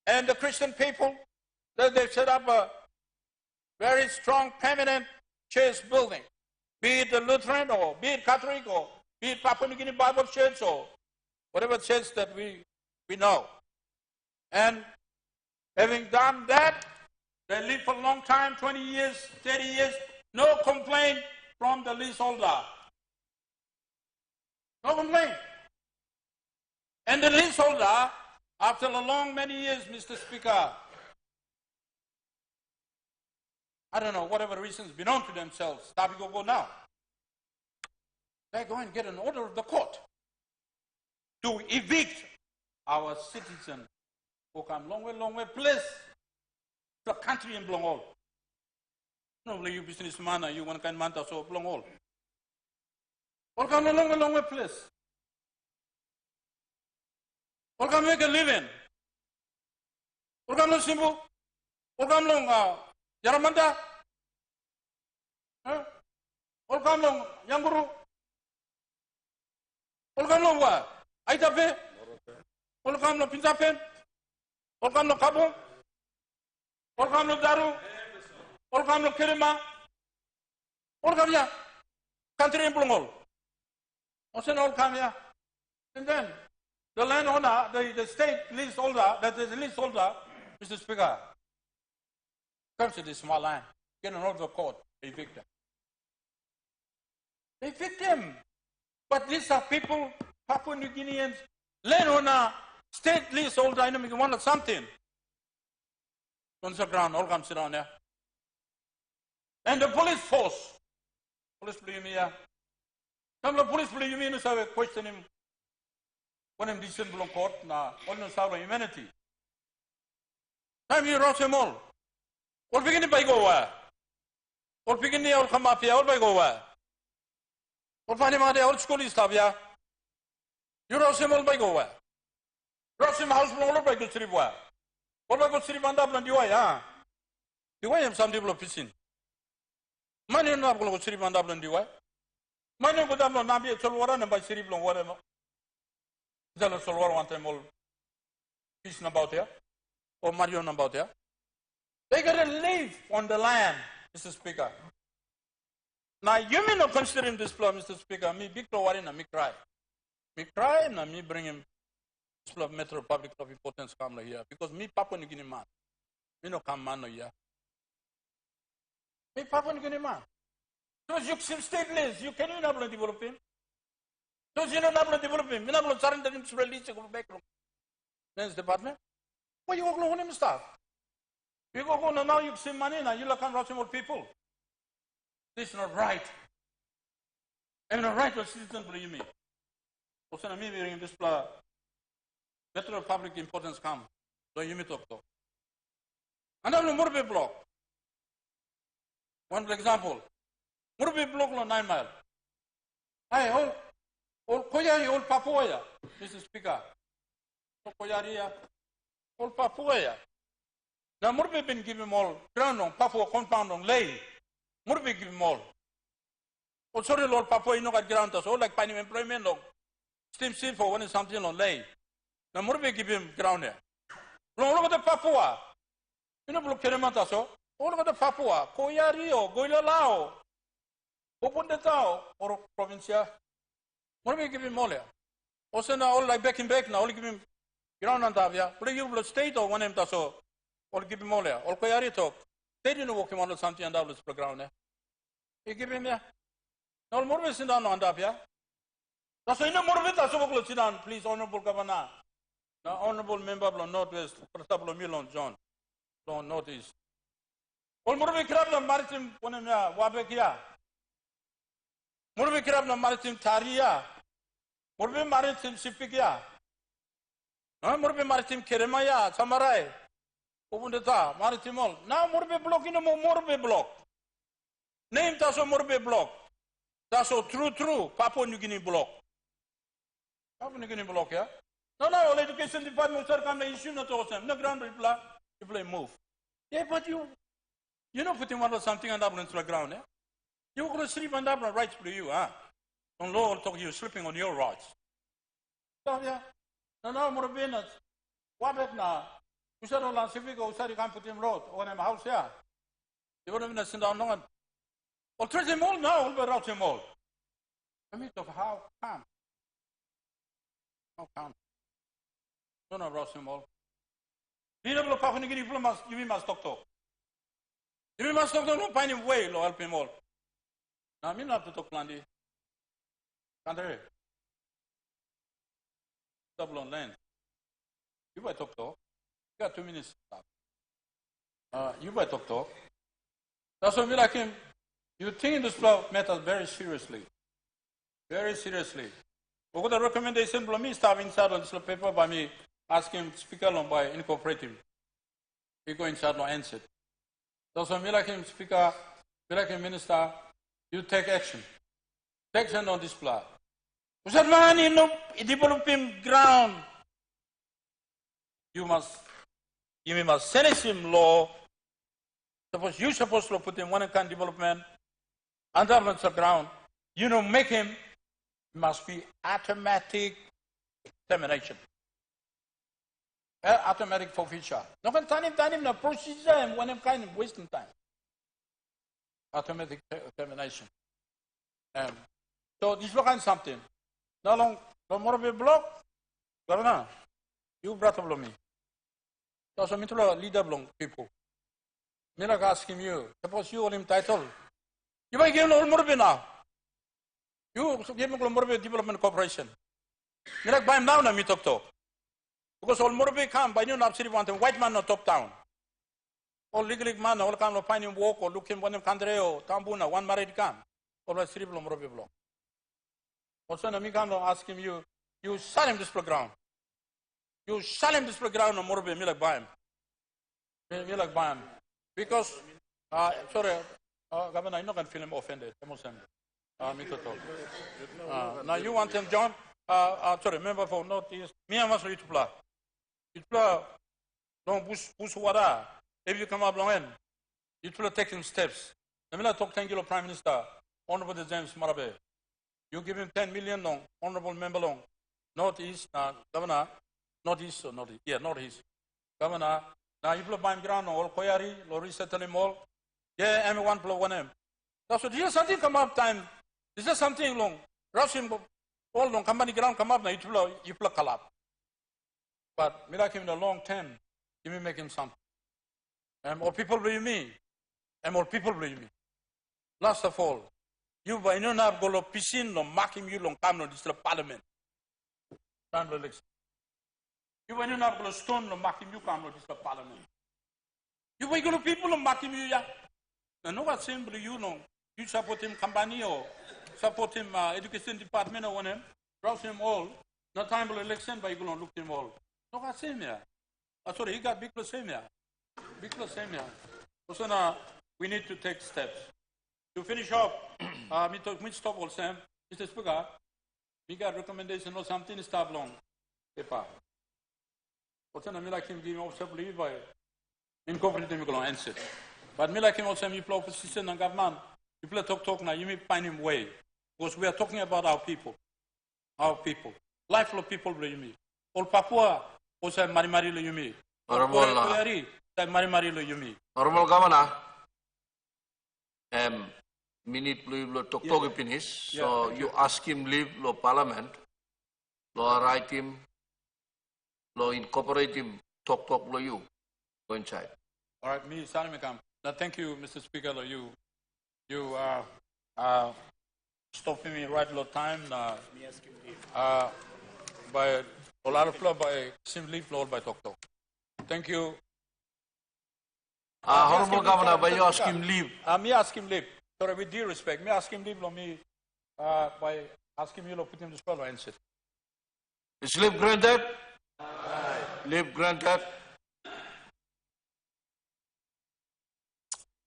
And the Christian people, they set up a very strong permanent church building, be it the Lutheran or be it Catholic or be it Papua New Guinea Bible Church or whatever church that we know. And having done that, they live for a long time, 20 years, 30 years, no complaint from the leaseholder. No complaint. And the leaseholder, after a long many years, Mr. Speaker, I don't know, whatever reasons belong to themselves, start to go now. They go and get an order of the court to evict our citizen who come long way, place the country in Blongol. Normally you businessman, you one kind man so Blongol. Or come a long way, place. Or come make a living. Or come no simple. Or come long Yaramanda. Or come long Yanguru. Or come long what? Aitape. Or come no Pintapen. Or come no Kabo. Or come no Daru. Or come no Kirima. Or come ya. Country in Blongol. Or send all come ya. And then the landowner, the state leaseholder, that is the leaseholder, Mr. Speaker, comes to this small land, get an order of the court, evict them. They evict them. But these are people, Papua New Guineans, landowner, state leaseholder, I know you want something. On the ground, all come sit down there. And the police force, police blame me here. Some of the police blame me, so question him. When I'm decent below court, na all no sound humanity. Time you rush them all. All begin by go where? All begin all come up here, all by go where? All find him out there, all school is up here. You rush them all by go where? Rush him house all by go sleep where? All by go sleep and up and you are, You are some people of fishing. Money not go sleep and up and you are. Money go down on Nabi, so what and by sleep long whatever. Tell us all one time all peace about here or Marion about here. They gotta live on the land, Mr. Speaker. Now you may not consider him this plan, Mr. Speaker. Me big to worry and me cry. Me cry and me bring him this plan metro public of importance come here. Because me Papua New Guinea man. Me no come man no here. Me Papua New Guinea man. Because you seem stateless, you cannot develop him. So you don't have to develop him. You don't surrender him to release him back from Men's Department. Why you go on him stuff? You go on now, you see money now, you look at rushing more people. This is not right. I'm not right for citizen for you me. Also, I'm hearing this better public importance come. So you may talk to. And I'm Murbe block. One example. Murbe block on 9 Mile. Hey, all Koyari, all Papua, Mr. Speaker. All Koyari, all Papua. Now, Murbe been give him all ground on Papua compound on lay. Murbe give him all. Oh, sorry, Lord Papua, you know got ground us all like finding employment on steam for one something on lay. Now, Murbe give him ground there. Long over the Papua. You know, look Keramata so. All over the Papua, Koyario, Goilalao, Open the Tao, or provincia. Murbe give him all there. Also, now, all like back now, only give him ground on Tavia. But you will state or one em taso. Or give him all there. Or Koyari talk. They didn't walk him on something and doubles the ground there. You give him there. No more sit down on Davia. That's why no more with us. Sit down, please, Honorable Governor. Now, Honorable Member of Northwest, Protable Milon John, don't notice. All Murbi Krabna Maritim Ponemia, Wabekia. Murbi Krabna Maritim Taria. Murbi Maritim Sipikia. Murbi Maritim Keremaya, Samarai. Open the top, Maritimol. Now Murbe block in a Murbe block. Name Tasso Murbe block. That's so true. Papua New Guinea block. Papua New Guinea block, yeah? No, all education department sir come the issue not awesome. No ground reply, you play move. Yeah, but you know putting one or something on the ground, yeah? You're gonna sleep on that rights for you, huh? On law talk you sleeping on your rights. So yeah. No, Murbe what about now? Usaro la civic usari can put him road on him house here. You wouldn't have sent down on. Or treat him all now, but out him all. I mean, how come? How come? Don't know rouse him all. You never look up and give him you must talk. You must talk, don't find him way, help him all. Now, I mean, not to talk, Landy. Can't I? Double on land. You might talk. You got 2 minutes. You might talk. That's what we like him. You think this matter very seriously. Very seriously. We got a recommendation from me, staff inside on this paper by me, asking Speaker on by incorporating. We go inside no answer. That's why we like him, Speaker, we like him, Minister, you take action. Take action on this plan. We said, man, you know, developing ground. You must send him law. Suppose you're supposed to put him one kind of development, under the ground, you know, make him must be automatic termination. Automatic forfeiture. No can time the procedure and one kind of wasting time. Automatic termination. So this is something. No long, no more of a block. Governor, you brought up me. So I'm into a leader belong people. Me like asking you, suppose you own him title. You might give him more now. You give him more development corporation. Me like buy him now, me talk to. Because all more come by new city want a white man not top town. All legal man, all kind of find him walk or look him one of country or Tambuna, one married come. All my city block. Also, me come ask him you sell him this program. You sell him this program or more me like buy him. Me like buy him. Because, sorry, Governor, I'm not going to feel him offended. Now you want him, John? Sorry, member for Northeast. Me, I must read to play. It play. Don't push water. If you come up long end, it will take him steps. Let me talk thank you, Prime Minister, Honorable James Marabe. You give him 10 million long, Honorable Member long. Northeast, Governor, Northeast, yeah, Northeast. Governor, now you buy ground all Koyari, Lori settle him all. Yeah, M1 plus 1M. That's what, this is something come up time. This is something long. Rush him all long, company ground come up now, you plug up. But me like him in the long term, you may make him something. And more people believe me. And more people believe me. Last of all, you by no have go to piscine, no marking you long time, no this parliament. Time election. You by no have go to stone, no marking you come, no this parliament. You by go to people, no marking you, yeah. And no what simply you know, you support him company or support him education department or one him, browse him all. No time for election, but you go to look him all. No what same here. Sorry, he got big plus same here. Big plus same here. So now we need to take steps. To finish up, me stop all Sam. Mr. Speaker, we got recommendation or something stop long. Paper. What's an like him giving also believe by incorporated me going answer. But me like him also me play opposition and government. You play talk now. You may find him way because we are talking about our people, life of people. You me all Papua also mari lo you me. Mari lo you me. Normal governor. Minute lo talk finish. So you ask him leave lo parliament. Lo write him. Lo incorporate him. Talk lo you. Go inside. All right, me Salimikam. Now, thank you, Mr. Speaker. You stopping me right lot time. By a lot of floor by simply floor by talk. Thank you. Honorable Governor, by you ask him leave. Me ask him leave. Sorry, with due respect, me ask him leave. Me by asking you to put him to spell answer. Is leave granted? Leave granted.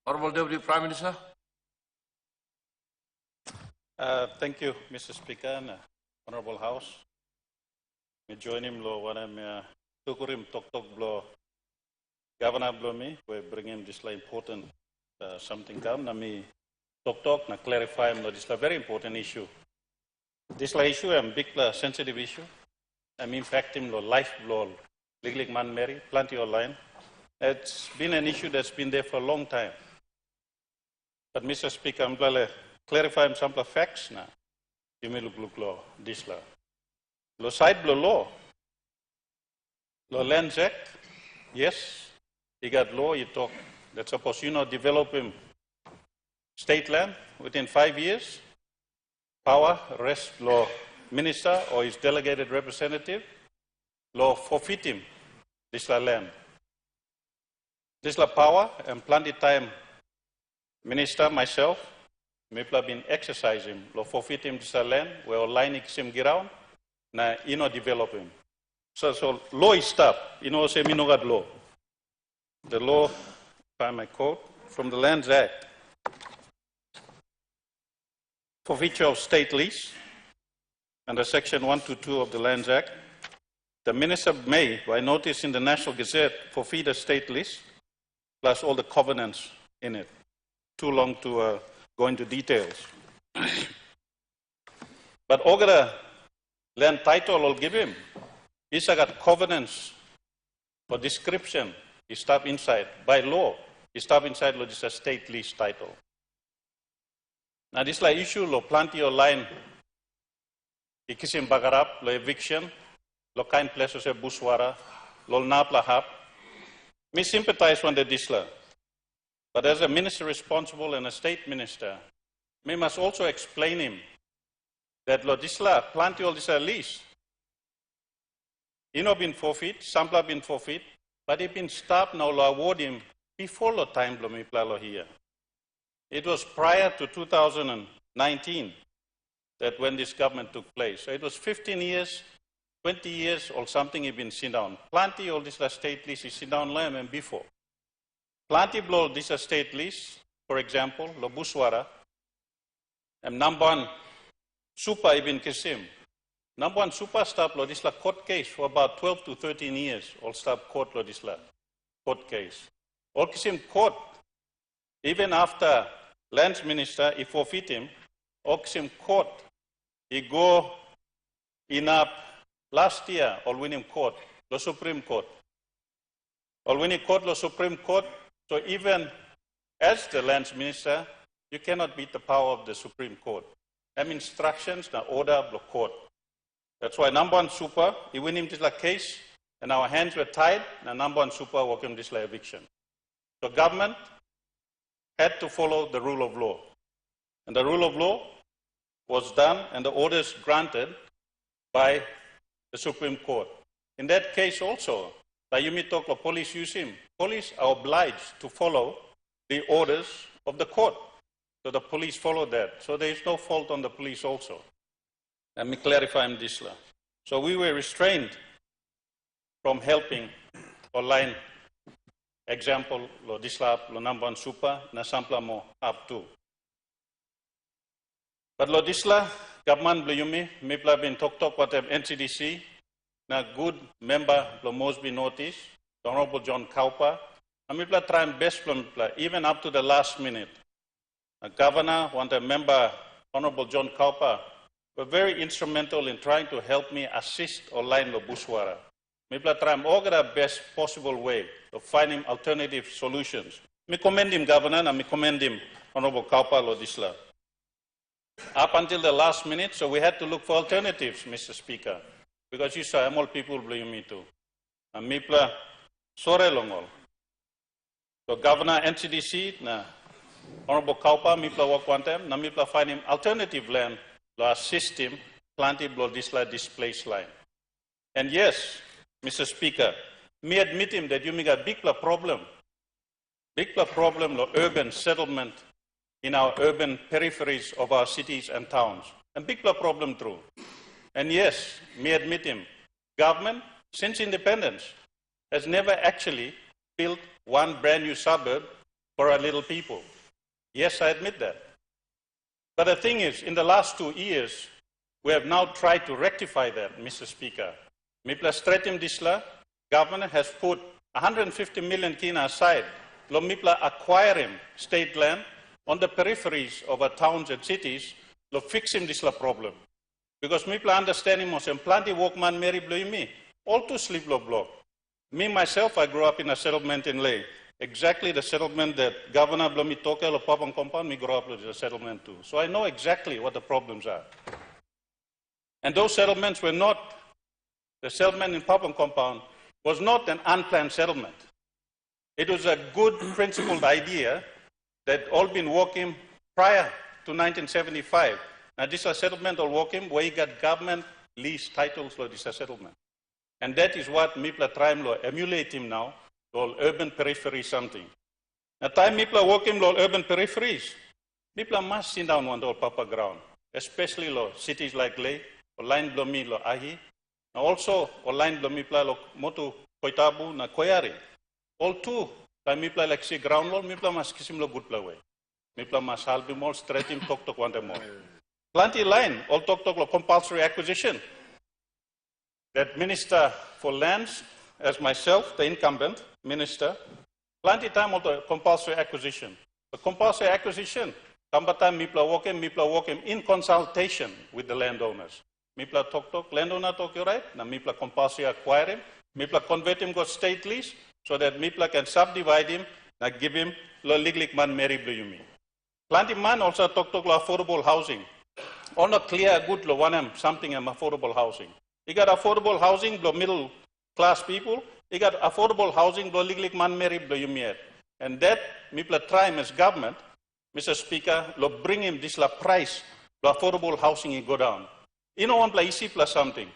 Honorable Deputy Prime Minister. Thank you, Mr. Speaker and Honorable House. Me join him lo wana me tukurim tok blo Governor blo me we bring him this important something come na me tok na clarify him lo this la very important issue. This la issue big sensitive issue. In fact him lo life blo legally man marry plenty online. It's been an issue that's been there for a long time. But Mr. Speaker, I'm going to clarify some facts now. You may look law, this law. Law side law. Law Lands Act, yes. You got law, you talk. That's suppose develop him state land within 5 years. Power, rest law minister or his delegated representative. Law forfeit him this land. This la power and plenty time minister myself maybe have been exercising law forfeit him this land where line him ground na develop him. So law is stop. Say me no got law. The law, by my quote from the Lands Act, forfeiture of state lease under section 122 of the Lands Act. The minister may, by notice in the National Gazette, forfeit a state lease plus all the covenants in it. Too long to go into details. But all the land title will give him. He's got covenants for description. He stop inside. By law, he stop inside law, this is a state lease title. Now this like issue, lo plenty of line, ikisim bagarap, lo eviction, lo kind places of buswara, lo napla hap. Me sympathize with the disla. But as a minister responsible and a state minister, we must also explain him that lo disla, plenty all this lease. Been forfeit, sample been forfeit, but it been stopped now lo award him before lo time lo me plalo here. It was prior to 2019 that when this government took place. So it was 15 years, 20 years or something he been sit down. Plenty all this state lease is sit down land and before. Plenty blow this state lease, for example, lo buswara, and number one super ibn kisim. Number one super stop lo this la court case for about 12 to 13 years. All stop court lo this la court case. All kisim court, even after lands minister, he forfeit him. All kisim court, he go in up last year. All winning court, the Supreme Court. All winning court, the Supreme Court. So even as the lands minister, you cannot beat the power of the Supreme Court. Instructions, the order of the court. That's why number one super, he win him this like case, and our hands were tied, and number one super work him this like eviction. So government had to follow the rule of law. And the rule of law was done, and the orders granted by the Supreme Court. In that case also, the Yumitokla police use him. Police are obliged to follow the orders of the court. So the police followed that. So there is no fault on the police also. Let me clarify this. So we were restrained from helping online. Example, lo disla lo number one super, na sampla mo up to. But lo disla, government bluyumi, mipla bin talk what NCDC, na good member lo Mosby notice, the Honorable John Cowper, Amipla try and best plan, even up to the last minute. A governor, one a member, Honorable John Kaupa, were very instrumental in trying to help me assist online lo Buswara. Mipla try and organize the best possible way of finding alternative solutions. Me commend him, Governor, and me commend him, Honorable Kaupa lo Disla. Up until the last minute, so we had to look for alternatives, Mr. Speaker, because you saw all people blame me too. And Mipla sore longol. So Governor NCDC, na Honorable Kaupa, Mipla work one time, na Mipla find him alternative land, to assist him, planting blow displaced line. And yes, Mr. Speaker, me admit him that you make a big problem lo urban settlement in our urban peripheries of our cities and towns. And big problem true. And yes, me admit him, government, since independence, has never actually built one brand new suburb for our little people. Yes, I admit that. But the thing is, in the last 2 years, we have now tried to rectify that, Mr. Speaker. Mipla Stretim Disla, government has put 150 million kina aside. Lo Mipla acquiring state land on the peripheries of our towns and cities, lo fix him Disla problem. Because Mipla understanding most and plenty workman Mary blame me, all to sleep lo block. Me myself, I grew up in a settlement in Leh. Exactly the settlement that Governor Blomi Toke lo Papang Compound, me grew up with a settlement too. So I know exactly what the problems are. And those settlements were not, the settlement in Papang Compound was not an unplanned settlement. It was a good principled idea that all been working prior to 1975. Now this is a settlement all working where you got government lease titles for this settlement. And that is what Mipla trying to emulate him now. All urban periphery something. Now time Mipla working lo urban peripheries, Mipla must sit down on the papa ground, especially lo cities like Leh, or line blomi lo Ahi, now also or line blomi pla lo motu Koitabu na Koyari. All two, time Mipla like see ground wall, Mipla must kisim lo good way. Mipla must halbi more, straight him talk one more. Plenty line, all talk lo compulsory acquisition. That Minister for Lands, as myself, the incumbent minister, plenty time of the compulsory acquisition. The compulsory acquisition, time Mipla working in consultation with the landowners. Mipla talk, landowner talk, you right? Now Mipla compulsory acquire him. Mipla convert him got state lease so that Mipla can subdivide him and give him lo legally man Mary Blumi. Plenty man also talk lo affordable housing. On a clear good lo one something affordable housing. You got affordable housing lo middle class people, you got affordable housing, blow legally man marry blow you mere. And that Mipla try as government, Mr. Speaker, lo bring him this la price, blow affordable housing he go down. You know one place plus something.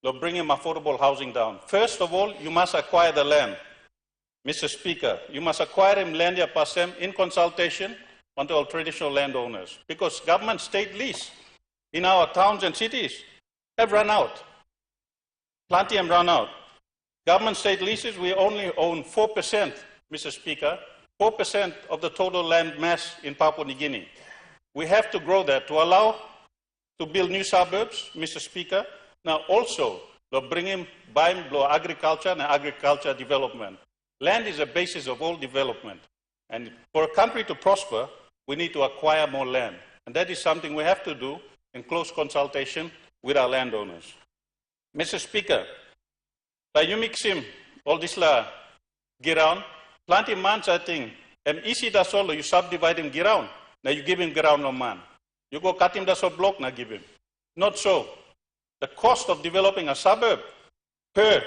Lo bring him affordable housing down. First of all, you must acquire the land. Mr. Speaker, you must acquire him land pasem in consultation with all traditional landowners. Because government state lease in our towns and cities have run out. Plenty have run out. Government state leases, we only own 4%, Mr. Speaker, 4% of the total land mass in Papua New Guinea. We have to grow that to allow to build new suburbs, Mr. Speaker. Now also, bring him, buy him, agriculture and agriculture development. Land is the basis of all development. And for a country to prosper, we need to acquire more land. And that is something we have to do in close consultation with our landowners. Mr. Speaker, you mix him, all this la ground, plenty months I think, and easy that's all, you subdivide him ground, now you give him ground no man. You go cut him that's all block, now give him. Not so. The cost of developing a suburb per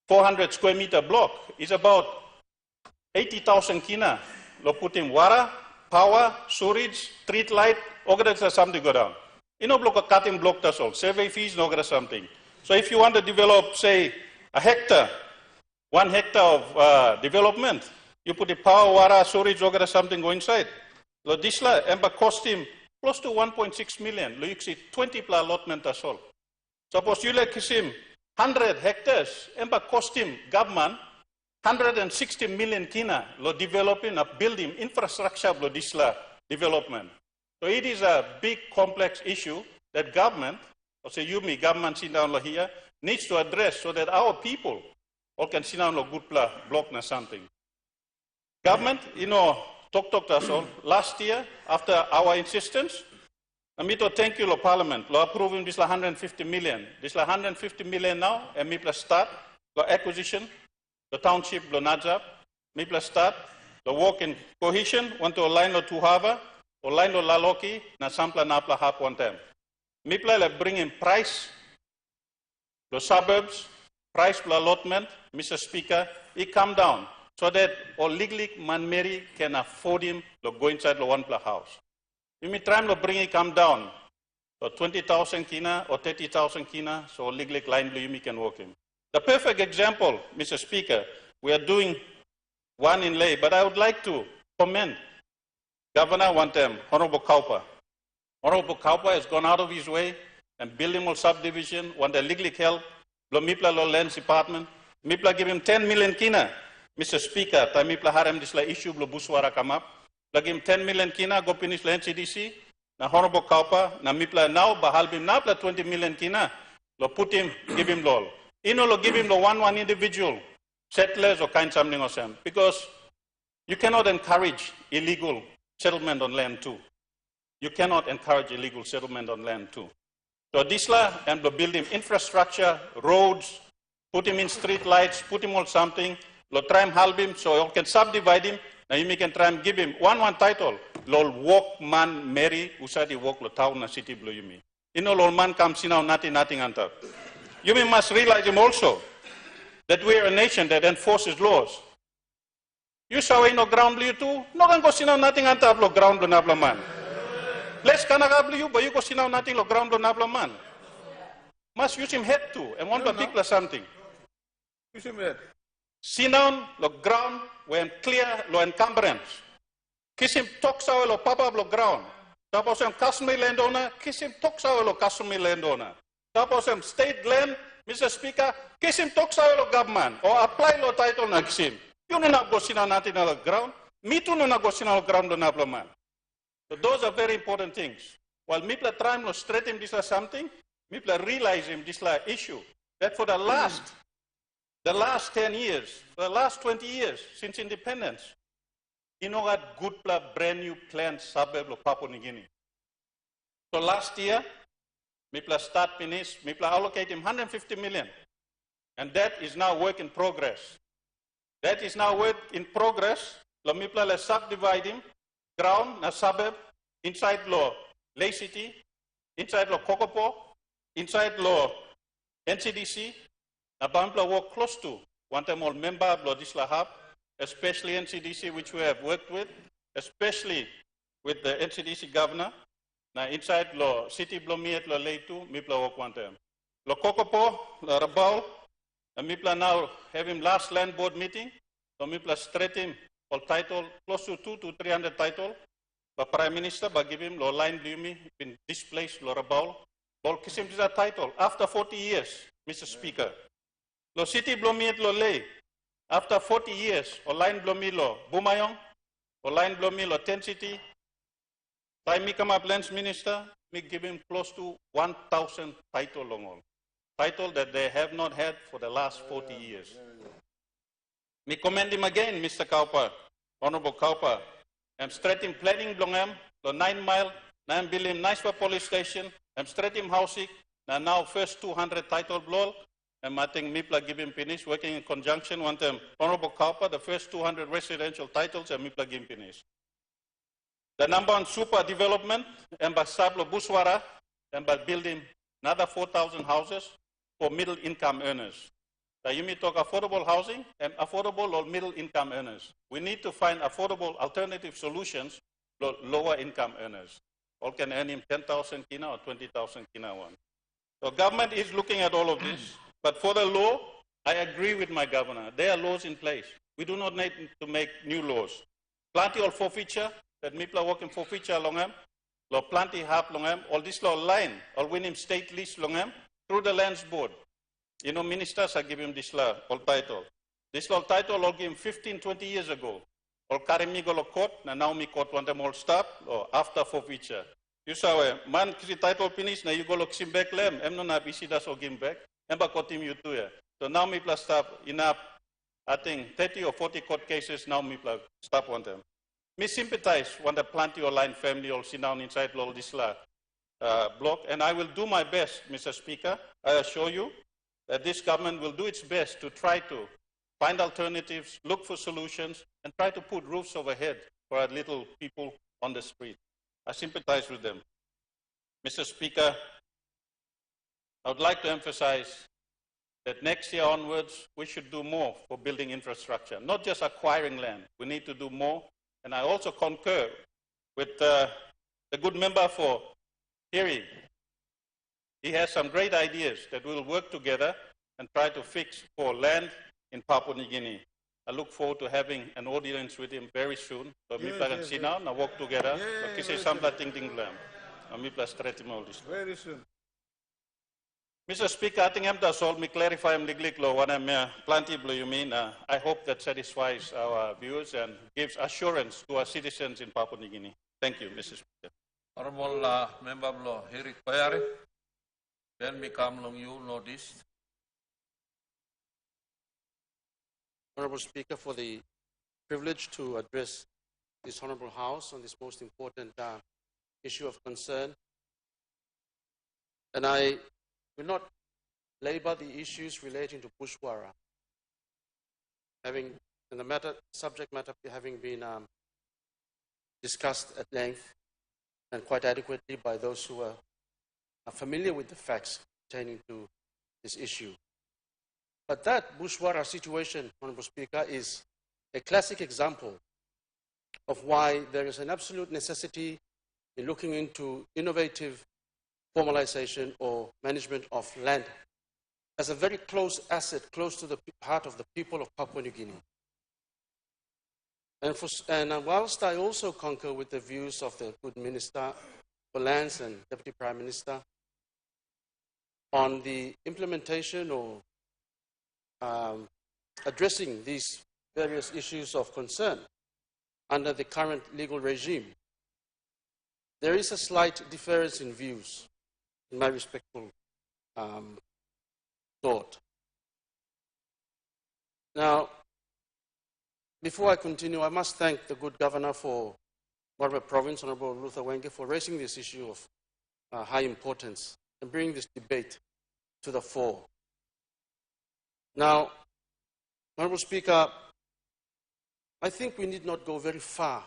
400 square meter block is about 80,000 kina. Lo put him water, power, sewage, street light, organize something go down. You know, block a cutting block that's all. Survey fees, no something. So if you want to develop, say, a hectare, 1 hectare of development, you put the power, water, storage, or something go inside. So this emba cost him close to 1.6 million. You see 20 pla allotment as all. Suppose you like him 100 hectares, emba cost him government 160 million kina lo developing a building infrastructure lo disla development. So it is a big complex issue that government, or say you me government sit down here, needs to address so that our people all can sit down lo good block na something. Government, talk to us all. Last year, after our insistence, Amito, thank you, Parliament. Lo approving this 150 million. This 150 million now, and me plus start the acquisition, the township, lo Nadzap, me plus start the work in cohesion, want to align lo Tuhava, align lo Laloki, na sampla napla hap one time. Me plus bring in price, the suburbs, price for allotment, Mr. Speaker, it come down so that all legally man Mary can afford him to go inside the one house. We try to bring it come down to 20,000 kina or 30,000 kina, so legally line blue can work him. The perfect example, Mr. Speaker, we are doing one in lay, but I would like to commend Governor one time, Honorable Kaupa. Honorable Kaupa has gone out of his way and building more subdivision, want the legally help, lo Mipla lo lands department, Mipla give him 10 million kina. Mr. Speaker, ta Mipla harem this la issue lo buswara come up. Give him 10 million kina, go finish la NCDC, na Honorable Kaupa, na Mipla now, bahal bim na 20 million kina, lo put him, give him lol. Ino lo give him lo one individual, settlers or kind something or something, because you cannot encourage illegal settlement on land too. You cannot encourage illegal settlement on land too. So Disla and build him infrastructure, roads, put him in street lights, put him on something, lo try and help him so you can subdivide him. Now you can try and give him one title. Lol walk man Mary usadi walk lo town na city blue you mean. Lol man comes in now nothing anta. You must realize him also that we are a nation that enforces laws. You saw no ground blue too, no can go see now nothing anta lo ground blue nabla man. Let's canagable you, but you go see now nothing lo ground blue nabla man. Must use him head too, and one particular something. Use him head. See down lo ground when clear lo encumbrance. Kiss him toxa lo papa lo ground. Tapos him customary landowner, kiss him toxa lo customary landowner. Tapos him state land, Mr. Speaker, kiss him toxa lo government or apply lo title na kiss him. You no na go see now nothing lo ground. Me too no na go see now ground lo nablo man. So those are very important things. While Mipla trying to straighten this or something, Mipla realize him this issue that for the last 10 years, for the last 20 years since independence, you know got good brand new planned suburb of Papua New Guinea. So last year, Mipla start finish, Mipla allocate him 150 million. And that is now work in progress. That is now work in progress. Lo Mipla let's subdivide him, ground, a suburb, inside law, Lay City, inside law Kokopo, inside law NCDC, na Bampla work close to, one time all member of Disla Hub, especially NCDC, which we have worked with, especially with the NCDC governor, na inside law city blomiet law lay to, Mipla work one time. Lo Kokopo, la Rabao, and Mipla now have him last land board meeting, so Mipla straight him all title, close to 200 to 300 title, but Prime Minister, but give him lo line blumi, been displaced, lo Rabao, all kiss him this title, after 40 years, Mr. Speaker. Lo city blomiet lo lay, after 40 years, o line blomi lo Bumayong, o line blomi lo 10 city, time me come up lands minister, me give him close to 1,000 title long all. Title that they have not had for the last 40 years. Me commend him again, Mr. Kaupa, Honorable Kaupa. I'm straight in planning blongam, lo 9 mile, 9 billion nice for police station, I'm straight in housing, now first 200 title blow. And I think Mipla give him finish, working in conjunction one time. Honorable Kaupa, the first 200 residential titles, and Mipla give him finish. The number on super development, and by Sablo Buswara, and by building another 4,000 houses for middle income earners. Now you may talk affordable housing and affordable or middle income earners. We need to find affordable alternative solutions for lower income earners. All can earn him 10,000 kina or 20,000 kina one. So government is looking at all of this. But for the law, I agree with my governor. There are laws in place. We do not need to make new laws. Plenty of forfeiture, that Mipla working forfeiture longam, law plenty hap longam, all this law line, or win him state lease longam, through the lands board. You know, ministers are giving this law, all title. This law title, all give him 15, 20 years ago. All carry me go to court, and now me court want them all stop, or after forfeiture. You saw a man, kisi title finish, now you go look sim back lem, em no na bisi das or give back. So now me plus stop enough I think 30 or 40 court cases now, me stop on them. Me sympathize when the plenty or line family all sit down inside all this block, and I will do my best, Mr. Speaker. I assure you that this government will do its best to try to find alternatives, look for solutions, and try to put roofs overhead for our little people on the street. I sympathize with them. Mr. Speaker, I would like to emphasize that next year onwards, we should do more for building infrastructure, not just acquiring land. We need to do more. And I also concur with the good member for Hiri. He has some great ideas that we'll work together and try to fix for land in Papua New Guinea. I look forward to having an audience with him very soon. So we can sit down and work together. Very soon. Mr. Speaker, I think I'm the solve me clarify law when I'm plenty blue you mean. I hope that satisfies our viewers and gives assurance to our citizens in Papua New Guinea. Thank you, Mr. Speaker. Honorable Member of Law, Hirik Payare, then become long you notice. Honorable Speaker, for the privilege to address this Honorable House on this most important issue of concern. And I will not labor the issues relating to Bushwara, subject matter having been discussed at length and quite adequately by those who are familiar with the facts pertaining to this issue. But that Bushwara situation, Honorable Speaker, is a classic example of why there is an absolute necessity in looking into innovative formalization or management of land as a very close asset, close to the heart of the people of Papua New Guinea. And whilst I also concur with the views of the good Minister for Lands and Deputy Prime Minister on the implementation or addressing these various issues of concern under the current legal regime, there is a slight difference in views, in my respectful thought. Now, before I continue, I must thank the good governor for Margaret Province, Honorable Luther Wenge, for raising this issue of high importance and bringing this debate to the fore. Now, Honorable Speaker, I think we need not go very far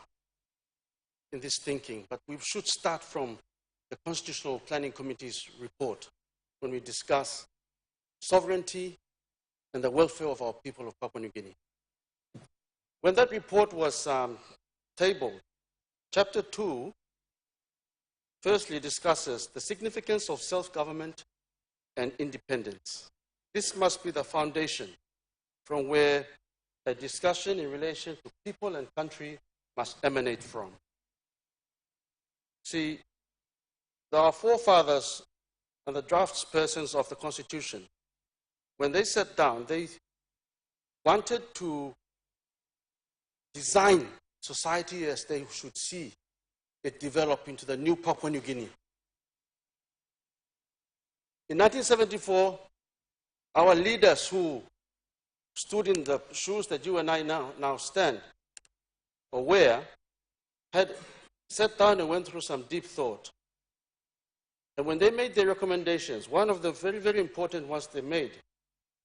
in this thinking, but we should start from the Constitutional Planning Committee's report when we discuss sovereignty and the welfare of our people of Papua New Guinea. When that report was tabled, Chapter 2 firstly discusses the significance of self-government and independence. This must be the foundation from where a discussion in relation to people and country must emanate from. See, our forefathers and the draftspersons of the Constitution, when they sat down, they wanted to design society as they should see it develop into the new Papua New Guinea. In 1974, our leaders who stood in the shoes that you and I now stand or wear had sat down and went through some deep thought. And when they made their recommendations, one of the very, very important ones they made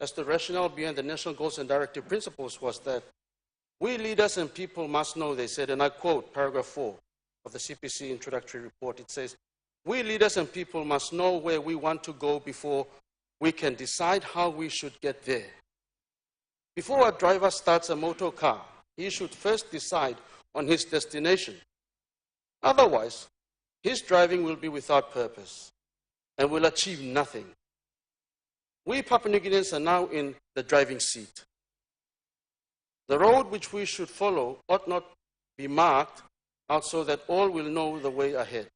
as the rationale behind the national goals and directive principles was that we leaders and people must know, they said, and I quote paragraph 4 of the CPC introductory report, it says, we leaders and people must know where we want to go before we can decide how we should get there. Before a driver starts a motor car, he should first decide on his destination. Otherwise, his driving will be without purpose and will achieve nothing. We Papua New Guineans are now in the driving seat. The road which we should follow ought not be marked out so that all will know the way ahead.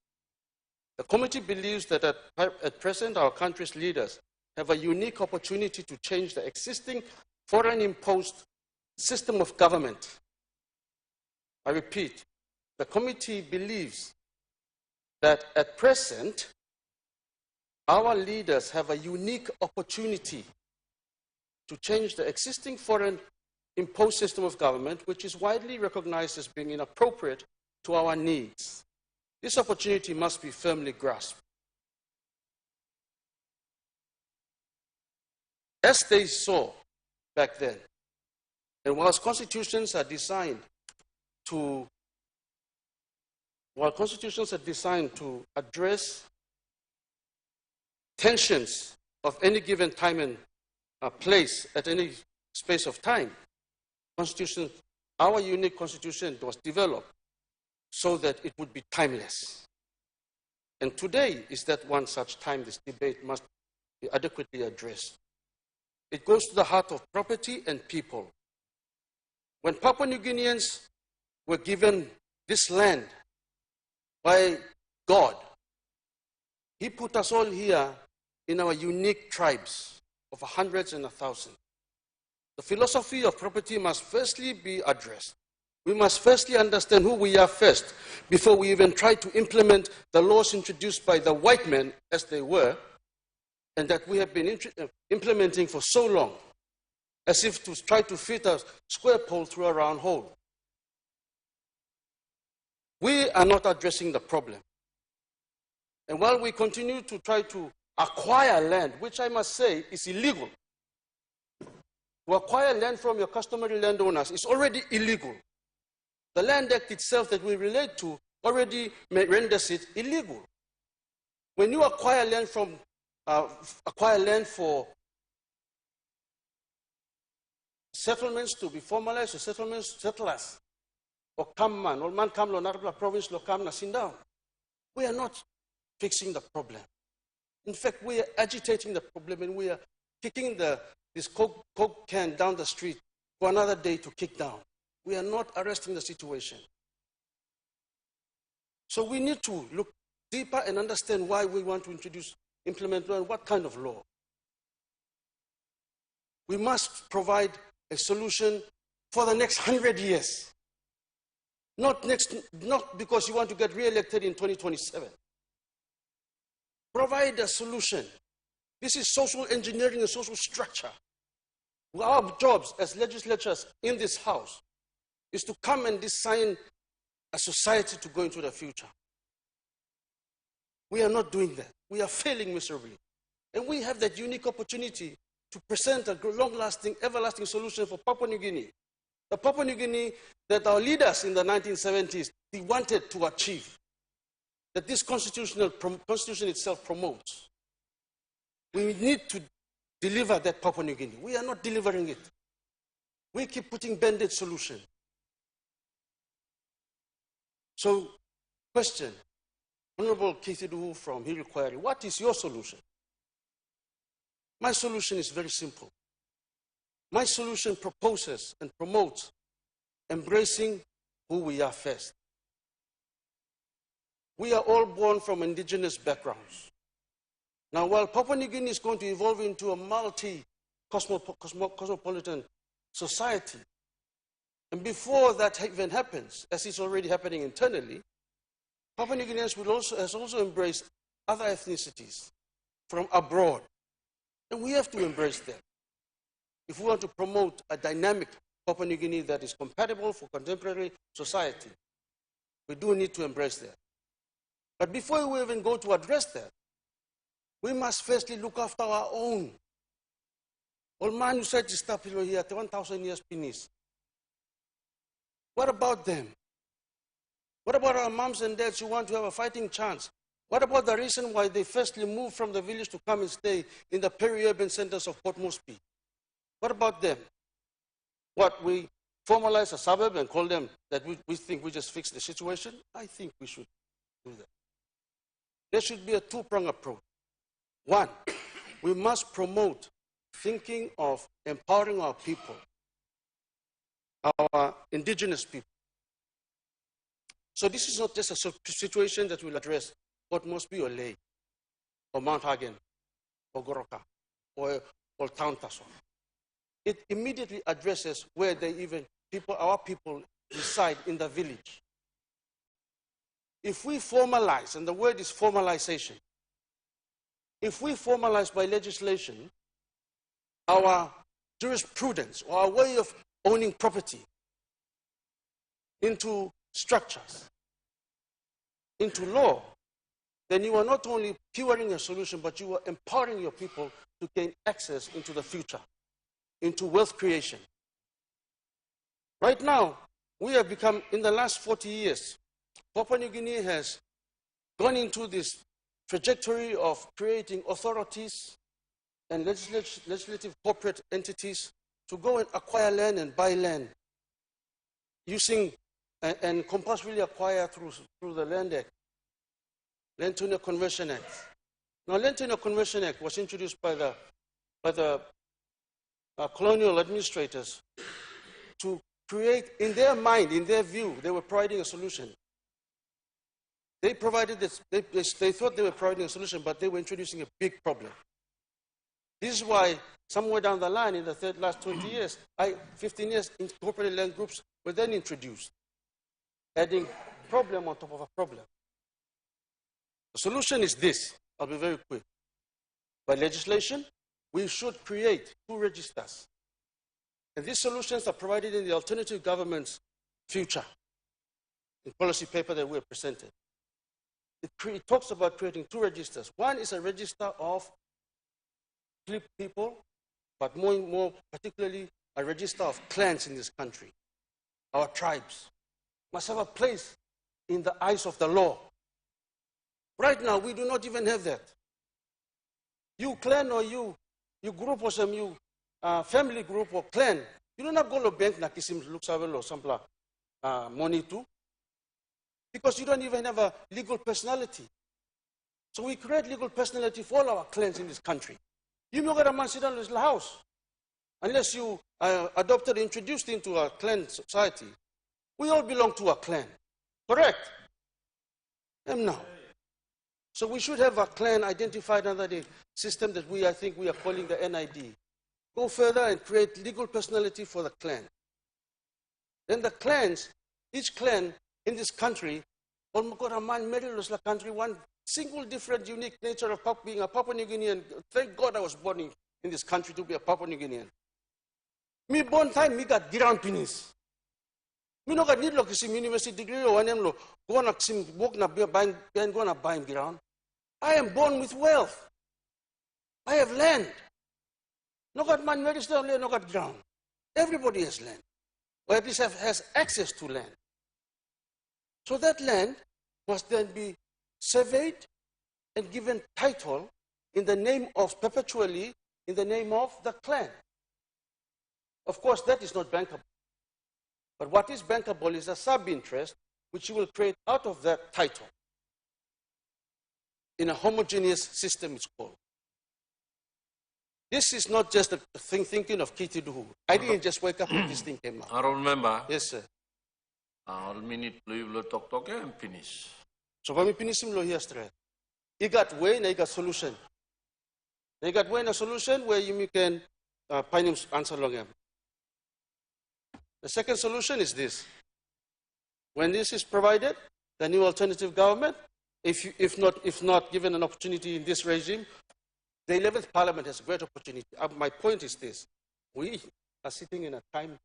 The committee believes that at present our country's leaders have a unique opportunity to change the existing foreign-imposed system of government. I repeat, the committee believes that at present our leaders have a unique opportunity to change the existing imposed system of government which is widely recognized as being inappropriate to our needs. This opportunity must be firmly grasped. As they saw back then, and while constitutions are designed to address tensions of any given time and place at any space of time, our unique constitution was developed so that it would be timeless. And today is that one such time this debate must be adequately addressed. It goes to the heart of property and people. When Papua New Guineans were given this land by God, He put us all here in our unique tribes of hundreds and thousands. The philosophy of property must firstly be addressed. We must firstly understand who we are first before we even try to implement the laws introduced by the white men as they were, and that we have been implementing for so long, as if to try to fit a square pole through a round hole. We are not addressing the problem. And while we continue to try to acquire land, which I must say is illegal, to acquire land from your customary landowners is already illegal. The Land Act itself that we relate to already renders it illegal. When you acquire land for settlements to be formalized, or settlements, settlers, or come man, or man come lo narpla province lo come na sit down. We are not fixing the problem. In fact, we are agitating the problem, and we are kicking this coke can down the street for another day to kick down. We are not arresting the situation. So we need to look deeper and understand why we want to implement law and what kind of law. We must provide a solution for the next 100 years. Not because you want to get re-elected in 2027. Provide a solution. This is social engineering and social structure. Our jobs as legislators in this house is to come and design a society to go into the future. We are not doing that. We are failing miserably. And we have that unique opportunity to present a long-lasting, everlasting solution for Papua New Guinea. The Papua New Guinea that our leaders in the 1970s they wanted to achieve, that this constitution itself promotes. We need to deliver that Papua New Guinea. We are not delivering it. We keep putting band-aid solution. So, question, Honorable Keith Iduhu from Hill Quarry, what is your solution? My solution is very simple. My solution proposes and promotes embracing who we are first. We are all born from indigenous backgrounds. Now, while Papua New Guinea is going to evolve into a multi-cosmopolitan society, and before that even happens, as is already happening internally, Papua New Guineans has also embraced other ethnicities from abroad. And we have to embrace them. If we want to promote a dynamic Papua New Guinea that is compatible for contemporary society, we do need to embrace that. But before we even go to address that, we must firstly look after our own. Old man, you said to stop here, 1,000 years penis. What about them? What about our moms and dads who want to have a fighting chance? What about the reason why they firstly moved from the village to come and stay in the peri-urban centers of Port Moresby? What about them? What, we formalize a suburb and call them that we think we just fixed the situation? I think we should do that. There should be a two-pronged approach. One, we must promote thinking of empowering our people, our indigenous people. So this is not just a situation that will address Port Moresby or Lae, or Mount Hagen, or Goroka, or Town Tasso. It immediately addresses where our people reside in the village. If we formalize, and the word is formalization, if we formalize by legislation our jurisprudence or our way of owning property, into structures, into law, then you are not only curing a solution, but you are empowering your people to gain access into the future, into wealth creation. Right now, we have become, in the last 40 years, Papua New Guinea has gone into this trajectory of creating authorities and legislative corporate entities to go and acquire land and buy land using and compulsorily acquire through the Land Act, Land Tenure Conversion Act. Now, Land Tenure Conversion Act was introduced by the colonial administrators to create, in their mind, in their view, they were providing a solution. They provided this, they thought they were providing a solution, but they were introducing a big problem. This is why somewhere down the line in the last 20 years, 15 years, incorporated land groups were then introduced, adding problem on top of a problem. The solution is this. I'll be very quick. By legislation, we should create 2 registers. And these solutions are provided in the alternative government's future, the policy paper that we have presented. It talks about creating 2 registers. One is a register of people, but more particularly a register of clans in this country. Our tribes must have a place in the eyes of the law. Right now, we do not even have that. You clan or you group or some you family group or clan, you do not go to bank na kisim luksawel or sampla money too, because you don't even have a legal personality. So we create legal personality for all our clans in this country. You may get a man sit down in his house unless you are adopted, introduced into a clan society. We all belong to a clan, correct? Now. So we should have a clan identified under the system that I think we are calling the NID. Go further and create legal personality for the clan. Then the clans, each clan in this country, country, one single different unique nature of being a Papua New Guinean. Thank God I was born in this country to be a Papua New Guinean. Me born time, me got ground penis. Me no got need lo kisim university degree or anem lo go na kisim book na buying go na buying ground. I am born with wealth. I have land. No got man register only, no got ground. Everybody has land, or at least has access to land. So that land must then be surveyed and given title in the name of, perpetually, in the name of the clan. Of course, that is not bankable. But what is bankable is a sub-interest which you will create out of that title in a homogeneous system, it's called. This is not just a thinking of Kitty Duhu. I didn't just wake up and this thing came out. I don't remember. Yes, sir. I'll minute lo talk and finish. So when we finish him here straight, you got way and you got solution. You got way and a solution where you can find him answer long him. The second solution is this. When this is provided, the new alternative government, if not given an opportunity in this regime, the 11th Parliament has a great opportunity. My point is this. We are sitting in a time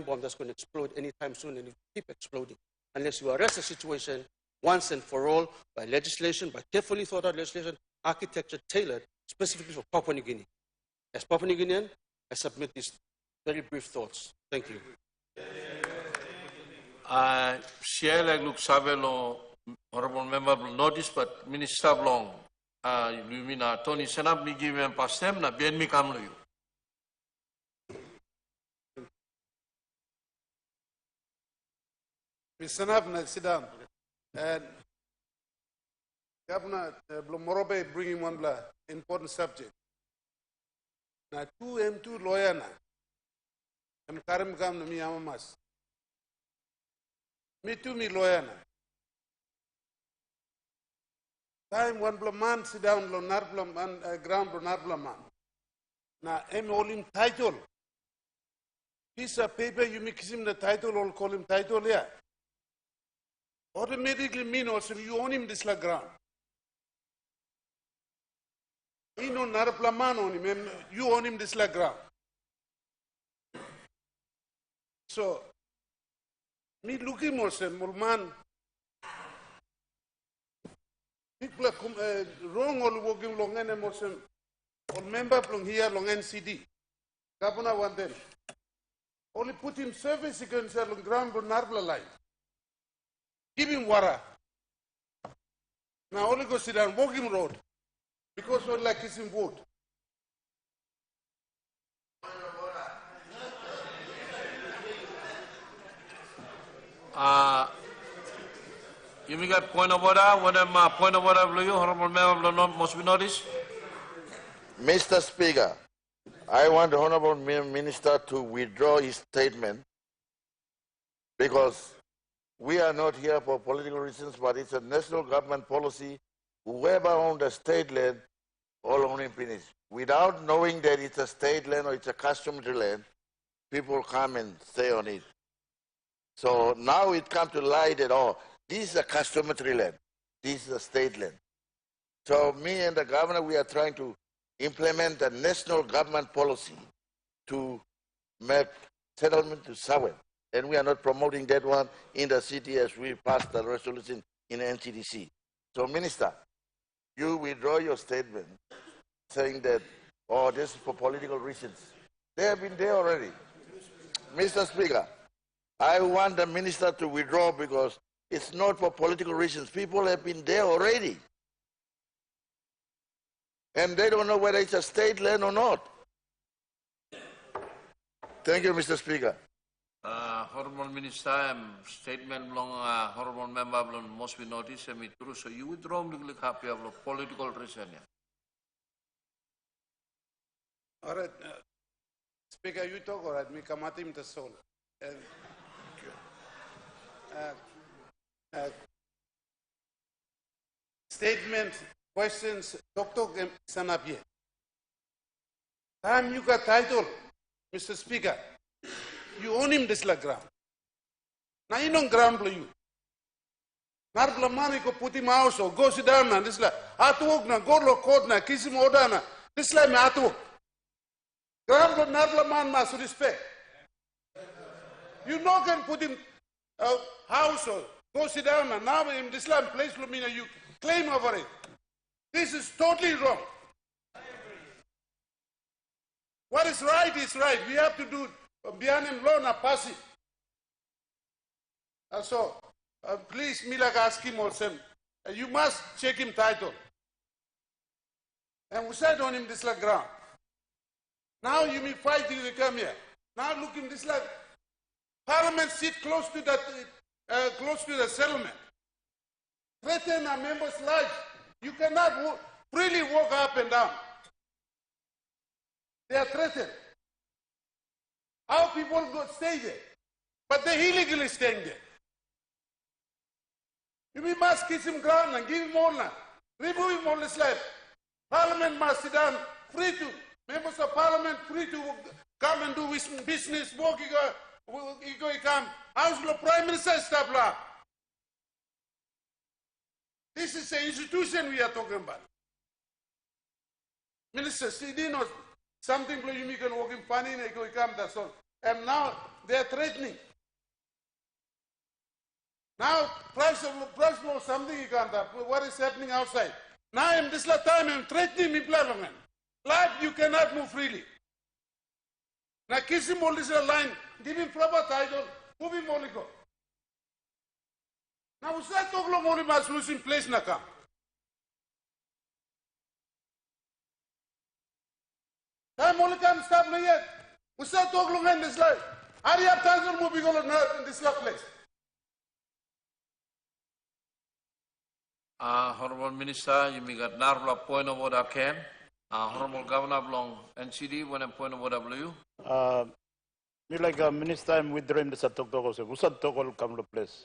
bomb that's going to explode anytime soon, and it will keep exploding unless you arrest the situation once and for all by legislation, by carefully thought out legislation, architecture tailored specifically for Papua New Guinea. As Papua New Guinean, I submit these very brief thoughts. Thank you. Share like look Savelo, honorable member will notice, but Minister Long, you mean Tony Senap me give him past them, na bien me come to you. Mr. Nabna, sit down. And Governor Blomorobe bringing one important subject. Now, 2 lawyer na. I'm Karim Gam na mi amamas. Me too, me lawyer na. Time one man sit down lo narblam ground lo narblaman. Now, I'm all him title. Piece of paper you mix him the title or call him title yeah. Automatically mean also you own him this la ground. He no narblaman on him, you own him this la ground. So, me looking more sen mulman. People wrong all working long and more sen. All member from here long NCD. Governor want them. Only put him service against the ground for Narbla line. Give him water. Now only go sit down, walking road. Because we like kissing vote. You may get point of order. What am point of order of you, Honorable Member of the must be noticed. Mr. Speaker, I want the Honorable Minister to withdraw his statement because we are not here for political reasons, but it's a national government policy. Whoever owns the state land, all own it finish. Without knowing that it's a state land or it's a customary land, people come and stay on it. So now it comes to light that, oh, this is a customary land. This is a state land. So me and the governor, we are trying to implement a national government policy to make settlement to Sawen. And we are not promoting that one in the city as we passed the resolution in NCDC. So Minister, you withdraw your statement saying that, oh, this is for political reasons. They have been there already. Mr. Speaker, I want the minister to withdraw because it's not for political reasons. People have been there already. And they don't know whether it's a state land or not. Thank you, Mr. Speaker. Honorable Minister, statement long Honorable Member must be noticed and true. So you withdraw the copy of political reason. All right, Speaker, you talk all right. Me kamatim the soul. Statement, questions, Dr. Sanapie. Time you got title, Mr. Speaker. You own him this la ground. Now you don't ground for you. Narbla mani ko put him house or go sit down na this la atwok na go lo court na kiss him order na this la me atwok. Ground for Narbla man must respect. You no can put him house or go sit down and now in this land place Lumina you claim over it. This is totally wrong. What is right is right. We have to do beyond him law na pass it. So please Milak ask him also. You must check him title. And we said on him this like ground. Now you may fight till you come here. Now look in this like Parliament sit close to that close to the settlement. Threaten a member's life. You cannot freely walk up and down. They are threatened. Our people go stay there, but they illegally staying there. You must kiss him ground and give him all now. Remove him all his life. Parliament must sit down free to members of Parliament free to come and do business. Work. You come. How's the Prime Minister stop law? This is an institution we are talking about. Minister, see, you know, something you can walk in funny and you come, that's all. And now they are threatening. Now, price of something you can't have. What is happening outside? Now, in this time, I'm threatening me, life, you cannot move freely. Now, kiss him all this line, give him proper title, move him only go. Now, we start talking only about solution place na come. Time only can't stop me yet. We start talking in this life. How do you have time to move in this place? Honorable Minister, you may get Narbla point of order can. Honorable Governor Blong NCD, when point of order you. Me like Minister, I'm withdrawing the Satok Togo, so Usat Togo come to place.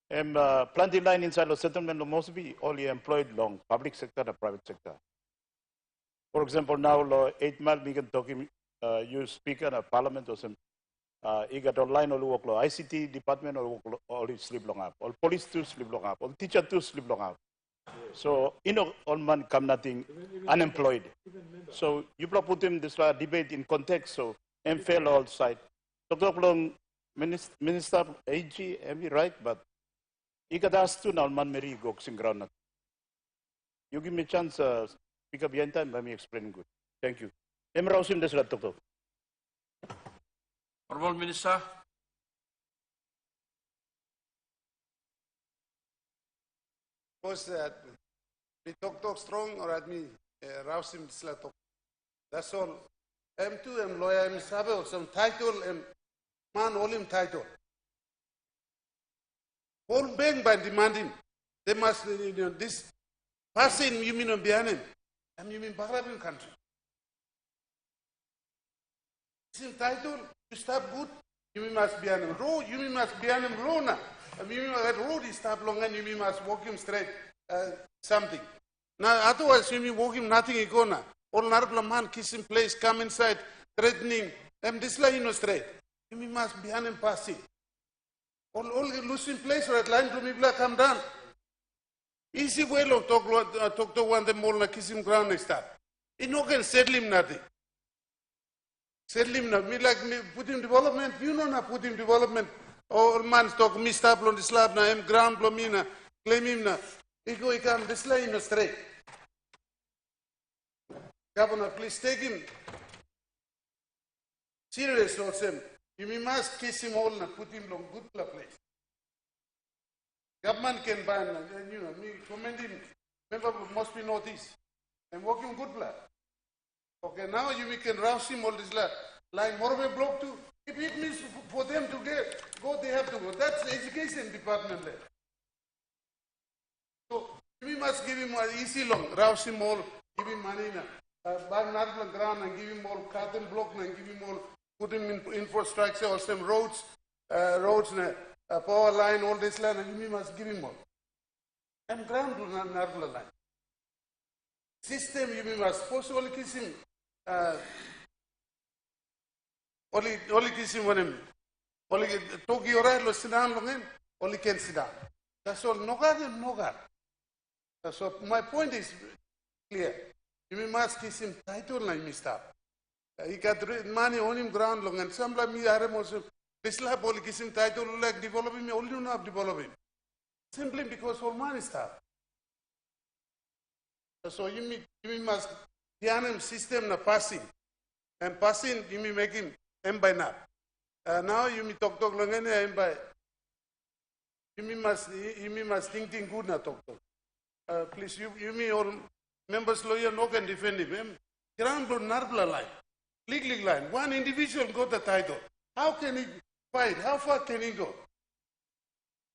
Planting line inside the settlement must be only employed long, public sector and private sector. For example, now 8 months we can talk you speaker of parliament or some you got online or work ICT department or work all sleep long up, all police too sleep long up, all teacher too sleep long up. So all man come nothing unemployed. So you put him this debate in context so and fail all side. Dr. Long Minister AG, am I right? But ikadas tu na man meri go sing ground na. You give me chance, speak up behind time, let me explain good. Thank you. Emra usim des lat tok. Honorable Minister. Was that we talk strong or at me rouse him talk. That's all. M2 M lawyer M sabe some title M man all him title. Whole bank by demanding they must this passing you mean on behind him. And you mean Bahrain country. This title you stop good, you mean must be him road, you mean must be him lona. You mean that road is stop long and you mean must walk him straight something. Now otherwise you mean walk him nothing ikona. All Narabla man kiss him place, come inside, threatening, and this line no straight. You mean must be him passing. All losing place or at line to me come down. Easy way long talk to one the more na kiss him ground next time. It no can settle him nothing. Settle him not. Me like me put him development, you know not put him development. All man talk me stop on the slab na him ground blomina, claim him na. He go he come this line no straight. Governor, please take him serious or same. You must kiss him all and put him on good place. Government can ban, you know, me commend him. Member must be noticed. I'm working good plan. Okay, now you can rouse him all this line more of a block too. If it means for them to go, they have to go. That's the education department there. So we must give him an easy long, rouse him all, give him money now. Buy another ground and give him all carton block and give him all, put him in infrastructure or some roads, power line, all this line, and you must give him all. And ground another line. System you must force only kiss him. Only kiss him when him. Only talk your right, sit down long in, only can sit down. That's all. No God. So my point is clear. You must kiss him title like me stop. He got money on him ground long and some like me are also this lab only kiss him title like developing me only not developing. Simply because all money stop. So you must him system na passing. And passing you may make him M by now. Now you may talk long and M by you must think good na talk. Please you may all members lawyer no can defend him. Ground blow Narbla line. League line. One individual got the title. How can he fight? How far can he go?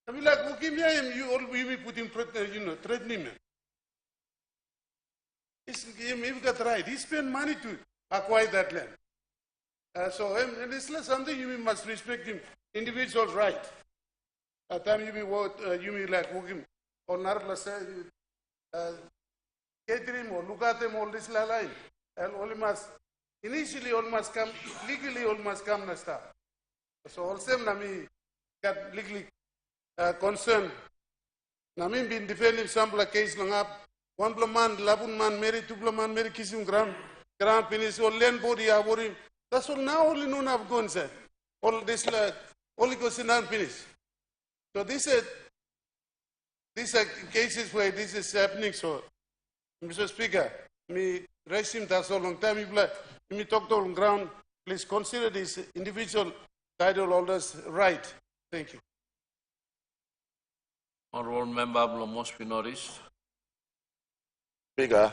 I mean, like, you all we put him, threatening him. He got right. He spent money to acquire that land. And it's something you must respect him. Individual's right. At time you may like walk him or Narbla say, cater him or look at him all this line. And all must initially all must come legally all must come na start. So all same nami got legally concerned. Nami been defending some case long up. One man, labun man, married, two man, married, kissing grand finish, all land body, abori. That's all now only known have gone said. All this only goes in and finish. So these are cases where this is happening. So Mr. Speaker, me raise him that so long time. Me talk to on ground. Please consider this individual title holders right. Thank you. Honorable Member must be noticed. Speaker,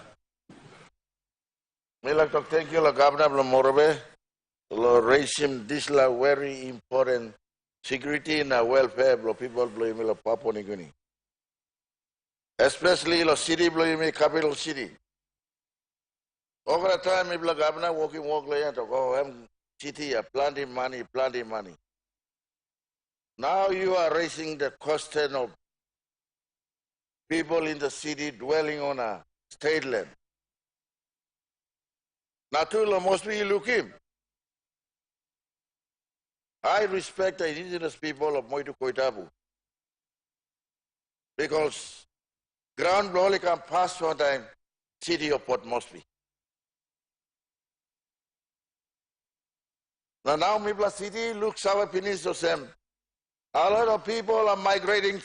me like to thank you, Governor Morobe, raise him this very important security and welfare of people blowing Papua New Guinea. Especially the city blowing capital city. Over the time, if the governor walk like I'm city, planting money. Now you are raising the cost of people in the city dwelling on a state land. Natula must be looking. I respect the indigenous people of Moitu Koitabu because ground only can pass one time city of Port Moresby. Now Mibla city looks our finish the same. A lot of people are migrating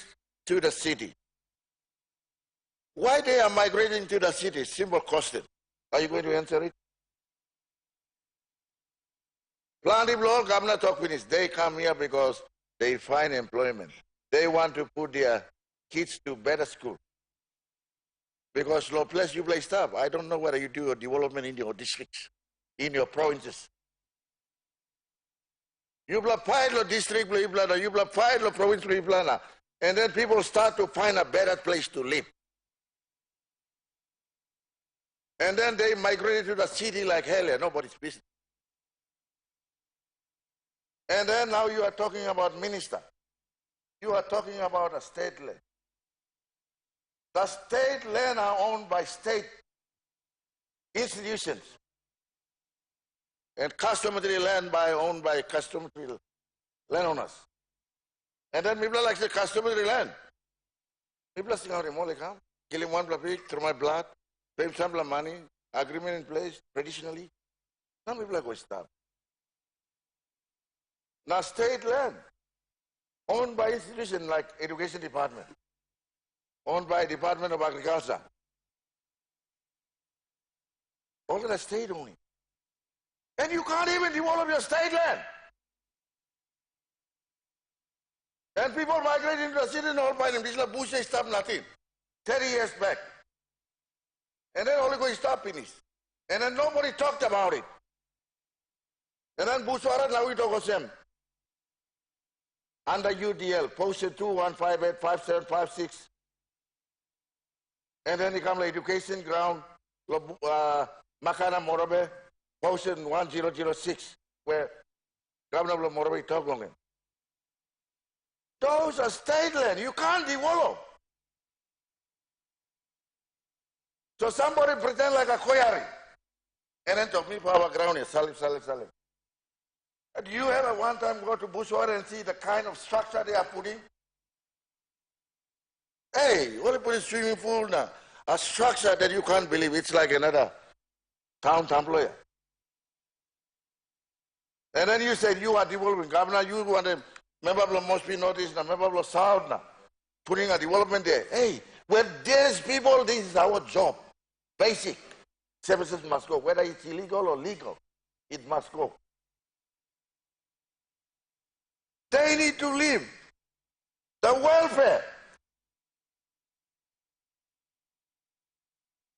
to the city. Why they are migrating to the city? Simple question. Are you going to answer it? Plenty of governor talk finish. They come here because they find employment. They want to put their kids to better school. Because low place you play stuff. I don't know whether you do a development in your districts, in your provinces. You apply the district, you apply the province, and then people start to find a better place to live. And then they migrate to the city like hell, nobody's business. And then now you are talking about minister. You are talking about a state land. The state land are owned by state institutions. And customary land owned by customary landowners. And then people like the customary land. People say, killing one people through my blood, pay some money, agreement in place, traditionally. Now people are going to stop. Now state land, owned by institutions like Education Department, owned by Department of Agriculture. All of the state owning. And you can't even develop your state land. And people migrate into the city and all by them. This is like Bush stop nothing. 30 years back. And then only going to stop finish. And then nobody talked about it. And then Bushwara now we talk about them. Under UDL, posted 21585756. And then he come like education ground, Makana Morabe, posted 1006, where Governor Morabe talked on it. Those are state land. You can't develop. So somebody pretend like a Koyari and then talk me for our ground here, Salif. Do you ever one time go to Bushwater and see the kind of structure they are putting? Hey, what put a swimming pool now? A structure that you can't believe. It's like another town employer. And then you said you are developing. Governor, you want a member of must be noticed, a member of South now, putting a development there. Hey, where there's people, this is our job. Basic services must go. Whether it's illegal or legal, it must go. They need to live. The welfare.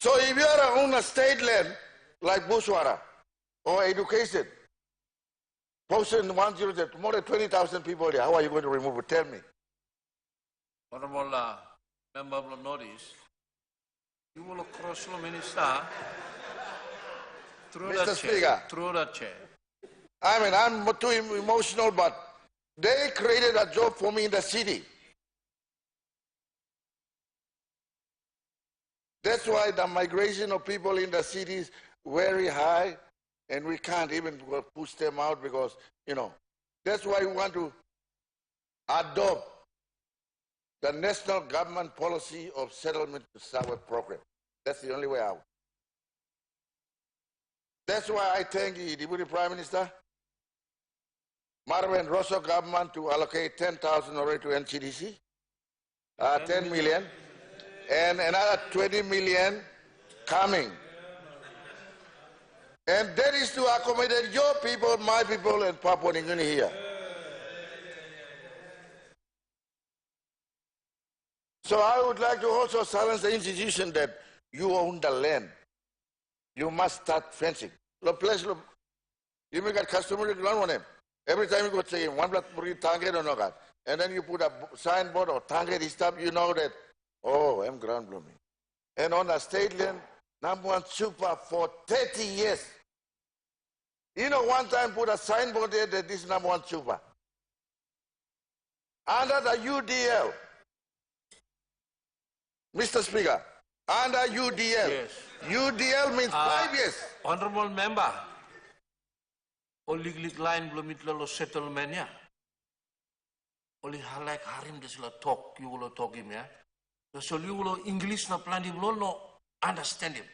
So if you are on a state land like Bushwara or education, posted 100, more than 20,000 people there, how are you going to remove it? Tell me. Honorable member of notice, you will cross the minister through Mr. that Speaker, chair. Through that chair. I mean, I'm too emotional, but they created a job for me in the city. That's why the migration of people in the city is very high, and we can't even push them out because, that's why we want to adopt the national government policy of settlement to Sawa program. That's the only way out. That's why I thank the Deputy Prime Minister, Marvin Rosso government to allocate 10,000 already to NCDC, 10 million, and another 20 million coming. And that is to accommodate your people, my people, and Papua New Guinea here. So I would like to also silence the institution that you own the land. You must start fencing. You make a customary ground on him. Every time you go to one block target or not, and then you put a signboard or target stuff, you know that, oh, I'm ground blooming. And on the state land, number one super for 30 years. One time put a signboard there that this is number one super. Under the UDL, Mr. Speaker, under UDL. Yes. UDL means 5 years. Honorable member, only line belum itu settlement ya. Only halak harim desila talk, you will talk him ya. So you will English na plan no understand him.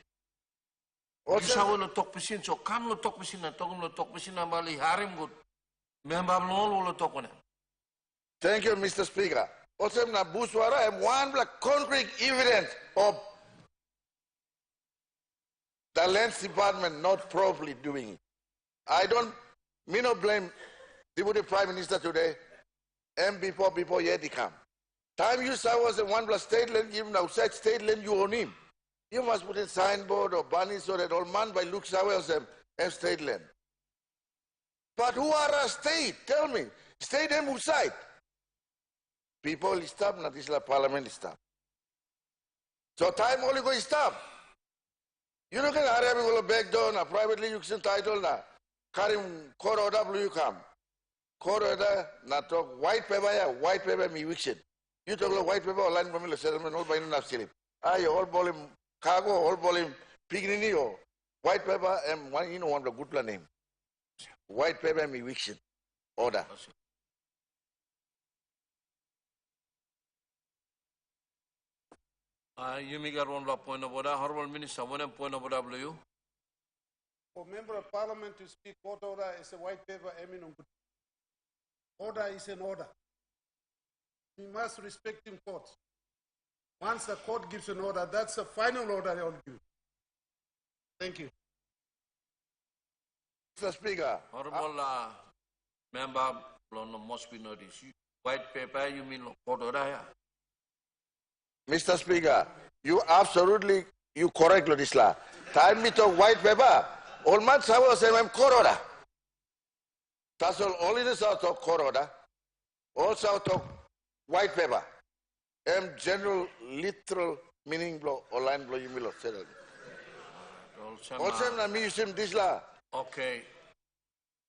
Isa lo tok pisin so kan lo tok pisin na togum lo tok pisin na bali harim good. Member lo tok na. Thank you, Mr. Speaker. Also, na buswara and one black concrete evidence of the Lands Department not properly doing it. I don't, me no blame Deputy Prime Minister today, and before yet he come. Time you say was in one black state land, even outside state land, you own him. You must put in signboard or banner so that all man by looks away as state land. But who are a state? Tell me. State and whose side? People stop, not this parliament stop. So time only go stop. You know, can I go back down a privately you can title na Karim Koroda blue you come. Koroda na talk white paper me wicked. You talk about white paper or line from the settlement all by no slip. You all ball him cargo, all ball him pignini or white paper and one one the good plan name. White paper me wicked. Order. You make a one point of order. Honorable Minister, one point of order, you. For member of parliament to speak, court order is a white paper. Order is an order. We must respect in court. Once the court gives an order, that's the final order they will give. Thank you. Mr. Speaker. Honorable member, must be noticed. White paper, you mean court order, yeah? Mr. Speaker, you absolutely, you correct Lodisla. Time me to white paper. All man sawa say I'm Koroda. That's all only the south of Koroda. Also to white paper. General literal meaning blow or line blow you will say. Also na me sim disla. Okay.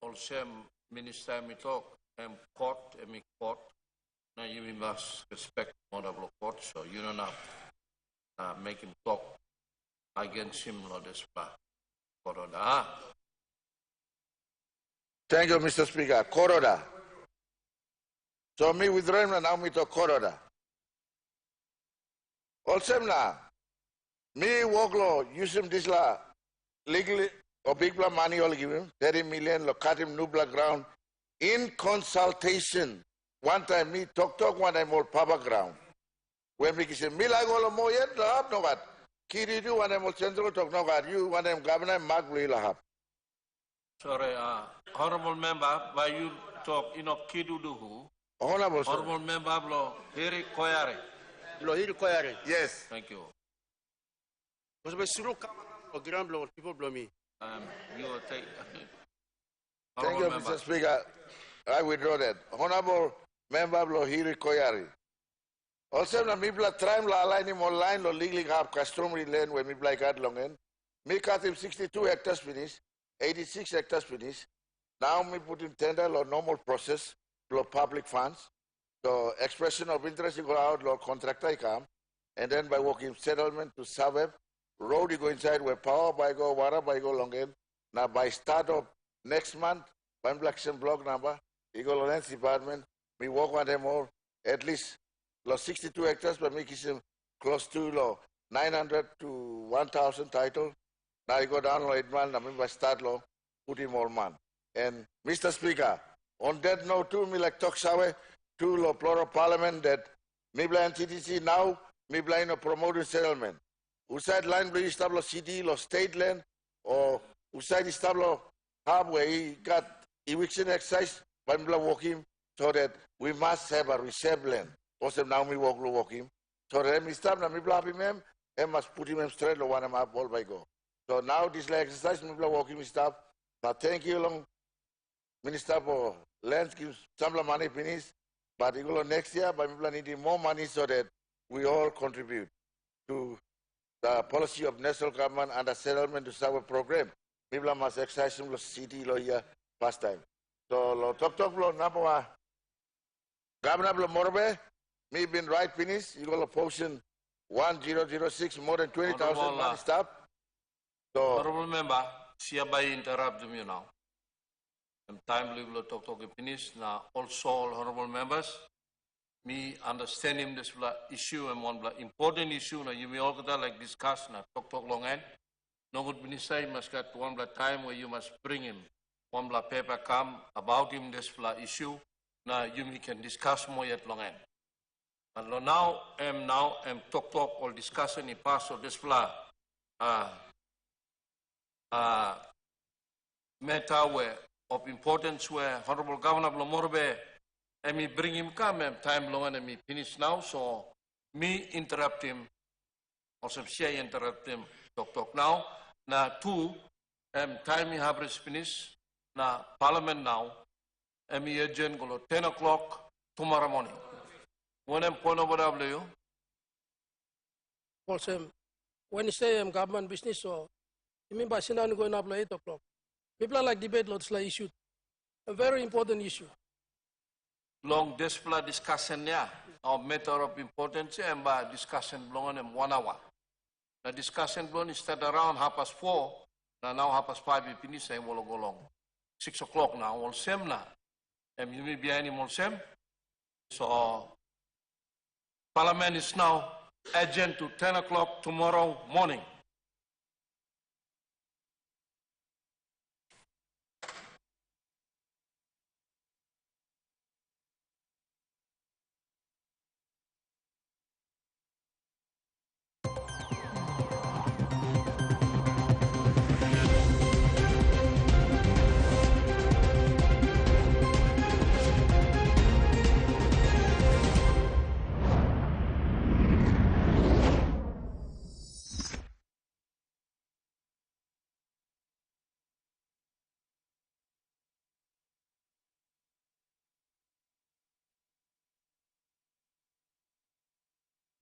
Also minister me talk court me court. Now you must respect honorable court, so you don't have make him talk against him or this Koroda. Thank you, Mr. Speaker. Koroda. So me withdraw him now me to Koroda. Also na me work law use him this law legally or big blood money all give him 30 million lo cut him new blood ground in consultation. One time me talk, one time all Papa ground. When we say, me like all more yet, lahab no gat. Kiri do one time all central talk no gat. You one time governor Mark Blue lahab. Sorry, honorable member, by you talk, kidu do who? Honorable member, blow, Hiri Koyare. Blow Hiri Koyare. Yes. Thank you. Because by Suru or ground blow, people blow me. You will take. Thank you, Mr. Speaker. I withdraw that. Honorable member Lohiri Koyari. Also, na mibla try la line him online lo legally have customary land where mibla got long end. Me cut him 62 hectares finish, 86 hectares finish. Now me put in tender or normal process lo public funds. The expression of interest you go out lo contractor come, and then by working settlement to suburb, road you go inside where power by go, water by go long end. Now by start of next month, one black block number. You go to Lands Department, we walk on them all, at least 62 hectares, but make it close to 900 to 1,000 title. Now you go down 8 man, I mean by start law, put him all man. And Mr. Speaker, on that note too, me like talk sawe to the plural parliament that maybe NTTC now, maybe in a promoted settlement. Uside line blue establish city, state land, or uside establish hub where he got eviction exercise. When we walk him, so that we must have a reserve land. Also now we walk him. So that we stop na we blab him and must put him straight or one up all by go. So now this exercise we walk him stop. Now thank you long Minister for lands gives some money finish, but you go next year, but we need more money so that we all contribute to the policy of national government and the settlement to serve program. People must exercise some city lawyer past time. So lo talk lo number one. Governor lo morbe, me been right finish. You go to potion 1006 more than 20,000 money stop. So honorable member, siya interrupt you now. Time we will talk finish now. Also, all honorable members, me understand him this issue and one important issue. Now you may all like discuss now talk long end. no good minister, you must get one blood time where you must bring him. One blood paper come about him this issue. Now you can discuss more yet long end. And now talk all discussion in past of this matter where of importance where Honorable Governor Blomorbe and me bring him come and time long and me finish now, so me interrupt him or some share interrupt him talk now. Now two time we have finish now Parliament now and me adjourn go 10 o'clock tomorrow morning. When I'm point over W. Also, Wednesday government business, so you mean by sitting going up 8 o'clock. People like debate lots like issue. A very important issue. Long display discussion yeah, of matter of importance and by discussion long in 1 hour. The discussion long is start around 4:30. Now 5:30 we finish and we'll go long. 6 o'clock now, all same now. And you may be any more same. So Parliament is now adjourned to 10 o'clock tomorrow morning.